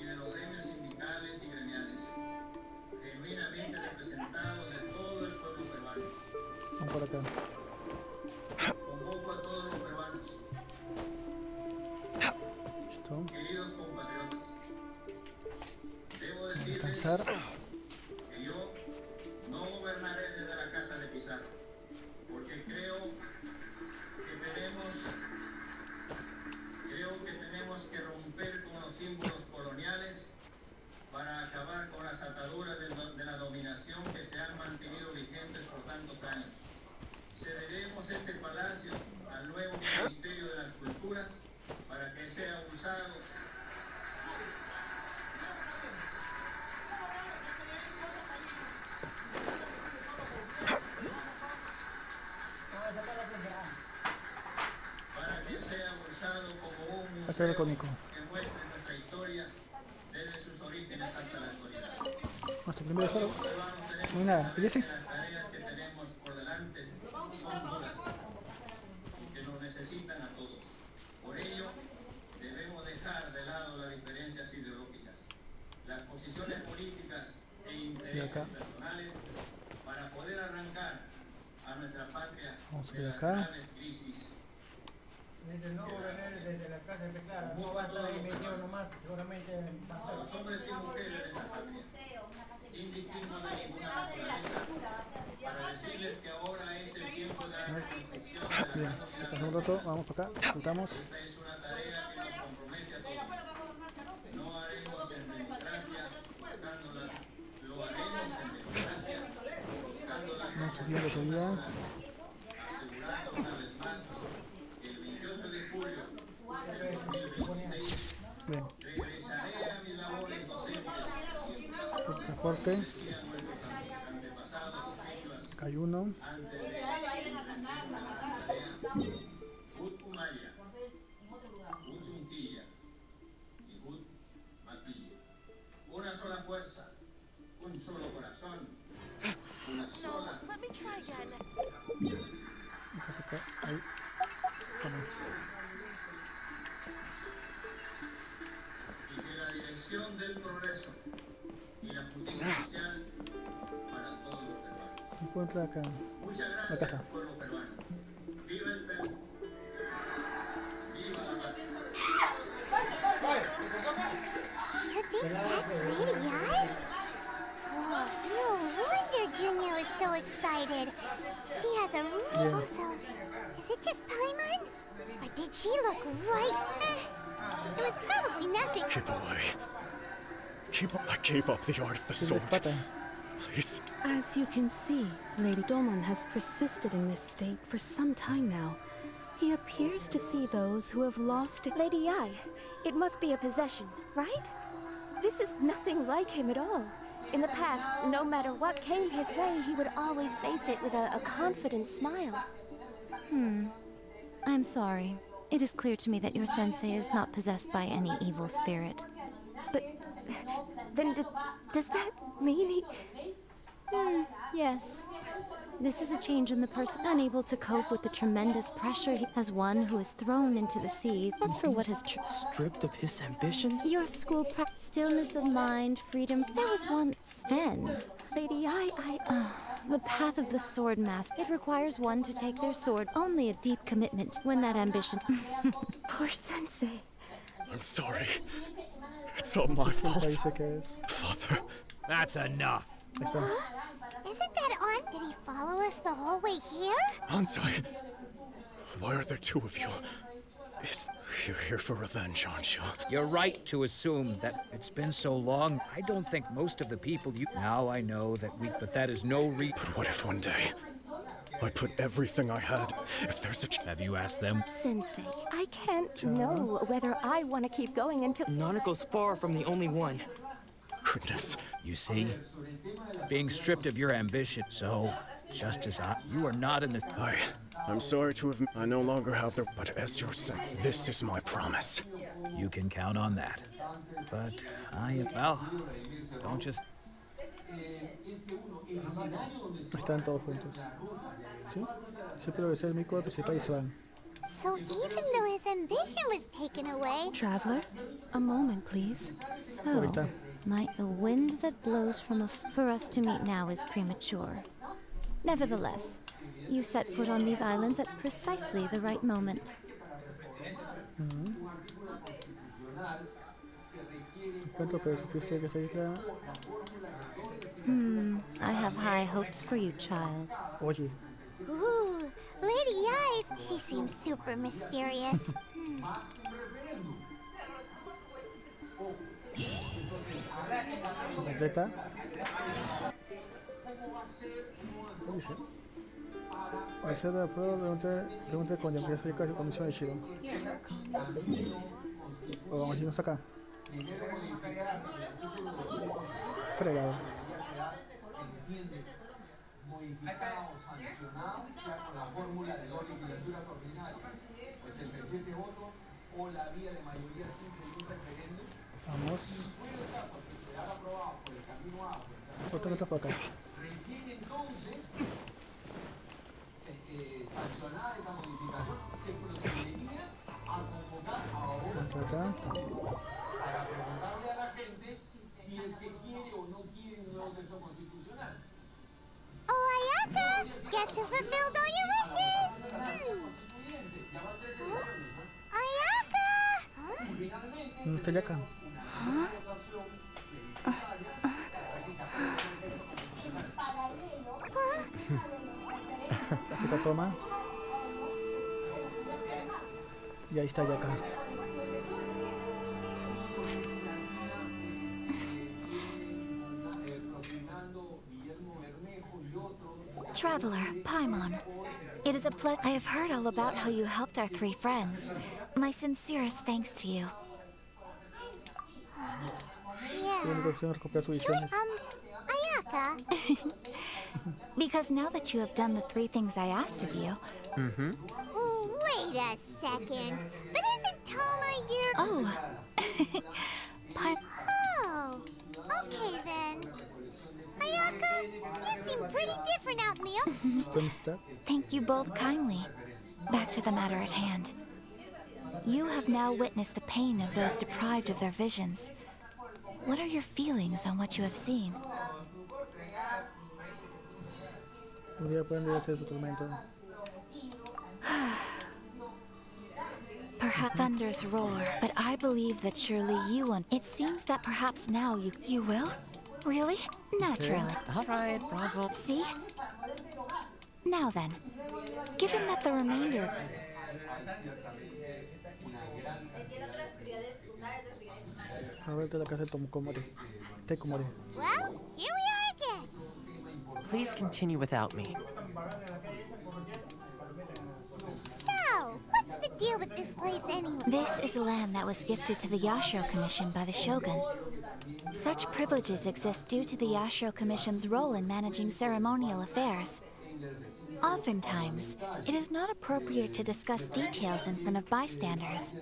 y de los gremios sindicales y gremiales, genuinamente representados de todo el pueblo peruano. Vamos por acá. Convoco a todos los peruanos, Listo. queridos compatriotas. Debo decirles Descansar. que yo no gobernaré desde la casa de Pizarro, porque creo que tenemos que romper con los símbolos coloniales para acabar con las ataduras de la dominación que se han mantenido vigentes por tantos años. Cederemos este palacio al nuevo Ministerio de las Culturas para que sea usado como un museo que muestre nuestra historia desde sus orígenes hasta la actualidad. Nuestro primer solo. No hay nada. ¿Y ese? Las tareas que tenemos por delante son duras y que nos necesitan a todos. Por ello, debemos dejar de lado las diferencias ideológicas, las posiciones políticas e intereses personales para poder arrancar a nuestra patria de las graves crisis. Desde no gobernar desde la casa de Clara, no va a estar ahí metido nomás, seguramente A los hombres y mujeres de esta patria, sin distingo de ninguna naturaleza, para decirles que ahora es el tiempo de la reconstrucción de la Bien, gran unidad un rato, vamos para acá, soltamos. Esta es una tarea que nos compromete a todos. No haremos en democracia buscándola, lo haremos en democracia buscando la constitución, asegurando una vez más que el 28 de julio del 2026 regresaré a mis labores docentes Corte. decían nuestros antepasados quechuas Acá hay uno. antes de una gran tarea. Hut Umaya, Hut Chunquilla y Hut Maquilla. Una sola fuerza, un solo corazón, una sola dirección. Ahí. Y que la dirección del progreso y la justicia social para todos los peruanos. Se encuentra acá. Muchas gracias, pueblo peruano. ¡Viva el Perú! ¡Viva la patria! You think that's ready, Yai? Oh, no wonder Junior is so excited. She has a real... Also, is it just Paimon? Or did she look right? It was probably nothing. Keep away. I gave up the art of the sword. Please. As you can see, Lady Domon has persisted in this state for some time now. He appears to see those who have lost it. Lady Ai, it must be a possession, right? This is nothing like him at all. In the past, no matter what came his way, he would always face it with a confident smile. I'm sorry. It is clear to me that your sensei is not possessed by any evil spirit. But then does that mean he... Yes. This is a change in the person, unable to cope with the tremendous pressure as one who is thrown into the sea. As for what has stripped of his ambition? Your school stillness of mind, freedom. There was once then. Lady Ai, the path of the sword master. It requires one to take their sword. Only a deep commitment when that ambition. Poor sensei. I'm sorry. It's all my fault. Father. That's enough. Isn't that on? Did he follow us the whole way here? Ansai, why are there two of you? You're here for revenge, aren't you? You're right to assume that it's been so long. I don't think most of the people you... Now I know that but that is no But what if one day I put everything I had. If there's a Have you asked them? Sensei, I can't know whether I want to keep going until... Nanako's far from the only one. Goodness. You see? Being stripped of your ambition, so, just as you are not in this... I'm sorry to have... I no longer have the... But as you're saying, this is my promise. You can count on that. But well, don't just... Están todos juntos. ¿Sí? Siempre debe ser el mico principal y se van. So even though his ambition was taken away... Traveler, a moment, please. So, might the wind that blows for us to meet now is premature. Nevertheless, you set foot on these islands at precisely the right moment. I have high hopes for you, child. Oye. Ooh, Lady Eyes. She seems super mysterious. Completa. ¿Qué dice? Hacer la prueba, pregunte con la empresa de comisión de Shiro. O vamos a irnos acá. Fregado. Modificada o sancionada sea con la fórmula de 2 legislaturas ordinarias, 87 votos o la vía de mayoría simple y un referéndum. Vamos. Si fuera el caso que quedara aprobado por el camino A o por el camino B, recién entonces, sancionada esa modificación, se procedería a convocar a otros para preguntarle a la gente si es que quiere o no quiere un nuevo texto constitucional. Oh, Ayaka! Guess who fulfilled all your wishes? Ayaka! No está acá. Esta toma. Y ahí está acá. Traveler, Paimon. It is a pleasure. I have heard all about how you helped our 3 friends. My sincerest thanks to you. Ayaka? Because now that you have done the 3 things I asked of you... Wait a second. But isn't Toma your... Oh. Oh. Okay then. Ayaka, you seem pretty different out in the open. Thank you both kindly. Back to the matter at hand. You have now witnessed the pain of those deprived of their visions. What are your feelings on what you have seen? Perhaps thunders roar, but I believe that surely you won't. It seems that perhaps now you will? Really? Naturally. All right, bravo. See? Now then, given that the remainder... Well, here we are again. Please continue without me. So, what's the deal with this place anyway? This is land that was gifted to the Yashiro Commission by the Shogun. Such privileges exist due to the Yashiro Commission's role in managing ceremonial affairs. Oftentimes, it is not appropriate to discuss details in front of bystanders.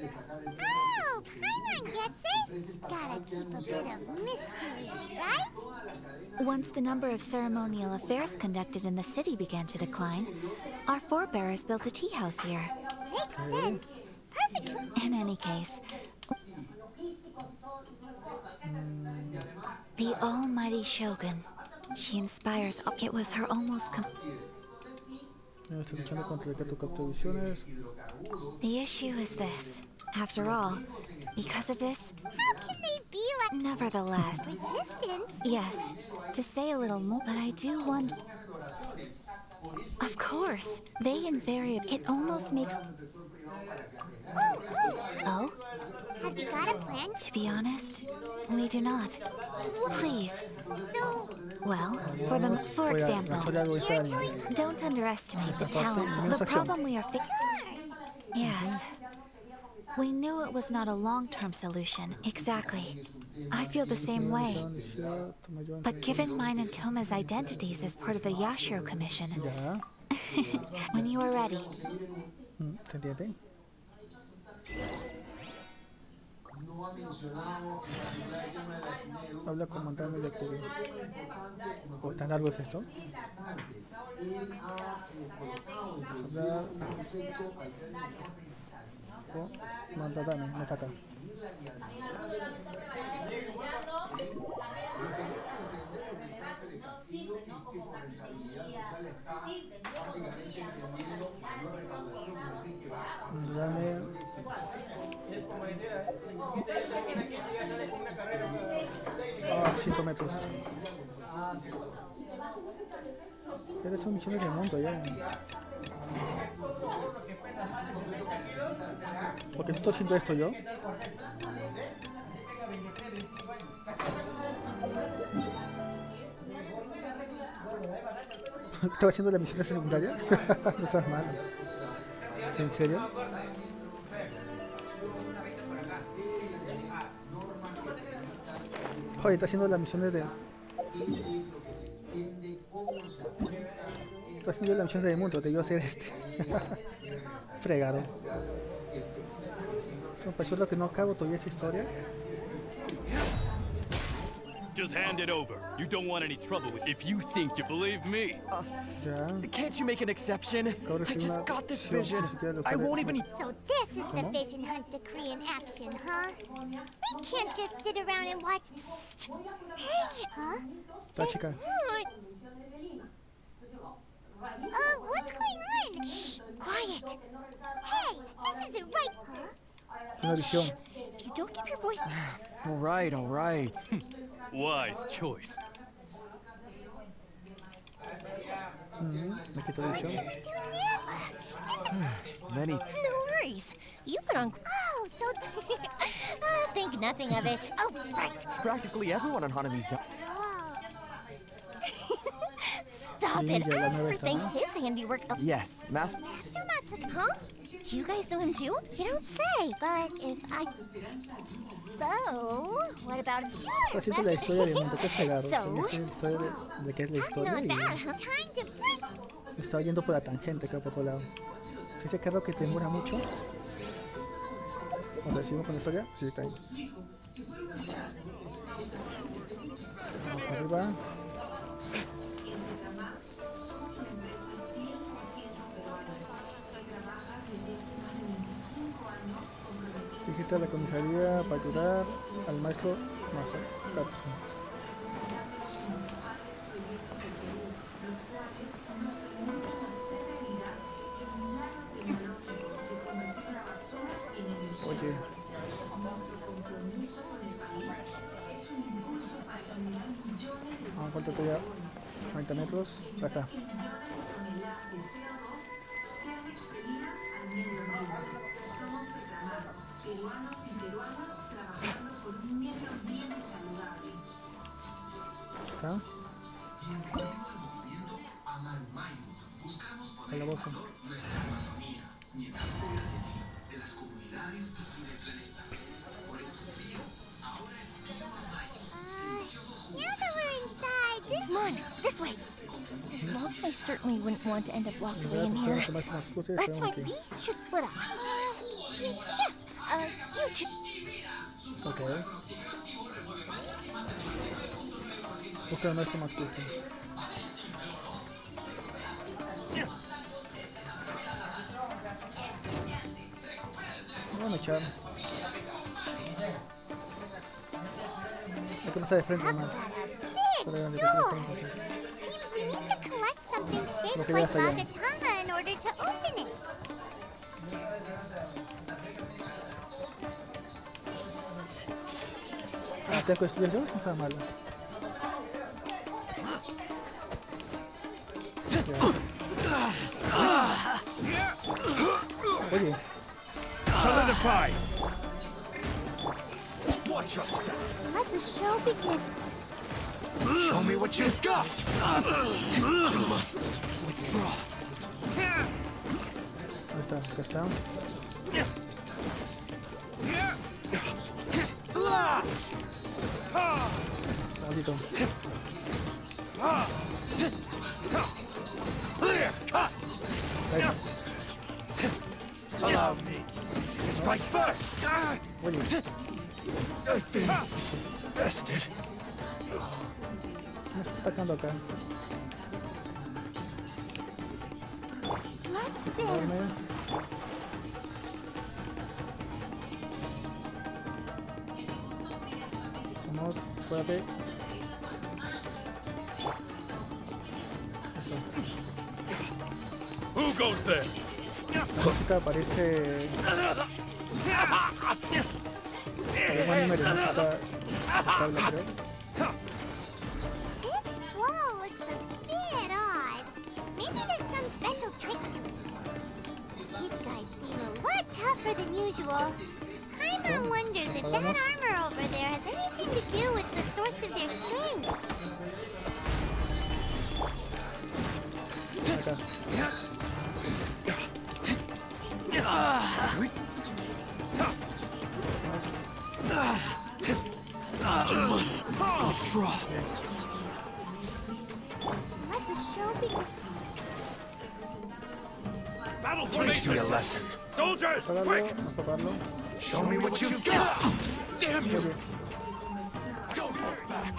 Oh, Paimon gets it. Gotta keep a bit of mystery, right? Once the number of ceremonial affairs conducted in the city began to decline, our forebears built a tea house here. Makes sense. Perfect. In any case, the almighty Shogun. She inspires. It was her almost. The issue is this. After all, because of this. How can they be like? Nevertheless. Resistance? Yes. To say a little more, but I do wonder. Of course, they invariably. It almost makes. Oh? Have you got a plan? To be honest, we do not. Please. So, Well, for example, don't underestimate the talents of the problem we are fixing. Yes. We knew it was not a long-term solution, exactly. I feel the same way. But given mine and Toma's identities as part of the Yashiro Commission, when you are ready. Habla con montaña de Cuba. ¿O tan largo es esto? Hablar... Manda, dame, me caca. Dame... 100 metros. Pero son misiones del mundo ya. ¿Por qué estoy haciendo esto yo? ¿Estaba haciendo las misiones secundarias? No seas malo. ¿Es en serio? Oye, está haciendo las misiones de... Está haciendo las misiones del mundo, te iba a hacer este. Fregado. Me pareció lo que no acabo todavía esta historia. Just hand it over. You don't want any trouble if you think you believe me. Can't you make an exception? I just got this vision. I won't even... So this is the vision hunt decree in action, huh? We can't just sit around and watch... Hey, huh? That's chica. What's going on? Shh, quiet. Hey, this isn't right, huh? Una visión. If you don't keep your voice down. All right, all right. Wise choice. Me quito visión. Many. No worries. You've been on... Oh, so... think nothing of it. Oh, right. Practically everyone on Hanabi's... Stop it. I think his handiwork... Yes, Master, huh? Do you guys know him too? You don't say, but if I... So, what about... Está haciendo la historia de mundo, qué fregado. ¿De qué es la historia? Y estaba yendo por la tangente, creo, por otro lado. ¿Sí se carro que te demora mucho? ¿Nos decimos con la historia? Sí, está ahí. Arriba. Visita la comisaría para ayudar al maestro Katsu. Oye. ¿Cuánto te da? 90 metros. Ahí está. Peruanos y peruanas trabajando por un medio ambiente saludable. ¿Está? Buscamos poner en valor nuestra Amazonía, mientras cuida de ti, de las comunidades y del planeta. Por eso Río ahora es Río Amayo. Deliciosos jugos. Come on, this way. This small place certainly wouldn't want to end up locked away in here. That's why we should split up. Yes. You two. Okay. Busca no es más justo. Vamos a echar. Hay que pasar de frente nomás. Seems we need to collect something shaped like Magatama in order to open it. ¿Tengo que estudiar yo? No está malo. Oye. Solidify. Let the show begin. Show me what you've got! I must withdraw. Ahí está, acá está. Maldito. Allow me. Strike first. Oye. I've been bested. Me está atacando acá. Vamos, fuérate. Eso. Who goes there? La música parece... Parece un anime de música estable, creo. This wall looks a bit odd. Maybe there's some special trick to it. These guys seem a lot tougher than usual. Paimon wonders if that armor over there has anything to do with the source of their strength. Acá. I must withdraw. Let the show begin. Battle Teach me a lesson. Soldiers, quick! Show me what you've got! Damn you! Don't hold back.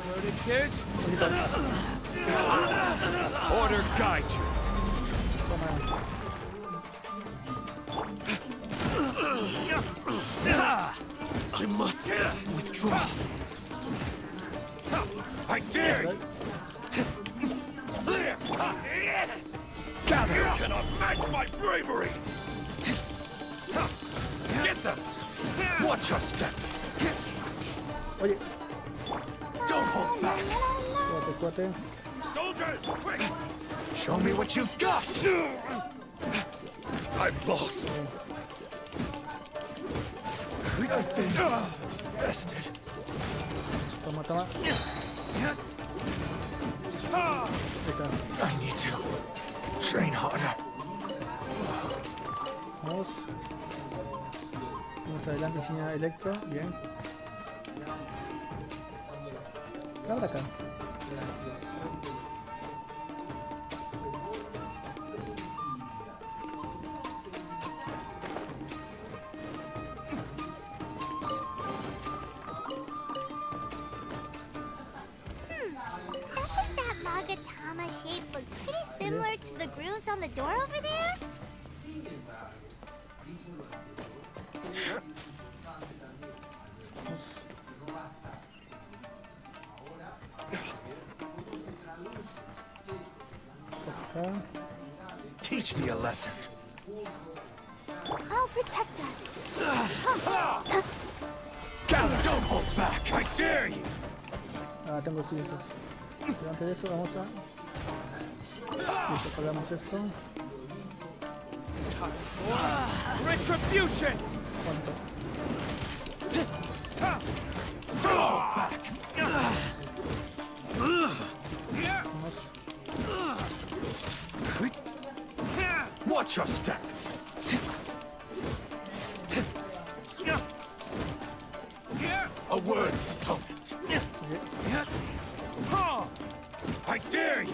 Where it is? Order guide you. I must withdraw. I dare you! Gather! You cannot match my bravery! Get them! Watch your step! Oye. Don't hold back! Cuate. Soldiers, quick! Show me what you've got! I've lost! I've been bested. Toma, toma. I need to train harder. Vamos. Seguimos adelante, enseña Electro. Bien. Abre acá. Doesn't that Magatama shape look pretty similar to the grooves on the door over there? Teach me a lesson. I'll protect us. Gather, don't hold back. I dare you. Ah, tengo utilizos. Pero antes de eso vamos a... Listo, pagamos esto. Retribution! ¿Cuánto? Don't hold back. Vamos. Watch your step. A word, opponent. I dare you.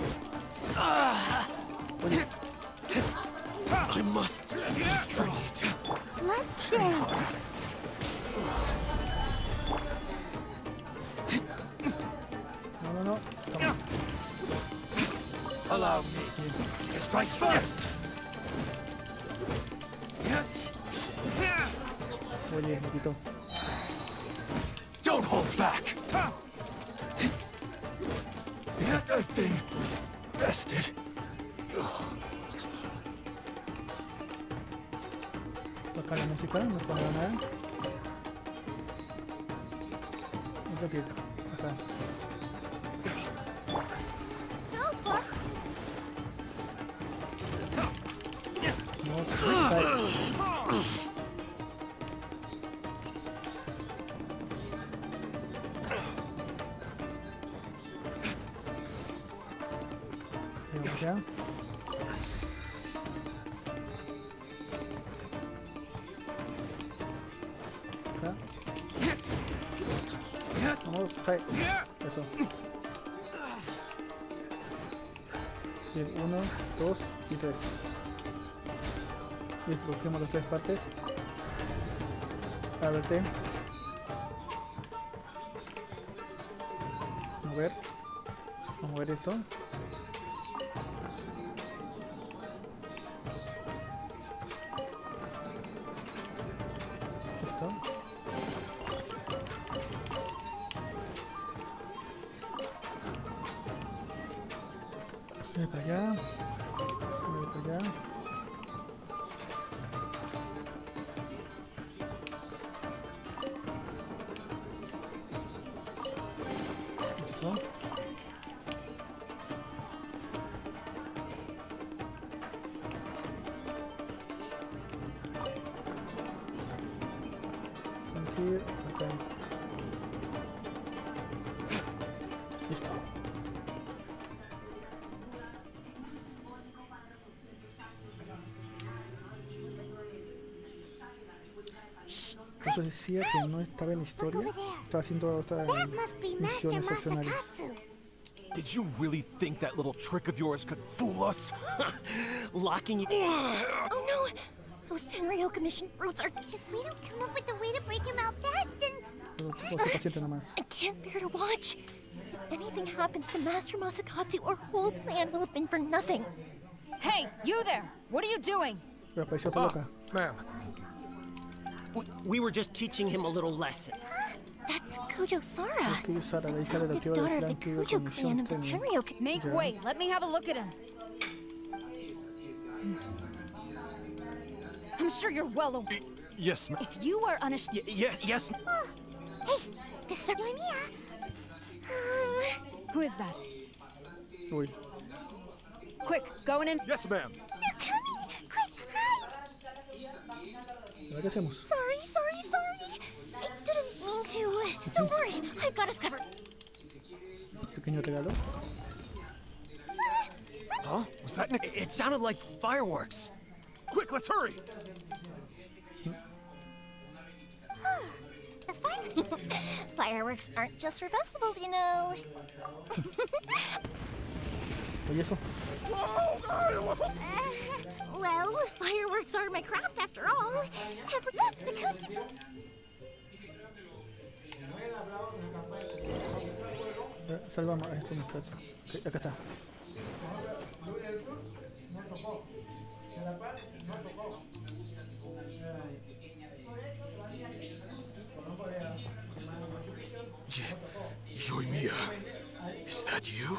I must withdraw. Let's dance. No, no, no. Toma. Allow me to strike first. Oye, me quitó. Don't hold back. I've been bested. Toca la música, no pongo nada. Otro pie. Acá. Vamos. Vamos ya. Acá. Vamos, cae. Eso. Bien, 1, 2 y 3. Listo, cogemos las 3 partes. Ábrete. Mover. Vamos a mover esto. Listo. Voy para allá. Voy para allá. Listo. Aquí, acá. Listo. Eso decía que no estaba en la historia, estaba haciendo otras misiones opcionales. Did you really think that little trick of yours could fool us? Locking you. Oh no! Those Tenryou Commission fruits are. If we don't come up with a way to break him out fast, then. I can't bear to watch. If anything happens to Master Masakatsu, our whole plan will have been for nothing. Hey, you there! What are you doing? Ma'am. We were just teaching him a little lesson. That's Kujo-Sara. The daughter of the Kujo clan of the Tenryou. Make way. Let me have a look at him. I'm sure you're well aware. Yes, ma'am. If you are unashamed. Yes. Oh, hey, this is Mia. Who is that? Uy. Quick, going in. Yes, ma'am. They're coming. Quick, hide. ¿Qué hacemos? Sorry. I didn't mean to. Don't worry, I've got us covered. Pequeño regalo. Huh? Was that? It sounded like fireworks. Quick, let's hurry. Fireworks aren't just for festivals, you know. Oye, eso. Well, fireworks are my craft after all. Look, the coast is. Salvamos a esto en casa. Okay, acá está. Mia, is that you?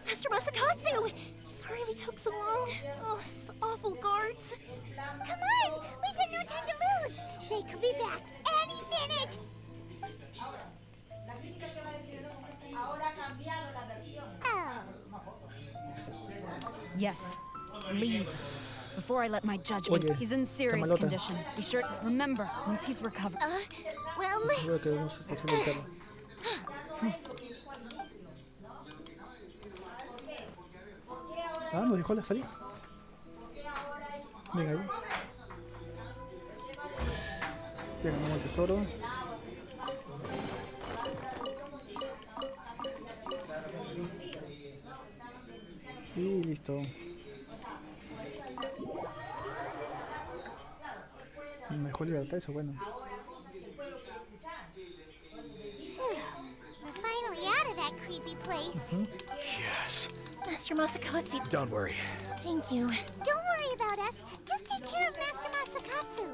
Master Masakatsu! Sorry we took so long. Oh, those awful guards. Come on! We've got no time to lose! They could be back any minute! Oh. Yes. Leave. Before I let my judgment. He's in serious condition. Be sure. Remember, once he's recovered. Well. Ah, nos dejó salir. Venga ahí. Bien, ganamos el tesoro. Y listo. Mejor libertad, eso bueno. We're finally out of that creepy place. Yes. Master Masakatsu. Don't worry. Thank you. Don't worry about us. Just take care of Master Masakatsu.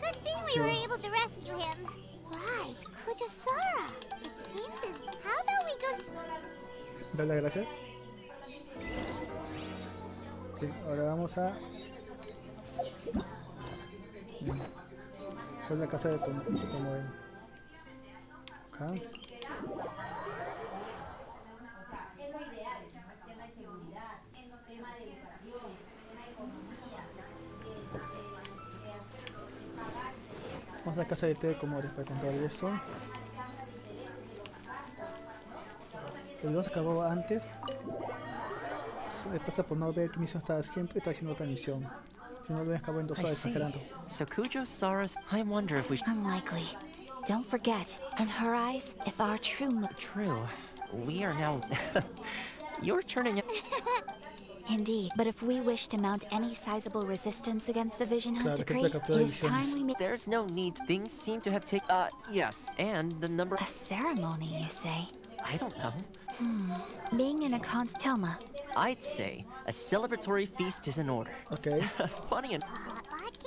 Good thing we were able to rescue him. Right, Kujo-Sara. It seems as... How about we go... Dale gracias. Okay, ahora vamos a... Esta es la casa de como ven. Acá. Vamos a la casa de té como para contar eso. El video se acabó antes. Se pasa por no ver qué misión está haciendo y está haciendo otra misión. Si no lo acabó en 2 horas exagerando. So Kujo Sara's, I wonder if we should... Unlikely. Don't forget, in her eyes, if our true... True. We are now... You're turning it... Indeed, but if we wish to mount any sizable resistance against the Vision Hunt decree, it is time we make... There's no need. Things seem to have taken... yes, and the number... A ceremony, you say? I don't know. Being in a Toma. I'd say a celebratory feast is in order. Okay. Funny and...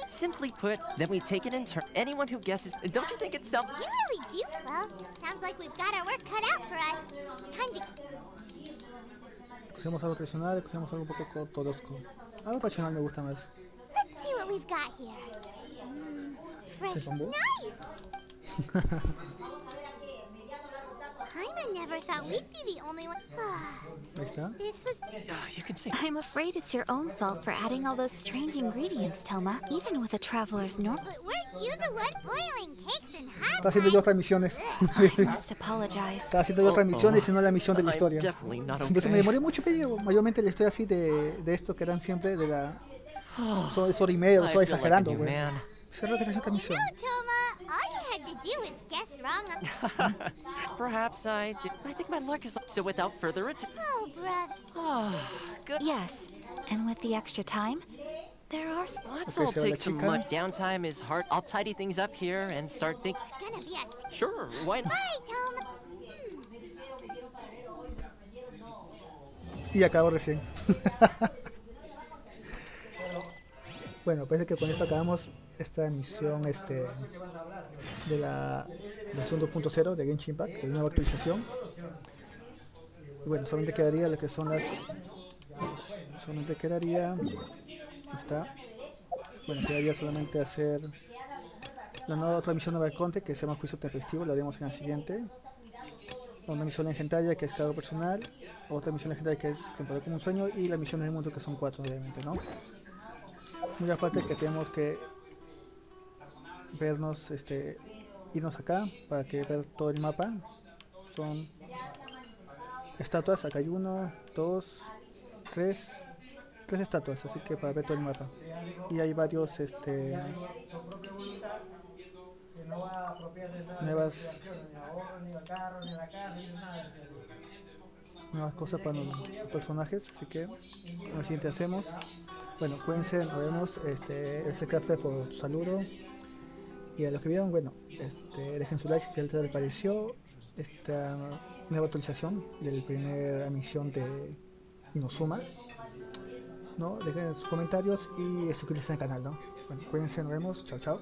Simply put, then we take it in turn. Anyone who guesses... Don't you think it's self... You really do? Well, sounds like we've got our work cut out for us. Time to... Cogemos algo tradicional, cogemos algo un poco tosco. Algo tradicional me gusta más. Let's see what we've got here. Fresh. Nice! I never thought we'd be the only one. Ahí está. This was... you can say... I'm afraid it's your own fault for adding all those strange ingredients, Toma. Even with a traveler's norm... But weren't you the one boiling cakes and hot Está haciendo yo otras misiones. I must apologize. Está haciendo yo otras misiones y no la misión de la historia. Entonces me demoré mucho, pero mayormente la historia así de esto que eran siempre de la... Son hora y media, estoy exagerando, pues. Eso es lo que está haciendo esta misión. Toma, all you had to do is guess wrong. Perhaps I did. I think my luck is... So without further ado... Oh, brother. Good. Yes, and with the extra time, there are... Let's all take some much. Downtime is hard. I'll tidy things up here and start thinking... There's gonna be a... Sure, why not? Bye, Toma. Y acabo recién. Bueno, parece que con esto acabamos esta misión de la versión 2.0 de Genshin Impact, de la nueva actualización. Y bueno, solamente quedaría lo que son las... Solamente quedaría... Está. Bueno, quedaría solamente hacer la nueva otra misión nueva de Conte, que se llama Juicio Tempestivo, la haremos en la siguiente. Una misión legendaria que es cargo personal, otra misión legendaria que es Siempre como un sueño, y las misiones del mundo que son 4 obviamente, ¿no? Muy aparte que tenemos que vernos, irnos acá para que ver todo el mapa. Son estatuas, acá hay 1, 2, 3 estatuas, así que para ver todo el mapa. Y hay varios nuevas cosas para los personajes, así que lo siguiente hacemos. Bueno, cuídense, nos vemos. Ese café por tu saludo. Y a los que vieron, bueno, dejen su like si les pareció esta nueva actualización de la primera misión de INAZUMA, ¿no? Dejen sus comentarios y suscribirse al canal, ¿no? Bueno, cuídense, nos vemos. Chao, chao.